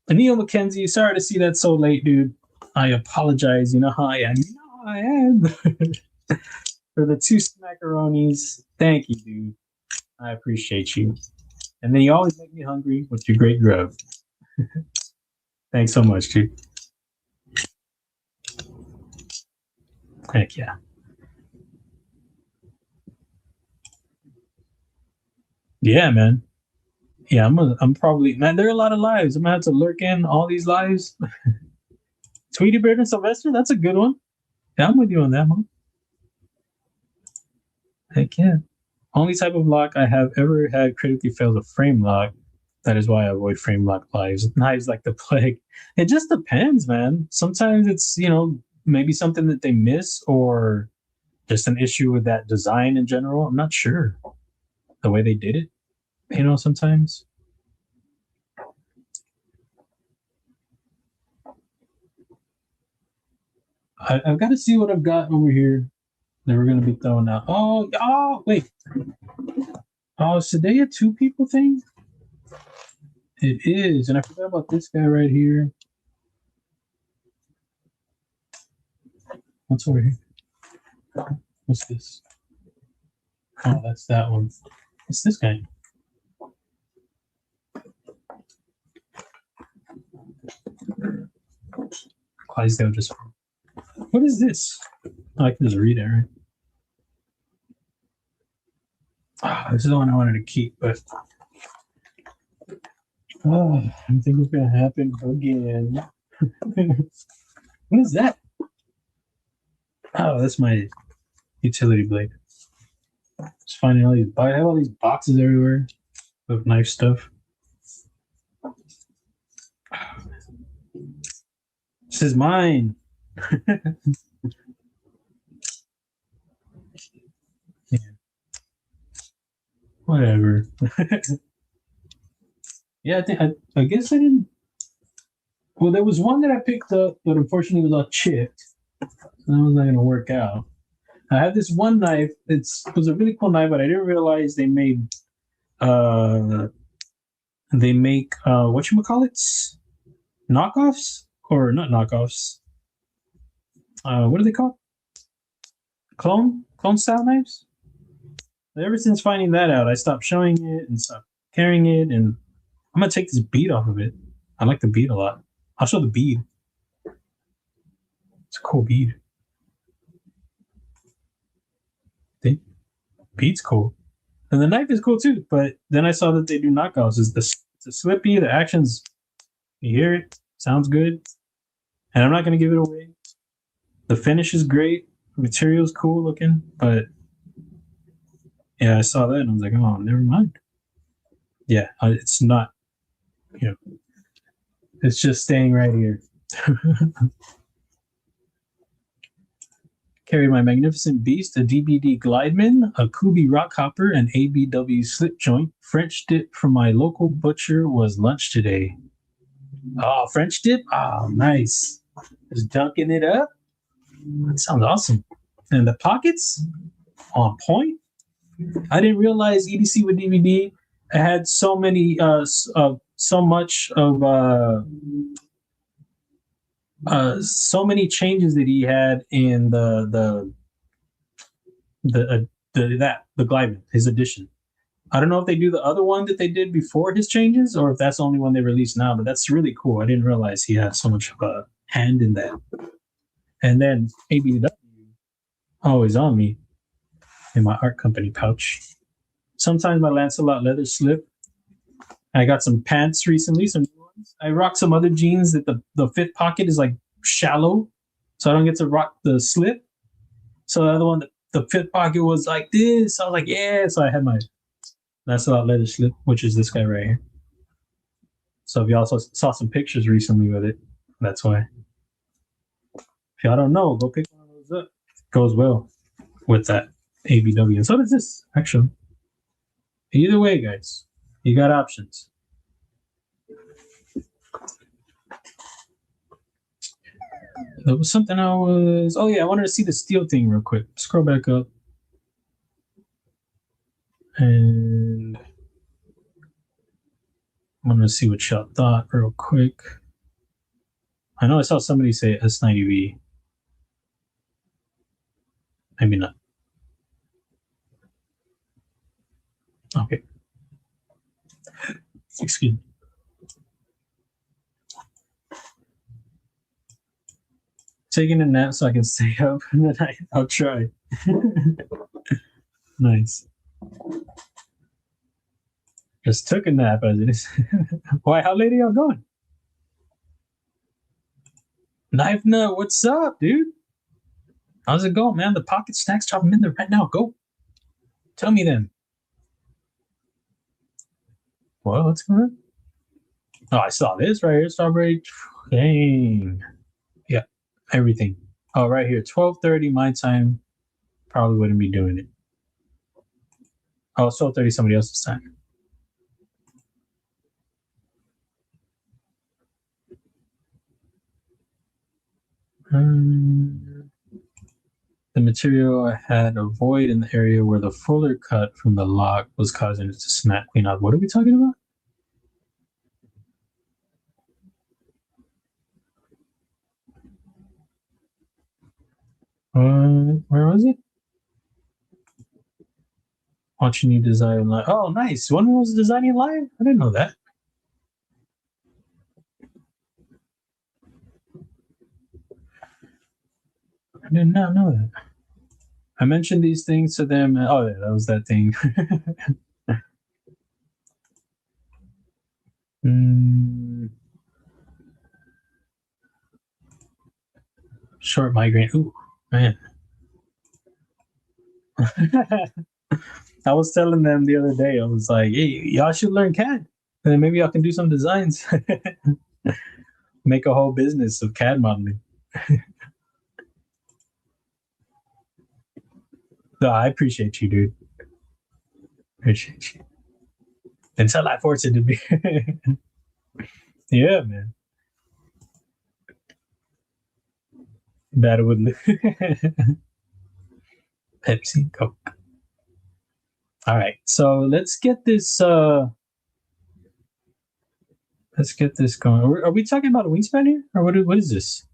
And Neil McKenzie, sorry to see that so late, dude. I apologize. You know how I am. You know how I am. For the 2 smackaronis. Thank you, dude. I appreciate you. And then you always make me hungry with your great grub. Thanks so much, dude. Heck yeah. Yeah, man. Yeah, I'm probably, man, there are a lot of lives. I'm gonna have to lurk in all these lives. Tweety Bird and Sylvester, that's a good one. Yeah, I'm with you on that one. Heck yeah. Only type of lock I have ever had critically failed a frame lock. That is why I avoid frame lock lives. Knives like the plague. It just depends, man. Sometimes it's, maybe something that they miss or just an issue with that design in general. I'm not sure. The way they did it, sometimes. I've got to see what I've got over here that we're going to be throwing out. Oh, wait. Oh, is today a 2 people thing? It is. And I forgot about this guy right here. What's over here? What's this? Oh, that's that one. What's this guy? Clydesdale just. What is this? Oh, I can just read it, right? This is the one I wanted to keep, but I think it's gonna happen again. What is that? Oh, that's my utility blade. Just finding all these. I have all these boxes everywhere of knife stuff. This is mine. Yeah. Whatever. Yeah, I guess I didn't. Well, there was one that I picked up, but unfortunately it was all chipped. That was not gonna work out. I have this one knife. It was a really cool knife, but I didn't realize they make whatchamacallits? Knockoffs? Or not knockoffs. What are they called? Clone style knives? Ever since finding that out, I stopped showing it and stopped carrying it, and I'm gonna take this bead off of it. I like the bead a lot. I'll show the bead. It's a cool bead. The bead's cool. And the knife is cool too, but then I saw that they do knockoffs. It's a slippy, the action's, you hear it, sounds good. And I'm not gonna give it away. The finish is great, the material's cool looking, but yeah, I saw that and I was like, oh, never mind. Yeah, it's not, it's just staying right here. Carry my magnificent beast, a DBD Glideman, a Kubey rock hopper, an ABW slip joint. French dip from my local butcher was lunch today. Oh, French dip? Oh, nice. Just dunking it up. That sounds awesome. And the pockets on point. I didn't realize EDC with DVD had so many, so much of so many changes that he had in the Glideman, his edition. I don't know if they do the other one that they did before his changes, or if that's the only one they released now. But that's really cool. I didn't realize he had so much of a hand in that. And then ABW always on me in my art company pouch. Sometimes my Lancelot leather slip. I got some pants recently, some new ones. I rock some other jeans that the fifth pocket is like shallow, so I don't get to rock the slip. So the other one, the fifth pocket was like this. I was like, yeah. So I had my Lancelot leather slip, which is this guy right here. So if you also saw some pictures recently with it, that's why. If y'all don't know, go pick one of those up. It goes well with that ABW. And so does this, actually. Either way, guys, you got options. There was something I wanted to see the steel thing real quick. Scroll back up. And I'm going to see what y'all thought real quick. I know I saw somebody say S90V. Maybe not. Okay. Excuse me. Taking a nap so I can stay up in the night. I'll try. Nice. Just took a nap as it is. Why, how late are y'all going? Knife Nut, what's up, dude? How's it going, man? The pocket snacks, drop them in there right now. Go. Tell me then. Well, what's going on? Oh, I saw this right here. Strawberry. Dang. Yeah, everything. Oh, right here. 12:30 my time. Probably wouldn't be doing it. Oh, 12:30 somebody else's time. The material had a void in the area where the fuller cut from the lock was causing it to snap clean out. What are we talking about? Where was it? Watching you design live. Oh, nice. When was designing live? I didn't know that. I did not know that. I mentioned these things to them. Oh, yeah, that was that thing. Short migraine. Ooh, man. I was telling them the other day, I was like, hey, y'all should learn CAD. And then maybe y'all can do some designs. Make a whole business of CAD modeling. No, I appreciate you, dude. Appreciate you. Until I force it to be. Yeah, man. That would Pepsi, Coke. All right, so let's get this going. Are we talking about a wingspan here, or what is this?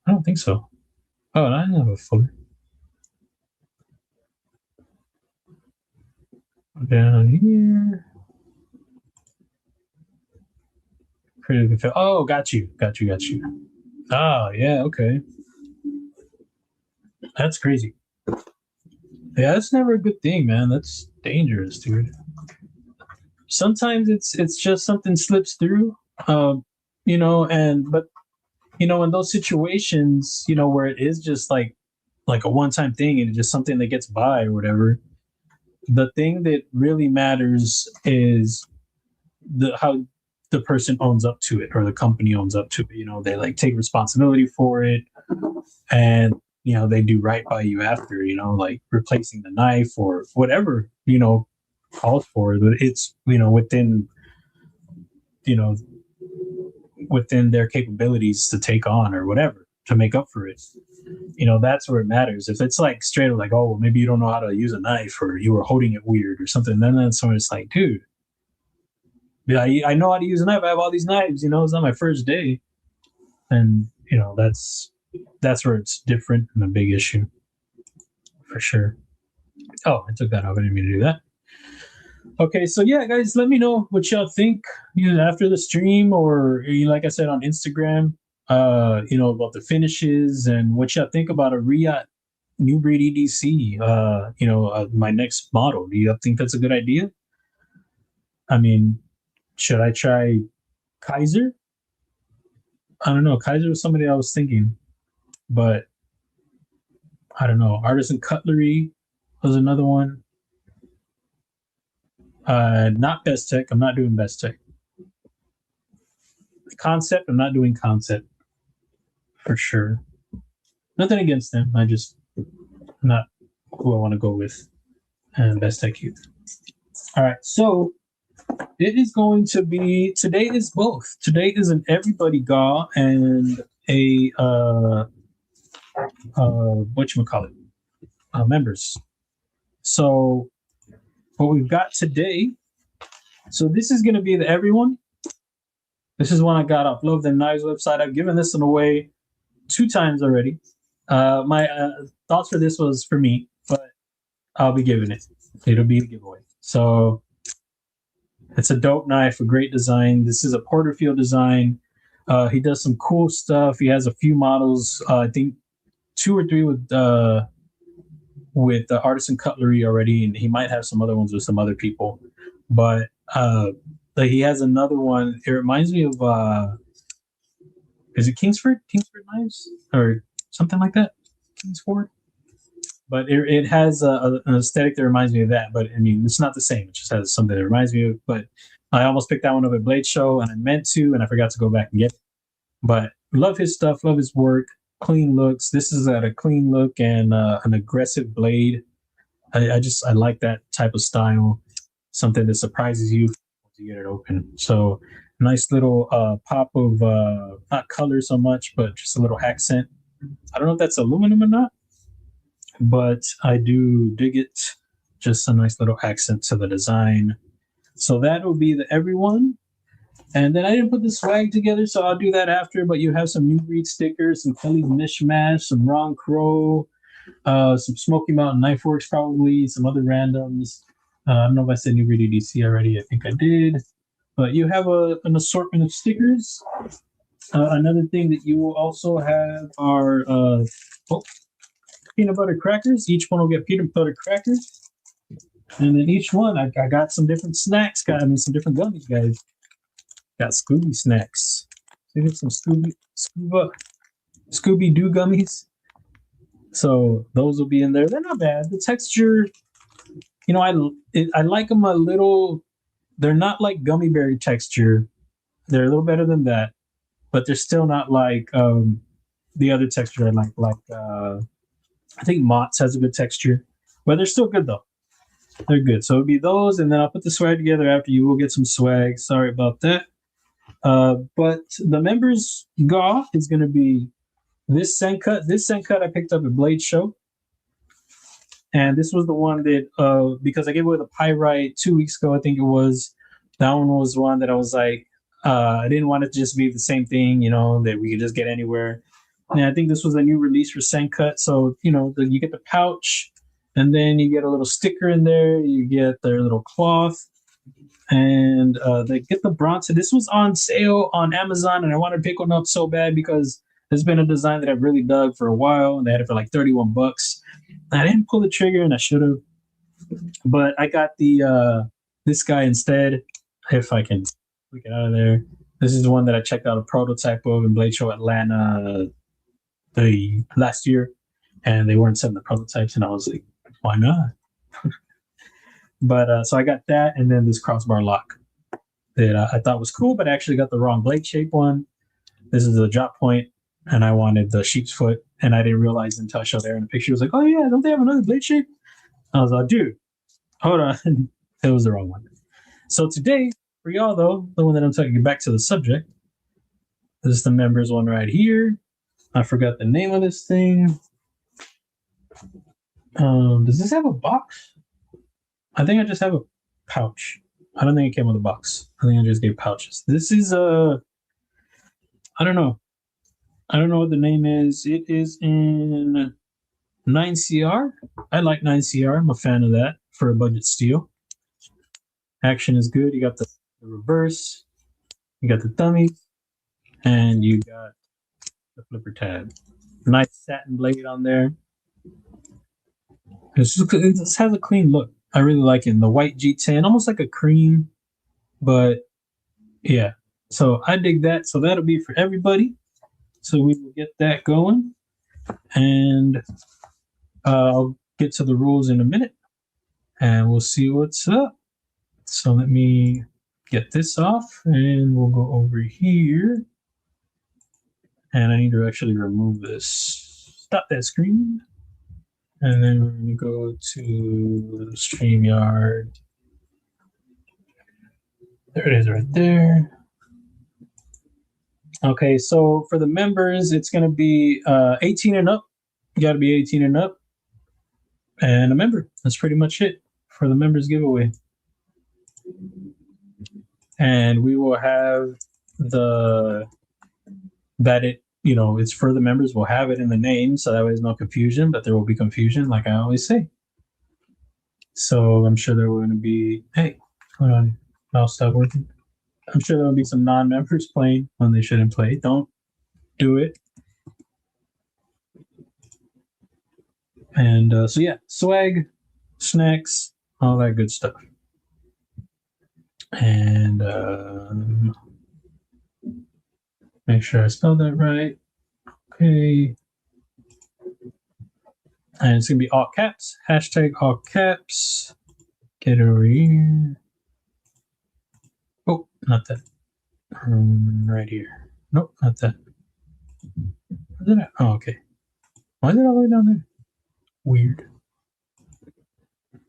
I don't think so. Oh, I have a folder down here. Oh, got you. Oh, yeah, okay. That's crazy. Yeah, that's never a good thing, man. That's dangerous, dude. Sometimes it's just something slips through, but in those situations, where it is just like a one-time thing and it's just something that gets by or whatever. The thing that really matters is how the person owns up to it or the company owns up to it. They like take responsibility for it, and they do right by you after, like replacing the knife or whatever calls for. But it's you know within their capabilities to take on or whatever to make up for it. That's where it matters. If it's like straight up like, oh, well, maybe you don't know how to use a knife or you were holding it weird or something, then that's when it's like, dude, yeah, I know how to use a knife. I have all these knives. It's not my first day, and that's where it's different and a big issue for sure. Oh, I took that off. I didn't mean to do that. Okay, so yeah, guys, let me know what y'all think after the stream, or like I said on Instagram, about the finishes and what y'all think about a Riot new breed EDC. My next model. Do you think that's a good idea? I mean, should I try Kizer? I don't know. Kizer was somebody I was thinking, but I don't know. Artisan Cutlery was another one. Not Best Tech. I'm not doing Best Tech. Concept. I'm not doing Concept for sure. Nothing against them. I just not who I want to go with. And Best Tech Youth. All right. So it is going to be today is both. Today is an everybody GAW and a whatchamacallit, members. So what we've got today, so this is going to be the everyone. This is one I got off Love Them Knives website. I've given this one away 2 times already. My thoughts for this was for me, but I'll be giving it. It'll be a giveaway. So it's a dope knife, a great design. This is a Porterfield design. He does some cool stuff. He has a few models. I think 2 or 3 with Artisan Cutlery already, and he might have some other ones with some other people. But he has another one. It reminds me of is it Kingsford knives or something like that? Kingsford. But it has an aesthetic that reminds me of that. But I mean, it's not the same. It just has something that reminds me of. But I almost picked that one up at Blade Show, and I meant to, and I forgot to go back and get it. But love his stuff, love his work. Clean looks. This is at a clean look and an aggressive blade. I like that type of style. Something that surprises you once you get it open. So nice little pop of not color so much, but just a little accent. I don't know if that's aluminum or not, but I do dig it. Just a nice little accent to the design. So that will be the everyone. And then I didn't put the swag together, so I'll do that after. But you have some New Breed stickers, some Kelly's Mishmash, some Ron Crow, some Smoky Mountain Knife Works probably, some other randoms. I don't know if I said New Breed EDC already. I think I did. But you have an assortment of stickers. Another thing that you will also have are peanut butter crackers. Each one will get peanut butter crackers. And then each one, I got some different snacks. Some different gummies, guys. Got Scooby snacks. See, some Scooby-Doo gummies. So those will be in there. They're not bad. The texture, I like them a little. They're not like gummy berry texture. They're a little better than that, but they're still not like the other texture I like. I think Mott's has a good texture, but they're still good though. They're good. So it'll be those, and then I'll put the swag together after. You will get some swag. Sorry about that. But the members GAW is going to be this sand cut. This sand cut I picked up at Blade Show. And this was the one that, because I gave away the Pyrite 2 weeks ago, I think it was. That one was one that I was like, I didn't want it to just be the same thing, you know, that we could just get anywhere. And I think this was a new release for Sandcut. So, you know, you get the pouch, and then you get a little sticker in there. You get their little cloth, and they get the Bronze. This was on sale on Amazon, and I wanted to pick one up so bad because it's been a design that I've really dug for a while, and they had it for like $31. I didn't pull the trigger, and I should have. But I got the this guy instead. If I can get out of there. This is the one that I checked out a prototype of in Blade Show Atlanta the last year, and they weren't selling the prototypes, and I was like, why not? But so I got that, and then this crossbar lock that I thought was cool, but I actually got the wrong blade shape one. This is the drop point, and I wanted the sheep's foot, and I didn't realize until I showed Aaron the picture. I was like, oh yeah, don't they have another blade shape? I was like, dude, hold on. It was the wrong one. So today, for y'all though, the one that I'm taking back to the subject, this is the members one right here. I forgot the name of this thing. Does this have a box? I think I just have a pouch. I don't think it came with a box. I think I just gave pouches. This is I don't know. I don't know what the name is. It is in 9CR. I like 9CR. I'm a fan of that for a budget steel. Action is good. You got the reverse, you got the thummy, and you got the flipper tab. Nice satin blade on there. It just has a clean look. I really like it. And the white G10, almost like a cream, but yeah. So I dig that. So that'll be for everybody. So we will get that going, and I'll get to the rules in a minute, and we'll see what's up. So let me get this off, and we'll go over here. And I need to actually remove this. Stop that screen. And then we're going to go to StreamYard. There it is right there. Okay, so for the members, it's going to be 18 and up. You got to be 18 and up. And a member. That's pretty much it for the members giveaway. And we will have it's for the members. We'll have it in the name, so that way there's no confusion, but there will be confusion, like I always say. So I'm sure there are going to be, hey, hold on, mouse stop working. I'm sure there will be some non-members playing when they shouldn't play. Don't do it. And so yeah, swag, snacks, all that good stuff. And make sure I spelled that right. Okay. And it's going to be all caps. Hashtag all caps. Get it over here. Oh, not that. Right here. Nope, not that. Oh, okay. Why is it all the way down there? Weird.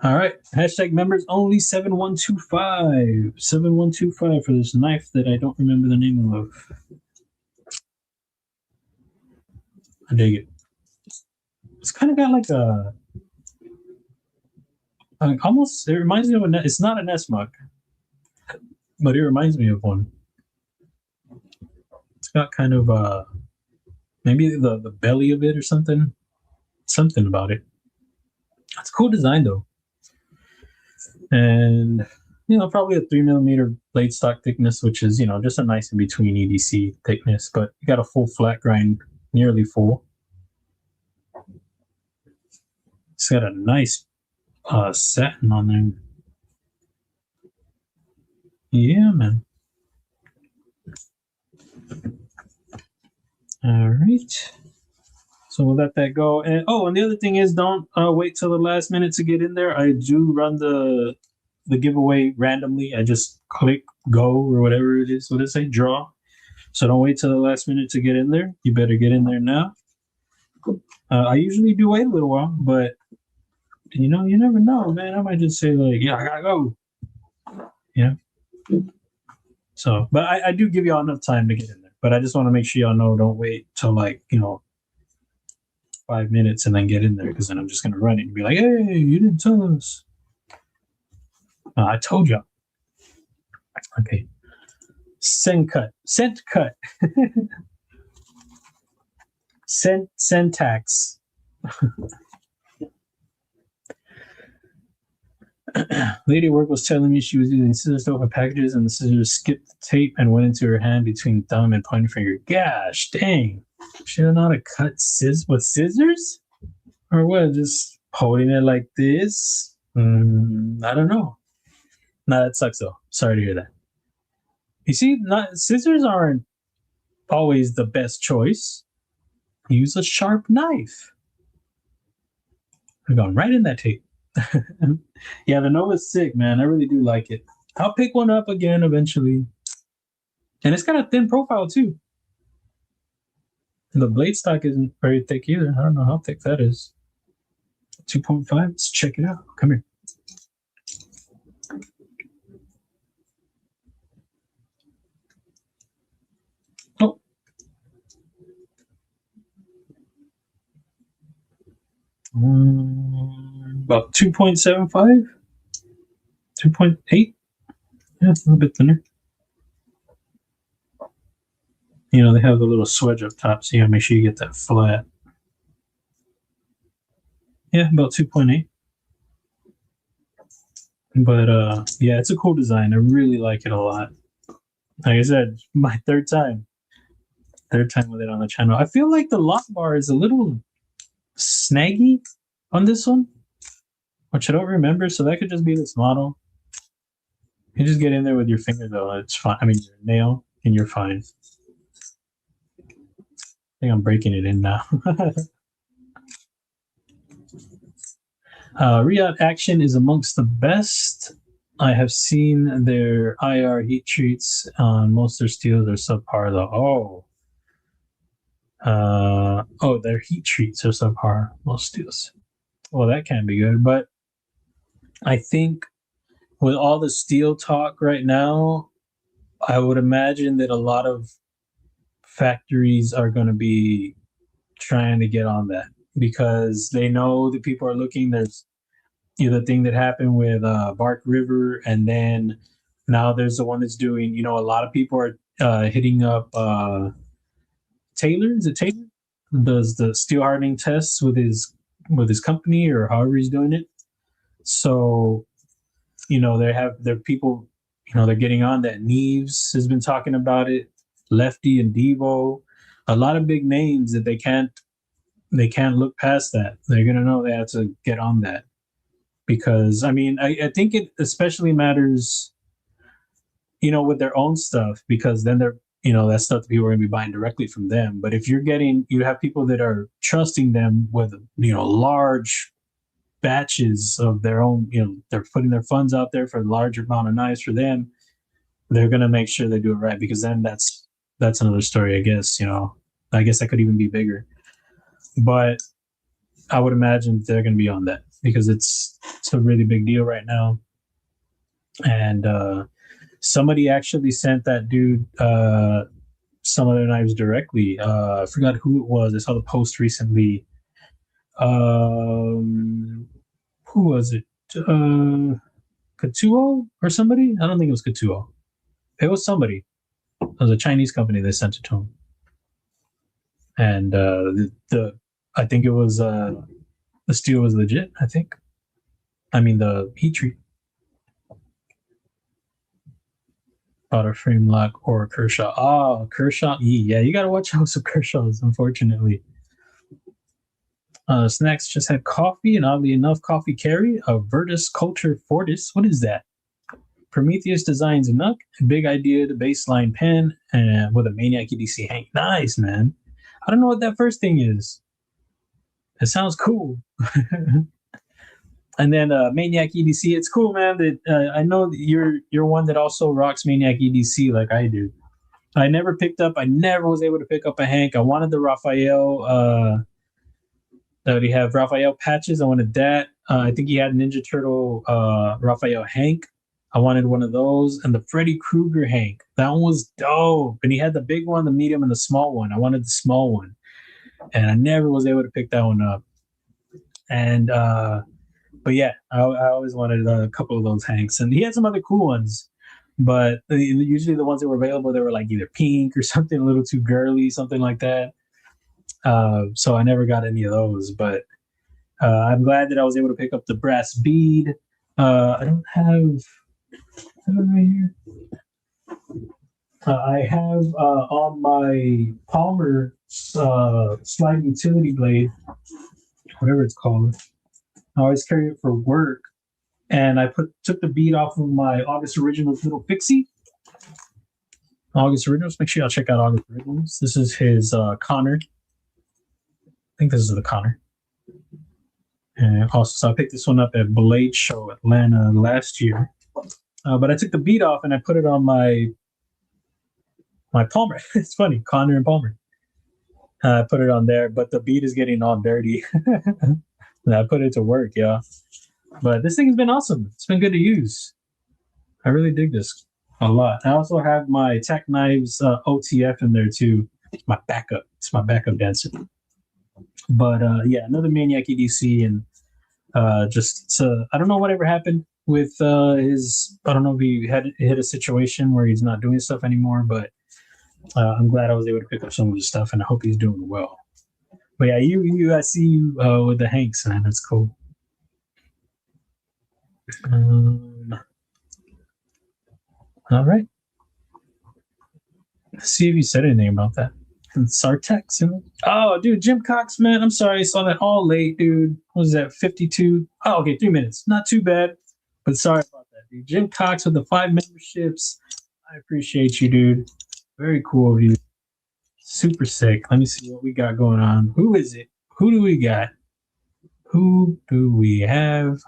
All right. Hashtag members only 7125. 7125 for this knife that I don't remember the name of. I dig it. It's kind of got like a almost, it reminds me of it's not a Nesmuk, but it reminds me of one. It's got kind of maybe the belly of it or something about it. It's a cool design though. And probably a 3mm blade stock thickness, which is just a nice in between EDC thickness, but you got a full flat grind, nearly full. It's got a nice satin on there. Yeah, man. All right. So we'll let that go. And and the other thing is, don't wait till the last minute to get in there. I do run the giveaway randomly. I just click go or whatever it is. What does it say? Draw. So don't wait till the last minute to get in there. You better get in there now. I usually do wait a little while, but you never know, man. I might just say like, yeah, I gotta go. So, but I do give y'all enough time to get in there. But I just want to make sure y'all know, don't wait till like, 5 minutes and then get in there, because then I'm just gonna run it and be like, hey, you didn't tell us. I told y'all. Okay. Scent cut. Syntax. Lady at work was telling me she was using scissors to open packages, and the scissors skipped the tape and went into her hand between thumb and pointer finger. Gosh, dang. She don't know how to cut with scissors? Or what, just holding it like this? I don't know. Nah, that sucks though. Sorry to hear that. You see, scissors aren't always the best choice. Use a sharp knife. I've gone right in that tape. Yeah, the Nova's sick, man. I really do like it. I'll pick one up again eventually. And it's got a thin profile too. And the blade stock isn't very thick either. I don't know how thick that is. 2.5. Let's check it out. Come here. Oh. About 2.75. 2.8. Yeah, a little bit thinner. They have the little swedge up top, so you gotta make sure you get that flat. Yeah, about 2.8. But yeah, it's a cool design. I really like it a lot. Like I said, my third time with it on the channel. I feel like the lock bar is a little snaggy on this one, which I don't remember, so that could just be this model. You just get in there with your finger though, it's fine. I mean your nail, and you're fine. I think I'm breaking it in now. Riyadh Action is amongst the best. I have seen their IR heat treats on most of their steels are subpar though. Their heat treats are subpar, most steels. Well, that can be good, but I think with all the steel talk right now, I would imagine that a lot of factories are going to be trying to get on that, because they know that people are looking. There's the thing that happened with Bark River, and then now there's the one that's doing, a lot of people are hitting up Taylor. Is it Taylor? Does the steel hardening tests with his company, or however he's doing it. So, they're people, they're getting on that. Neves has been talking about it, Lefty and Devo, a lot of big names that they can't look past that. They're going to know they have to get on that, because I think it especially matters, with their own stuff, because then they're, that stuff that people are going to be buying directly from them. But if you have people that are trusting them with, large batches of their own, they're putting their funds out there for a larger amount of knives for them, they're going to make sure they do it right, because then that's another story, I guess. I guess that could even be bigger. But I would imagine they're going to be on that, because it's a really big deal right now. And somebody actually sent that dude some of their knives directly. I forgot who it was. I saw the post recently. Who was it? Katuo or somebody? I don't think it was Katuo. It was somebody. It was a Chinese company that sent it to him. And I think it was the steel was legit, I think. The heat treat. Auto frame lock or Kershaw. Oh, Kershaw. Yeah, you gotta watch out with Kershaws, unfortunately. Snacks just had coffee, and oddly enough, coffee carry a Virtus Culture Fortis. What is that? Prometheus Designs a Nook. Big idea to baseline pen and with a Maniac EDC Hank. Nice, man. I don't know what that first thing is. It sounds cool. And then Maniac EDC. It's cool, man. That I know that you're one that also rocks Maniac EDC like I do. I never was able to pick up a Hank. I wanted the Raphael. That he have Raphael patches. I wanted that. I think he had Ninja Turtle Raphael Hank. I wanted one of those, and the Freddy Krueger Hank. That one was dope. And he had the big one, the medium, and the small one. I wanted the small one, and I never was able to pick that one up. And but yeah, I always wanted a couple of those Hanks, and he had some other cool ones. But usually the ones that were available, they were like either pink or something a little too girly, something like that. So I never got any of those. But I'm glad that I was able to pick up the brass bead. I don't have right here. I have on my Palmer slide utility blade, whatever it's called. I always carry it for work, and I took the bead off of my August Originals little fixie. August Originals. Make sure y'all check out August Originals. This is his Connor. I think this is the Connor. And also, so I picked this one up at Blade Show Atlanta last year. But I took the bead off and I put it on my Palmer. It's funny, Connor and Palmer. I put it on there, but the bead is getting all dirty. And I put it to work, yeah. But this thing has been awesome. It's been good to use. I really dig this a lot. I also have my Tack Knives OTF in there too. It's my backup. It's my backup dancer. But yeah, another Maniac EDC, and just I don't know whatever happened with his. I don't know if he had hit a situation where he's not doing stuff anymore, but I'm glad I was able to pick up some of his stuff, and I hope he's doing well. But yeah, I see you with the Hanks, man. That's cool. All right. Let's see if you said anything about that. Sartex. Oh, dude, Jim Cox, man. I'm sorry. I saw that all late, dude. What was that, 52? Oh, okay, 3 minutes. Not too bad, but sorry about that, dude. Jim Cox with the 5 memberships. I appreciate you, dude. Very cool of you. Super sick. Let me see what we got going on. Who is it? Who do we got? Who do we have?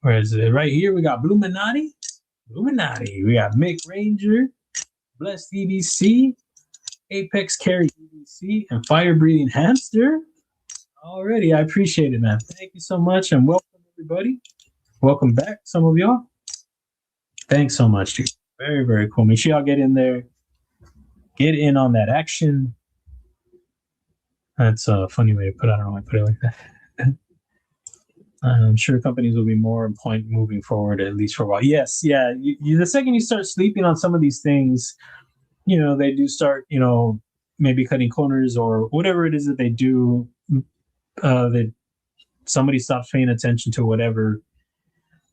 Where is it? Right here, we got Bluminati. We got Mick Ranger, Blessed EDC, Apex Carry EDC, and Fire Breathing Hamster. Already, I appreciate it, man. Thank you so much, and welcome, everybody. Welcome back, some of y'all. Thanks so much, dude. Very, very cool. Make sure y'all get in there. Get in on that action. That's a funny way to put it. I don't know why I put it like that. I'm sure companies will be more on point moving forward, at least for a while. Yes, yeah. The second you start sleeping on some of these things, they do start, maybe cutting corners or whatever it is that they do. That somebody stops paying attention to whatever.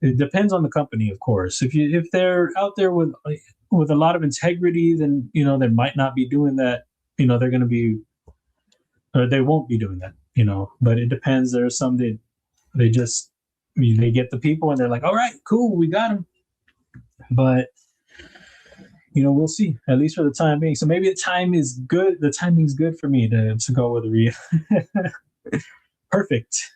It depends on the company, of course. If they're out there with a lot of integrity, then they might not be doing that. They're going to be, or they won't be doing that. But it depends. There are some that they just they get the people and they're like, all right, cool, we got them. But we'll see. At least for the time being. So maybe the time is good. The timing's good for me to go with a real. Perfect.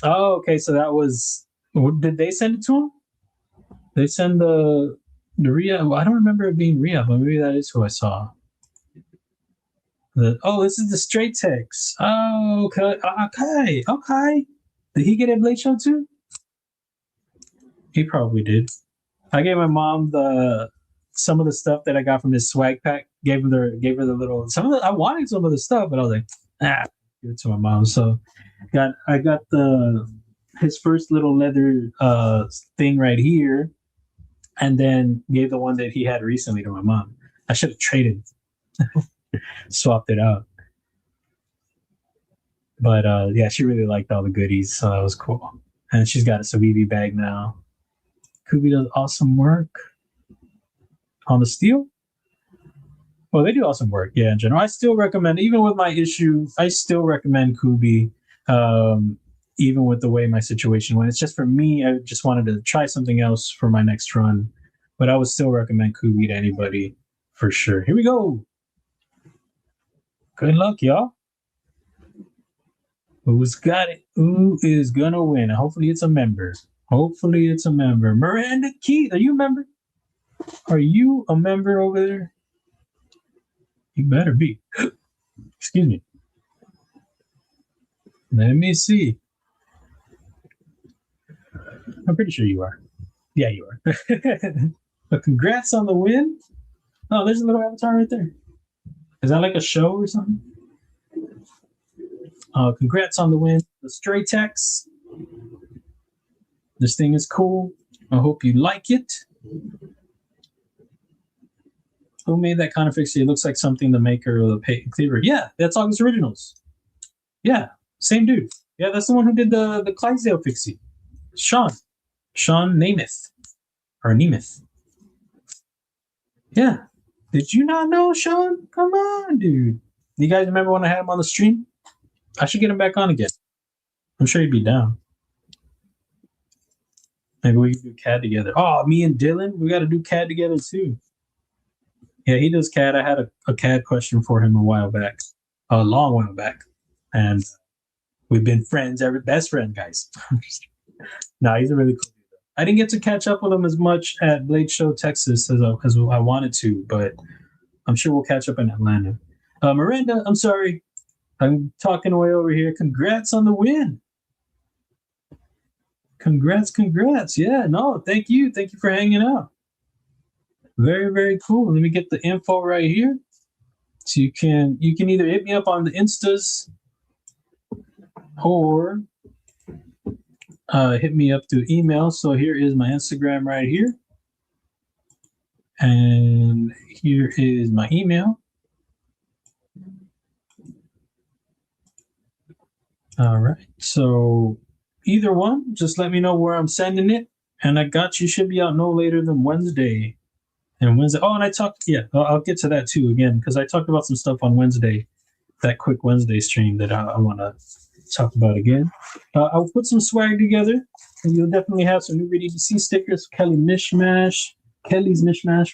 Oh, okay. So that was. Did they send it to him? They send the Rhea. Well, I don't remember it being Rhea, but maybe that is who I saw. This is the Straight Tex. Oh, okay. Did he get a Blade Show too? He probably did. I gave my mom some of the stuff that I got from his swag pack. Gave her the little I wanted some of the stuff, but I was like, give it to my mom. So I got his first little leather thing right here, and then gave the one that he had recently to my mom. I should have traded, swapped it out. But yeah, she really liked all the goodies, so that was cool. And she's got a Sawibi bag now. Kubey does awesome work on the steel. Well, they do awesome work, yeah, in general. I still recommend, even with my issue, I still recommend Kubey, even with the way my situation went. It's just for me, I just wanted to try something else for my next run. But I would still recommend Kubey to anybody for sure. Here we go. Good luck, y'all. Who's got it? Who is going to win? Hopefully it's a member. Miranda Keith, are you a member? Are you a member over there? You better be. Excuse me. Let me see. I'm pretty sure you are. Yeah, you are. But congrats on the win. Oh, there's a little avatar right there. Is that like a show or something? Congrats on the win. The Stray Tex. This thing is cool. I hope you like it. Who made that kind of fixie? It looks like something the maker of the cleaver. Yeah, that's August Originals. Yeah, same dude. Yeah, that's the one who did the Clydesdale fixie. Sean Nemeth. Or Nemeth. Yeah. Did you not know, Sean? Come on, dude. You guys remember when I had him on the stream? I should get him back on again. I'm sure he'd be down. Maybe we can do CAD together. Oh, me and Dylan, we got to do CAD together too. Yeah, he does CAD. I had a CAD question for him a while back, a long while back, and we've been friends, best friend, guys. No, he's a really cool dude. I didn't get to catch up with him as much at Blade Show Texas as I wanted to, but I'm sure we'll catch up in Atlanta. Miranda, I'm sorry. I'm talking away over here. Congrats on the win. Congrats. Yeah, no, thank you. Thank you for hanging out. Very, very cool. Let me get the info right here. So you can either hit me up on the Instas or hit me up through email. So here is my Instagram right here. And here is my email. All right. So either one, just let me know where I'm sending it. And I got you. Should be out no later than Wednesday. And Wednesday. Oh, and I talked. Yeah, I'll get to that too again because I talked about some stuff on Wednesday, that quick Wednesday stream that I want to talk about again. I'll put some swag together, and you'll definitely have some new Breed EDC stickers. Kelly's Mishmash,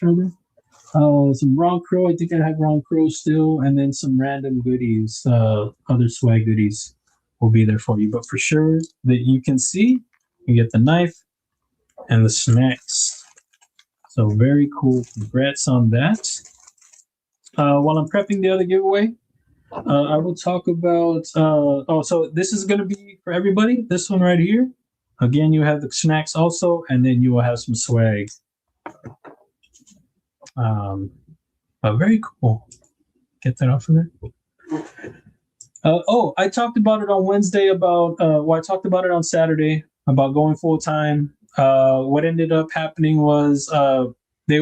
rather. Some Ron Crow. I think I have Ron Crow still, and then some random goodies, other swag goodies will be there for you. But for sure that you can see, you get the knife and the snacks. So very cool. Congrats on that. While I'm prepping the other giveaway, I will talk about. So this is going to be for everybody. This one right here. Again, you have the snacks also, and then you will have some swag. Very cool. Get that off of there. I talked about it on Wednesday about. I talked about it on Saturday about going full time. What ended up happening was they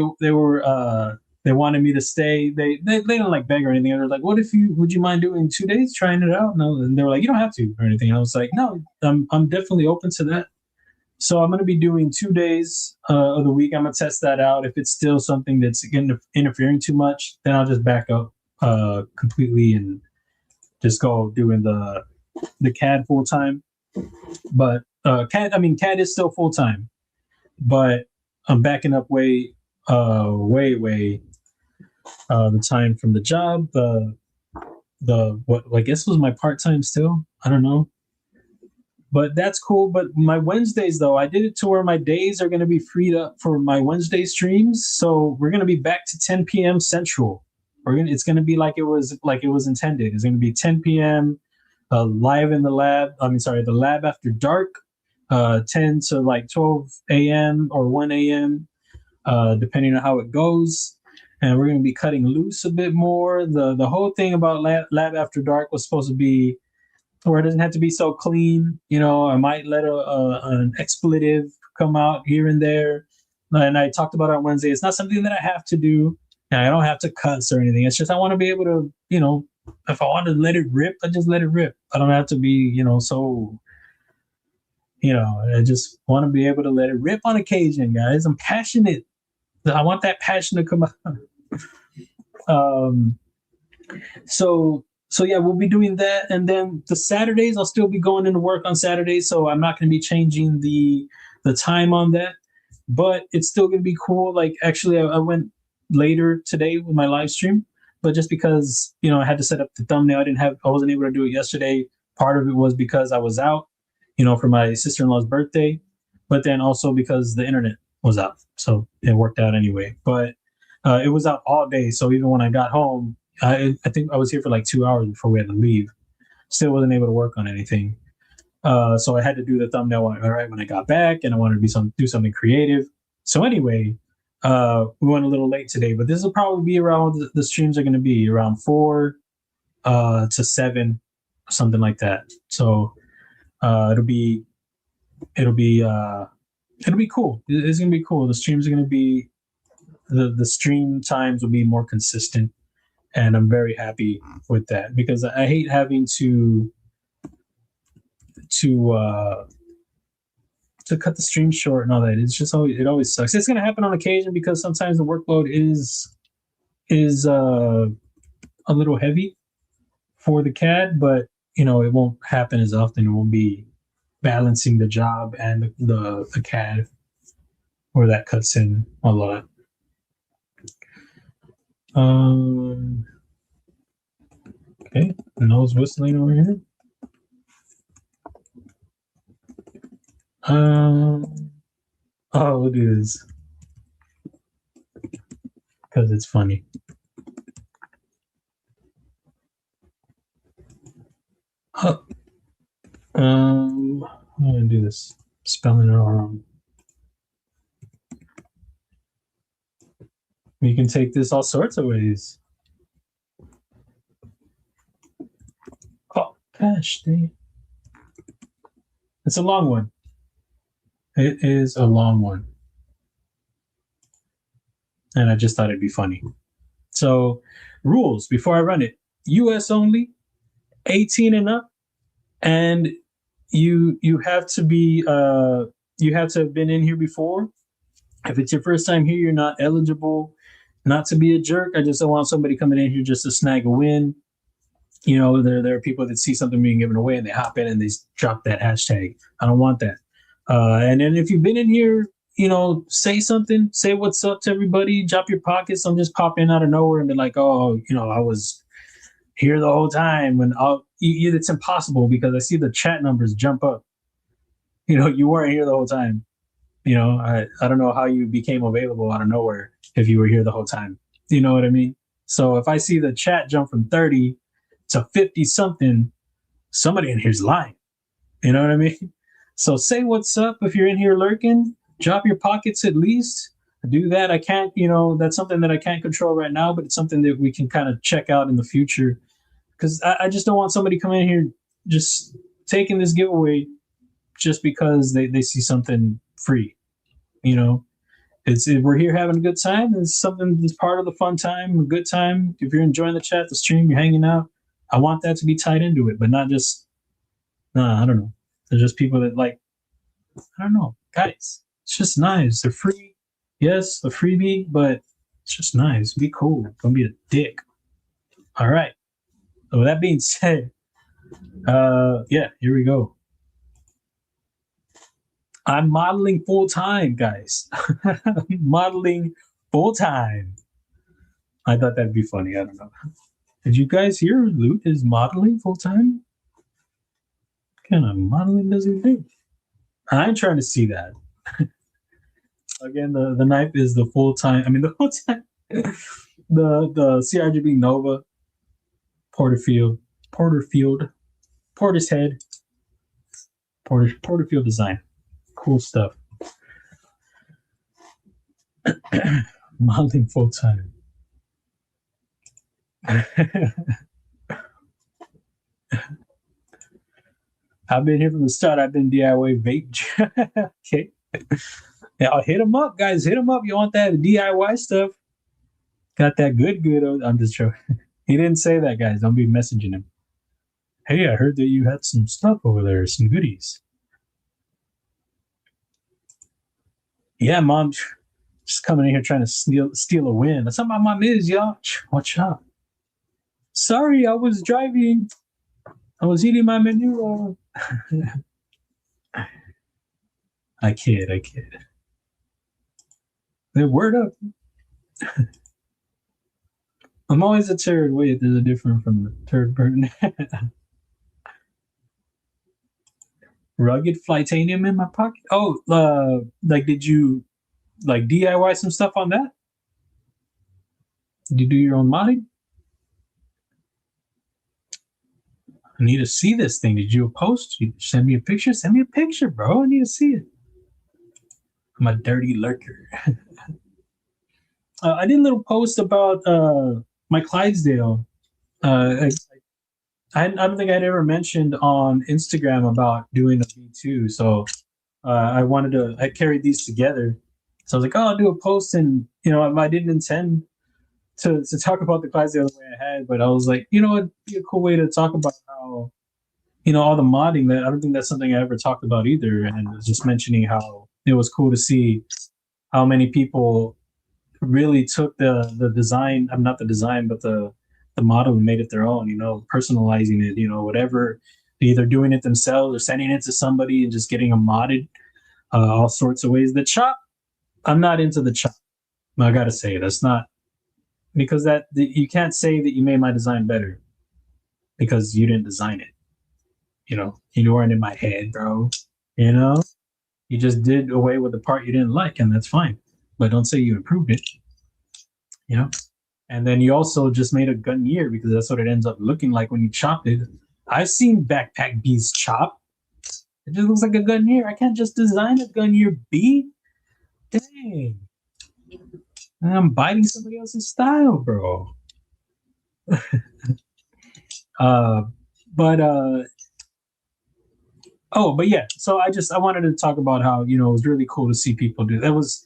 wanted me to stay. They didn't like beg or anything. They were like, would you mind doing 2 days, trying it out? No, and they were like, you don't have to or anything. And I was like, no, I'm definitely open to that. So I'm going to be doing 2 days of the week. I'm going to test that out. If it's still something that's interfering too much, then I'll just back up completely and just go doing the CAD full time. But CAD is still full time, but I'm backing up way the time from the job. What I guess was my part time still. I don't know, but that's cool. But my Wednesdays though, I did it to where my days are going to be freed up for my Wednesday streams. So we're going to be back to 10 p.m. Central. It's going to be like it was intended. It's going to be 10 p.m. Live in the lab. The lab after dark, 10 to like 12 a.m. or 1 a.m. Depending on how it goes. And we're going to be cutting loose a bit more. The whole thing about lab after dark was supposed to be where it doesn't have to be so clean. You know, I might let an expletive come out here and there. And I talked about it on Wednesday. It's not something that I have to do. And I don't have to cuss or anything. It's just I want to be able to, if I want to let it rip, I just let it rip. I don't have to be, so, I just want to be able to let it rip on occasion, guys. I'm passionate. I want that passion to come out. So yeah, we'll be doing that. And then the Saturdays, I'll still be going into work on Saturdays. So I'm not going to be changing the time on that, but it's still going to be cool. Like, actually, I went later today with my live stream, but just because, I had to set up the thumbnail, I wasn't able to do it yesterday. Part of it was because I was out, for my sister-in-law's birthday, but then also because the internet was out. So it worked out anyway, but it was out all day. So even when I got home, I think I was here for like 2 hours before we had to leave. Still wasn't able to work on anything. So I had to do the thumbnail right when I got back, and I wanted to do something creative. So anyway, we went a little late today, but this will probably be around, the streams are going to be around 4 to 7, something like that. So it'll be cool. It's gonna be cool. The streams are gonna be the stream times will be more consistent, and I'm very happy with that because I hate having to cut the stream short and all that. It's just it always sucks. It's gonna happen on occasion because sometimes the workload is a little heavy for the CAD, but it won't happen as often. It won't be balancing the job and the CAD where that cuts in a lot. Okay, nose whistling over here. Oh, we'll do this because it's funny. I'm gonna do this, spelling it all wrong. You can take this all sorts of ways. Oh gosh, dang. It's a long one. It is a long one. And I just thought it'd be funny. So, rules before I run it: US only, 18 and up, and you have to be you have to have been in here before. If it's your first time here, you're not eligible. Not to be a jerk, I just don't want somebody coming in here just to snag a win. There are people that see something being given away and they hop in and they drop that hashtag. I don't want that. And then if you've been in here, say something, say what's up to everybody, drop your pockets. Don't just pop in out of nowhere and be like, oh, I was here the whole time. And it's impossible because I see the chat numbers jump up. You weren't here the whole time. I don't know how you became available out of nowhere if you were here the whole time. You know what I mean? So if I see the chat jump from 30 to 50 something, somebody in here's lying. You know what I mean? So say what's up if you're in here lurking. Drop your pockets at least. Do that. I can't, that's something that I can't control right now, but it's something that we can kind of check out in the future. Because I just don't want somebody coming in here just taking this giveaway just because they see something free. We're here having a good time. It's something that's part of the fun time, a good time. If you're enjoying the chat, the stream, you're hanging out, I want that to be tied into it, but not just, I don't know. They're just people that I don't know, guys, it's just nice. They're free. Yes, a freebie, but it's just nice. Be cool. Don't be a dick. All right. So with that being said, yeah, here we go. I'm modeling full time, guys. Modeling full time. I thought that'd be funny. I don't know. Did you guys hear Loot is modeling full time? What kind of modeling does he do? I'm trying to see that. Again, the knife is the full time. I mean, the whole time. The CRGB Nova Porterfield, Portishead, Porterfield design. Cool stuff. Modeling full time. I've been here from the start. I've been DIY vape. Okay. Yeah, I'll hit them up, guys. Hit them up. You want that DIY stuff? Got that good. I'm just joking. He didn't say that, guys. Don't be messaging him. Hey, I heard that you had some stuff over there, some goodies. Yeah, Mom, just coming in here trying to steal a win. That's not my mom is, y'all. Watch out. Sorry, I was driving. I was eating my menu. I kid. The word up. I'm always a turd. Wait, there's a different from the turd burn. Rugged Flightanium in my pocket. Oh, did you DIY some stuff on that? Did you do your own modding? I need to see this thing. Did you post? You send me a picture? Send me a picture, bro. I need to see it. I'm a dirty lurker. I did a little post about my Clydesdale. I don't think I'd ever mentioned on Instagram about doing a V2. So I carried these together. So I was like, oh, I'll do a post. And, I didn't intend to talk about the Clydesdale the way I had, but I was like, it'd be a cool way to talk about how, all the modding. That I don't think that's something I ever talked about either. And just mentioning how it was cool to see how many people really took the design. I'm not the design, but the model and made it their own. Personalizing it. Whatever, either doing it themselves or sending it to somebody and just getting them modded, all sorts of ways. The chop, I'm not into the chop. I gotta say that's not because you can't say that you made my design better because you didn't design it. You weren't in my head, bro. You just did away with the part you didn't like, and that's fine. But don't say you improved it. And then you also just made a gunnier because that's what it ends up looking like when you chop it. I've seen backpack bees chop. It just looks like a gunnier. I can't just design a gunnier bee. Dang. I'm biting somebody else's style, bro. But yeah. So I wanted to talk about how, it was really cool to see people do. That was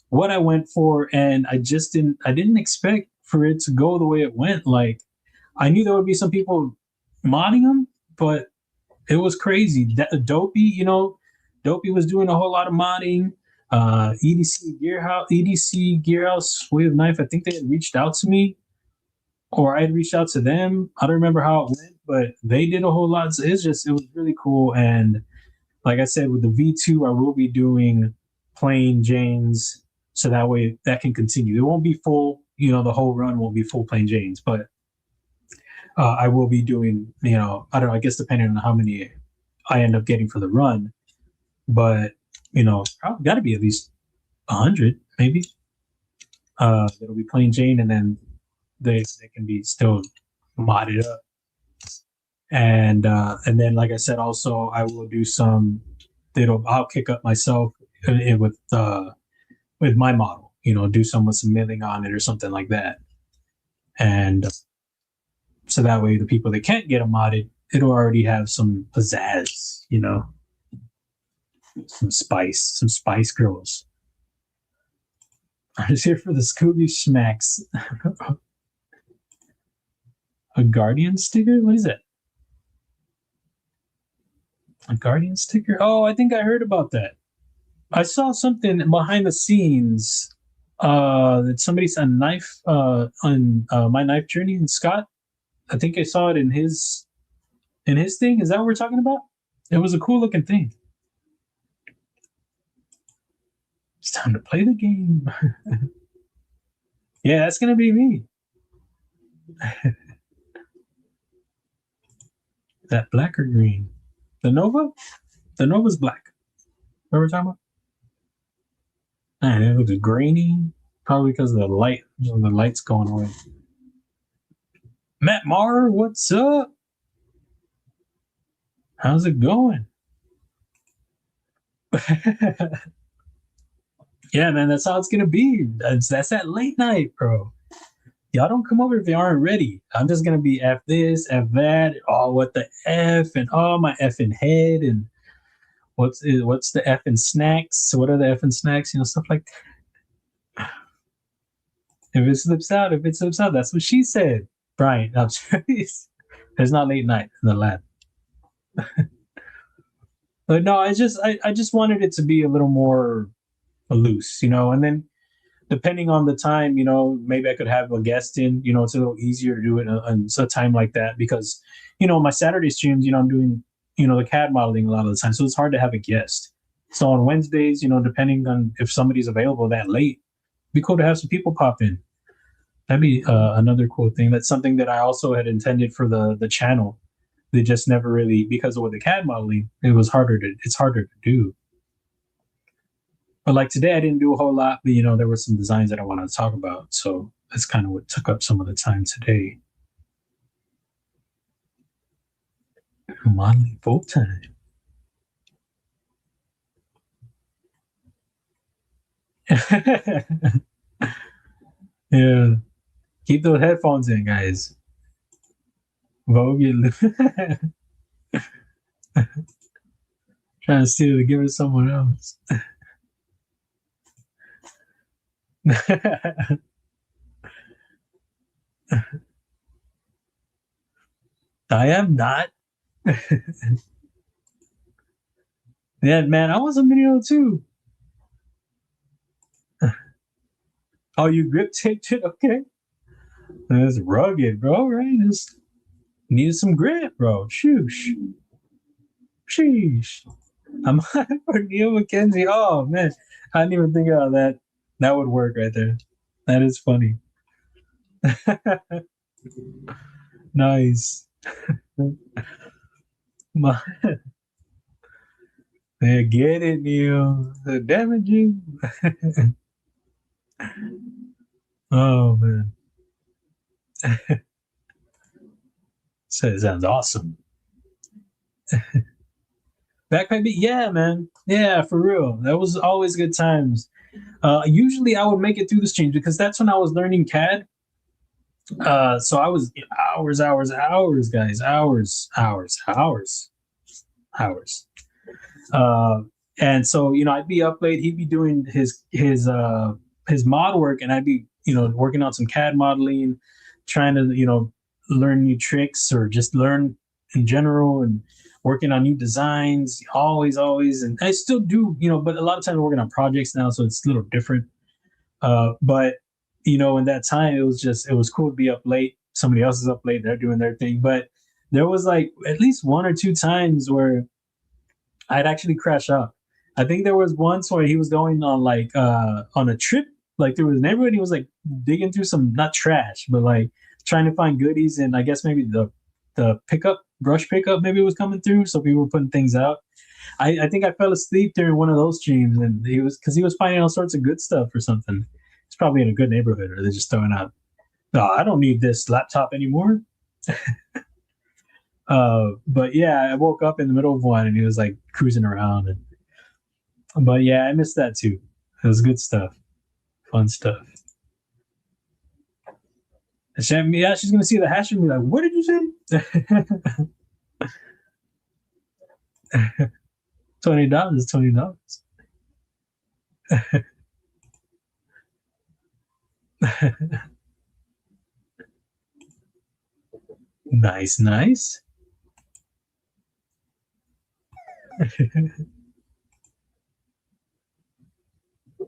what I went for, and I didn't expect for it to go the way it went. Like, I knew there would be some people modding them, but it was crazy. Dopey, Dopey was doing a whole lot of modding. EDC Gearhouse Way of Knife. I think they had reached out to me, or I had reached out to them. I don't remember how it went, but they did a whole lot. So it was really cool. And like I said, with the V2, I will be doing plain Janes, so that way that can continue. It won't be full, the whole run won't be full plain Janes, but I will be doing, I don't know, I guess depending on how many I end up getting for the run, but probably got to be at least 100, maybe. It'll be plain Jane, and then they can be still modded up. And then, like I said, also I will do some. I'll kick up myself with my model. Do some with some milling on it or something like that. And so that way, the people that can't get them modded, it'll already have some pizzazz. Some spice girls. I was here for the Scooby Smacks. A Guardian sticker? What is that? A Guardian sticker? Oh, I think I heard about that. I saw something behind the scenes that somebody said knife on my knife journey in Scott. I think I saw it in his thing. Is that what we're talking about? It was a cool looking thing. It's time to play the game. Yeah, that's gonna be me. That black or green? The Nova? The Nova's black. What are we talking about? Man, it looks grainy. Probably because of the light. The light's going away. Matt Marr, what's up? How's it going? Yeah, man, that's how it's gonna be. That's that late night, bro. Y'all don't come over if you aren't ready. I'm just gonna be F this, F that. Oh, what the F, and oh, my effing head, and what's the effing snacks? What are the effing snacks? Stuff like that. If it slips out, that's what she said. Brian, I'm serious. There's not late night in the lab. But no, I just wanted it to be a little more loose, and then depending on the time, maybe I could have a guest in. It's a little easier to do it on a time like that because, my Saturday streams, I'm doing, the CAD modeling a lot of the time, so it's hard to have a guest. So on Wednesdays, depending on if somebody's available that late, it'd be cool to have some people pop in. That'd be another cool thing. That's something that I also had intended for the channel. They just never really, because of the CAD modeling, it's harder to do. But like today, I didn't do a whole lot, but there were some designs that I wanted to talk about. So that's kind of what took up some of the time today. Modeling full time. Yeah. Keep those headphones in, guys. Vogue it. Trying to steal to give it to someone else. I am not. Yeah, man, I want some video too. Oh, you grip taped it? Okay. That's rugged, bro, right? Just need some grip, bro. Shoosh. Sheesh. I'm for Neil McKenzie. Oh, man. I didn't even think about that. That would work right there. That is funny. Nice. My, yeah, get it, Neil. The damaging. Oh, man. Sounds awesome. Backpack beat, yeah, man. Yeah, for real. That was always good times. Usually I would make it through the streams because that's when I was learning CAD. So I was hours, guys, hours. And so I'd be up late. He'd be doing his mod work, and I'd be working on some CAD modeling, trying to learn new tricks or just learn in general and working on new designs. Always, and I still do, but a lot of times I'm working on projects now, so it's a little different. But in that time, it was cool to be up late. Somebody else is up late; they're doing their thing. But there was like at least one or two times where I'd actually crash out. I think there was once where he was going on on a trip. Like there was a neighborhood. He was like digging through some not trash, but like trying to find goodies, and I guess maybe the brush pickup maybe was coming through, so people were putting things out. I think I fell asleep during one of those streams, and he was finding all sorts of good stuff or something. It's probably in a good neighborhood, or they're just throwing out. No, I don't need this laptop anymore. But yeah, I woke up in the middle of one, and he was like cruising around. But yeah, I missed that too. It was good stuff, fun stuff. And yeah, she's gonna see the hash and be like, "What did you say?" $20, $20. Nice.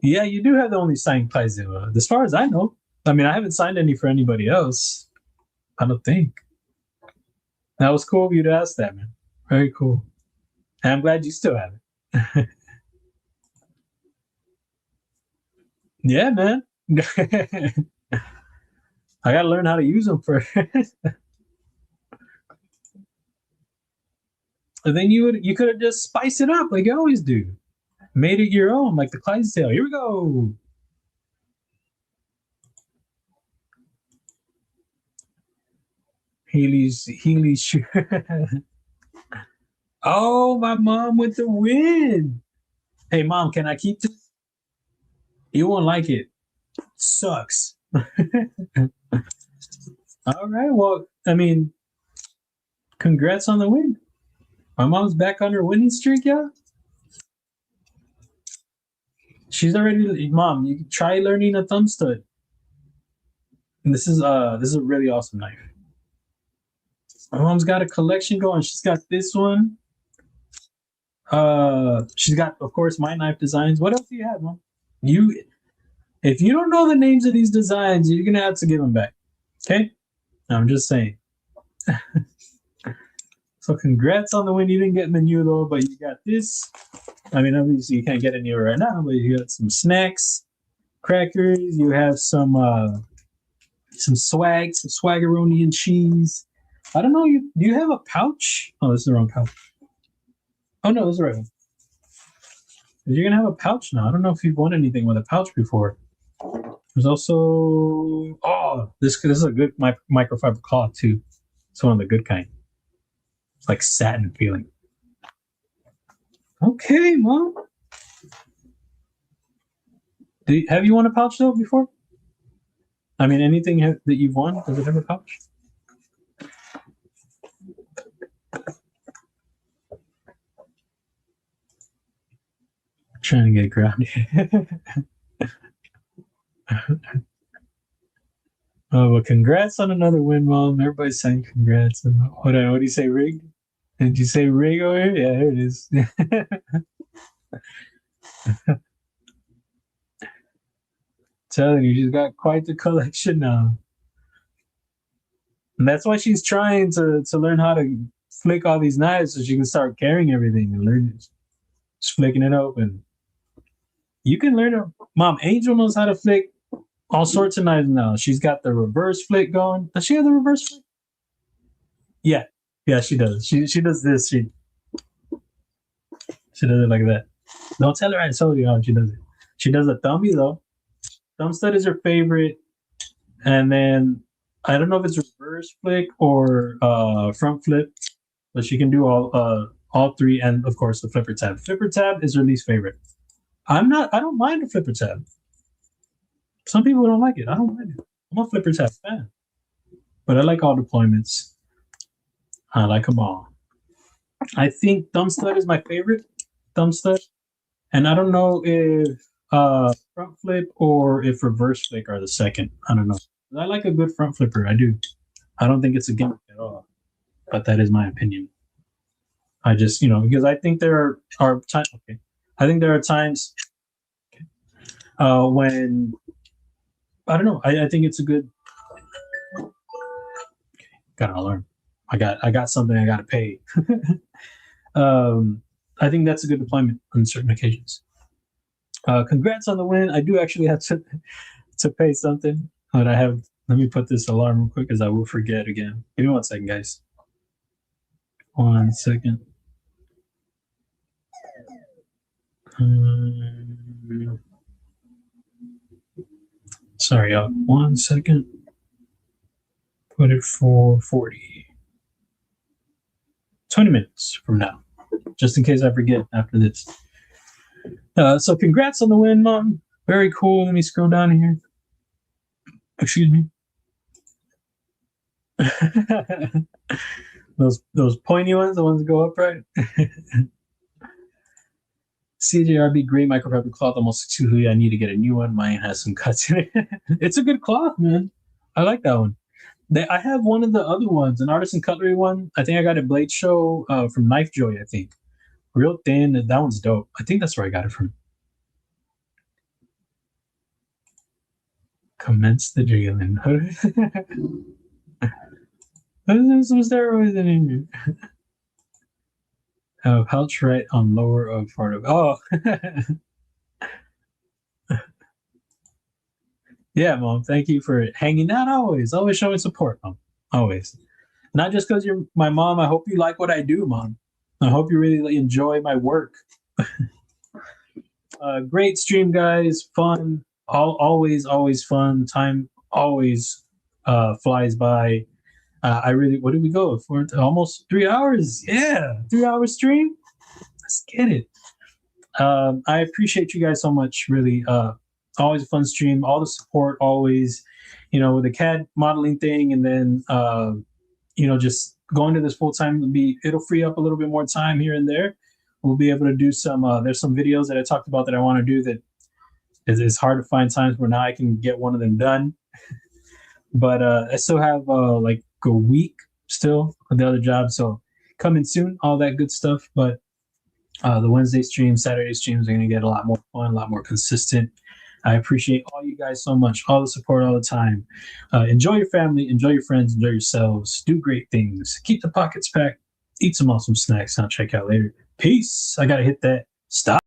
Yeah, you do have the only signed Kizer, as far as I know. I mean, I haven't signed any for anybody else. I don't think. That was cool of you to ask that, man. Very cool. And I'm glad you still have it. Yeah, man. I gotta learn how to use them first. And then you could have just spiced it up like you always do. Made it your own, like the Clydesdale. Here we go. Healy's Oh, my mom with the win. Hey, mom, can I keep this? You won't like it. Sucks. All right. Well, I mean, congrats on the win. My mom's back on her winning streak, yeah. She's already, mom. You can try learning a thumb stud. And this is a really awesome knife. My mom's got a collection going. She's got this one. She's got, of course, my knife designs. What else do you have, mom? If you don't know the names of these designs, you're gonna have to give them back. Okay? I'm just saying. So congrats on the win. You didn't get menu though, but you got this. I mean, obviously you can't get any right now, but you got some snacks, crackers. You have some swag, some swaggeroni and cheese. I don't know. Do you have a pouch? Oh, this is the wrong pouch. Oh no, this is the right one. You're gonna have a pouch now. I don't know if you've won anything with a pouch before. There's also this is a good microfiber cloth too. It's one of the good kind. It's like satin feeling. Okay, Mom. Have you won a pouch though before? I mean, anything that you've won, does it have a pouch? Trying to get grounded. Oh, well, congrats on another win, Mom. Everybody's saying congrats. What do you say, Rig? Did you say Rig over here? Yeah, here it is. Telling you, she's got quite the collection now. And that's why she's trying to learn how to flick all these knives so she can start carrying everything and learn just flicking it open. You can learn it. Mom, Angel knows how to flick all sorts of knives now. She's got the reverse flick going. Does she have the reverse flick? Yeah. Yeah, she does. She does this. She does it like that. Don't tell her I told you how she does it. She does a thumbie though. Thumb stud is her favorite. And then I don't know if it's reverse flick or front flip, but she can do all three, and of course the flipper tab. Flipper tab is her least favorite. I don't mind the flipper tab. Some people don't like it. I don't mind it. I'm a flipper tab fan. But I like all deployments. I like them all. I think thumb stud is my favorite thumb stud. And I don't know if front flip or if reverse flick are the second. I don't know. I like a good front flipper. I do. I don't think it's a gimmick at all. But that is my opinion. I just, because I think there are times. Okay. I think there are times when I don't know. I think it's a good. Okay, got an alarm. I got something I got to pay. I think that's a good deployment on certain occasions. Congrats on the win. I do actually have to pay something, but I have. Let me put this alarm real quick because I will forget again. Give me 1 second, guys. 1 second. Sorry, 1 second. Put it for 40. 20 minutes from now, just in case I forget after this. So congrats on the win, Mom. Very cool. Let me scroll down here. Excuse me. those pointy ones, the ones that go up, right? CJRB gray microfiber cloth, almost too hooey. I need to get a new one. Mine has some cuts in it. It's a good cloth, man. I like that one. I have one of the other ones, an artisan cutlery one. I think I got a Blade Show from Knife Joy, I think. Real thin. That one's dope. I think that's where I got it from. Commence the drilling. There's some steroids in here. Pouch right on lower of part of. Oh. Yeah, Mom. Thank you for hanging out always. Always showing support, Mom. Always. Not just because you're my mom. I hope you like what I do, Mom. I hope you really enjoy my work. Great stream, guys. Fun. Always fun. Time always flies by. What did we go for? Almost 3 hours. Yeah, 3 hour stream. Let's get it. I appreciate you guys so much. Really, always a fun stream. All the support, always. With the CAD modeling thing, and then just going to this full time. It'll free up a little bit more time here and there. We'll be able to do some. There's some videos that I talked about that I want to do that it's hard to find times where now I can get one of them done. But I still have like a week still with the other job, so coming soon, all that good stuff. But the Wednesday streams, Saturday streams are going to get a lot more fun, a lot more consistent. I appreciate all you guys so much, all the support all the time. Enjoy your family, enjoy your friends, enjoy yourselves, do great things, keep the pockets packed, eat some awesome snacks, and I'll check out later. Peace. I got to hit that stop.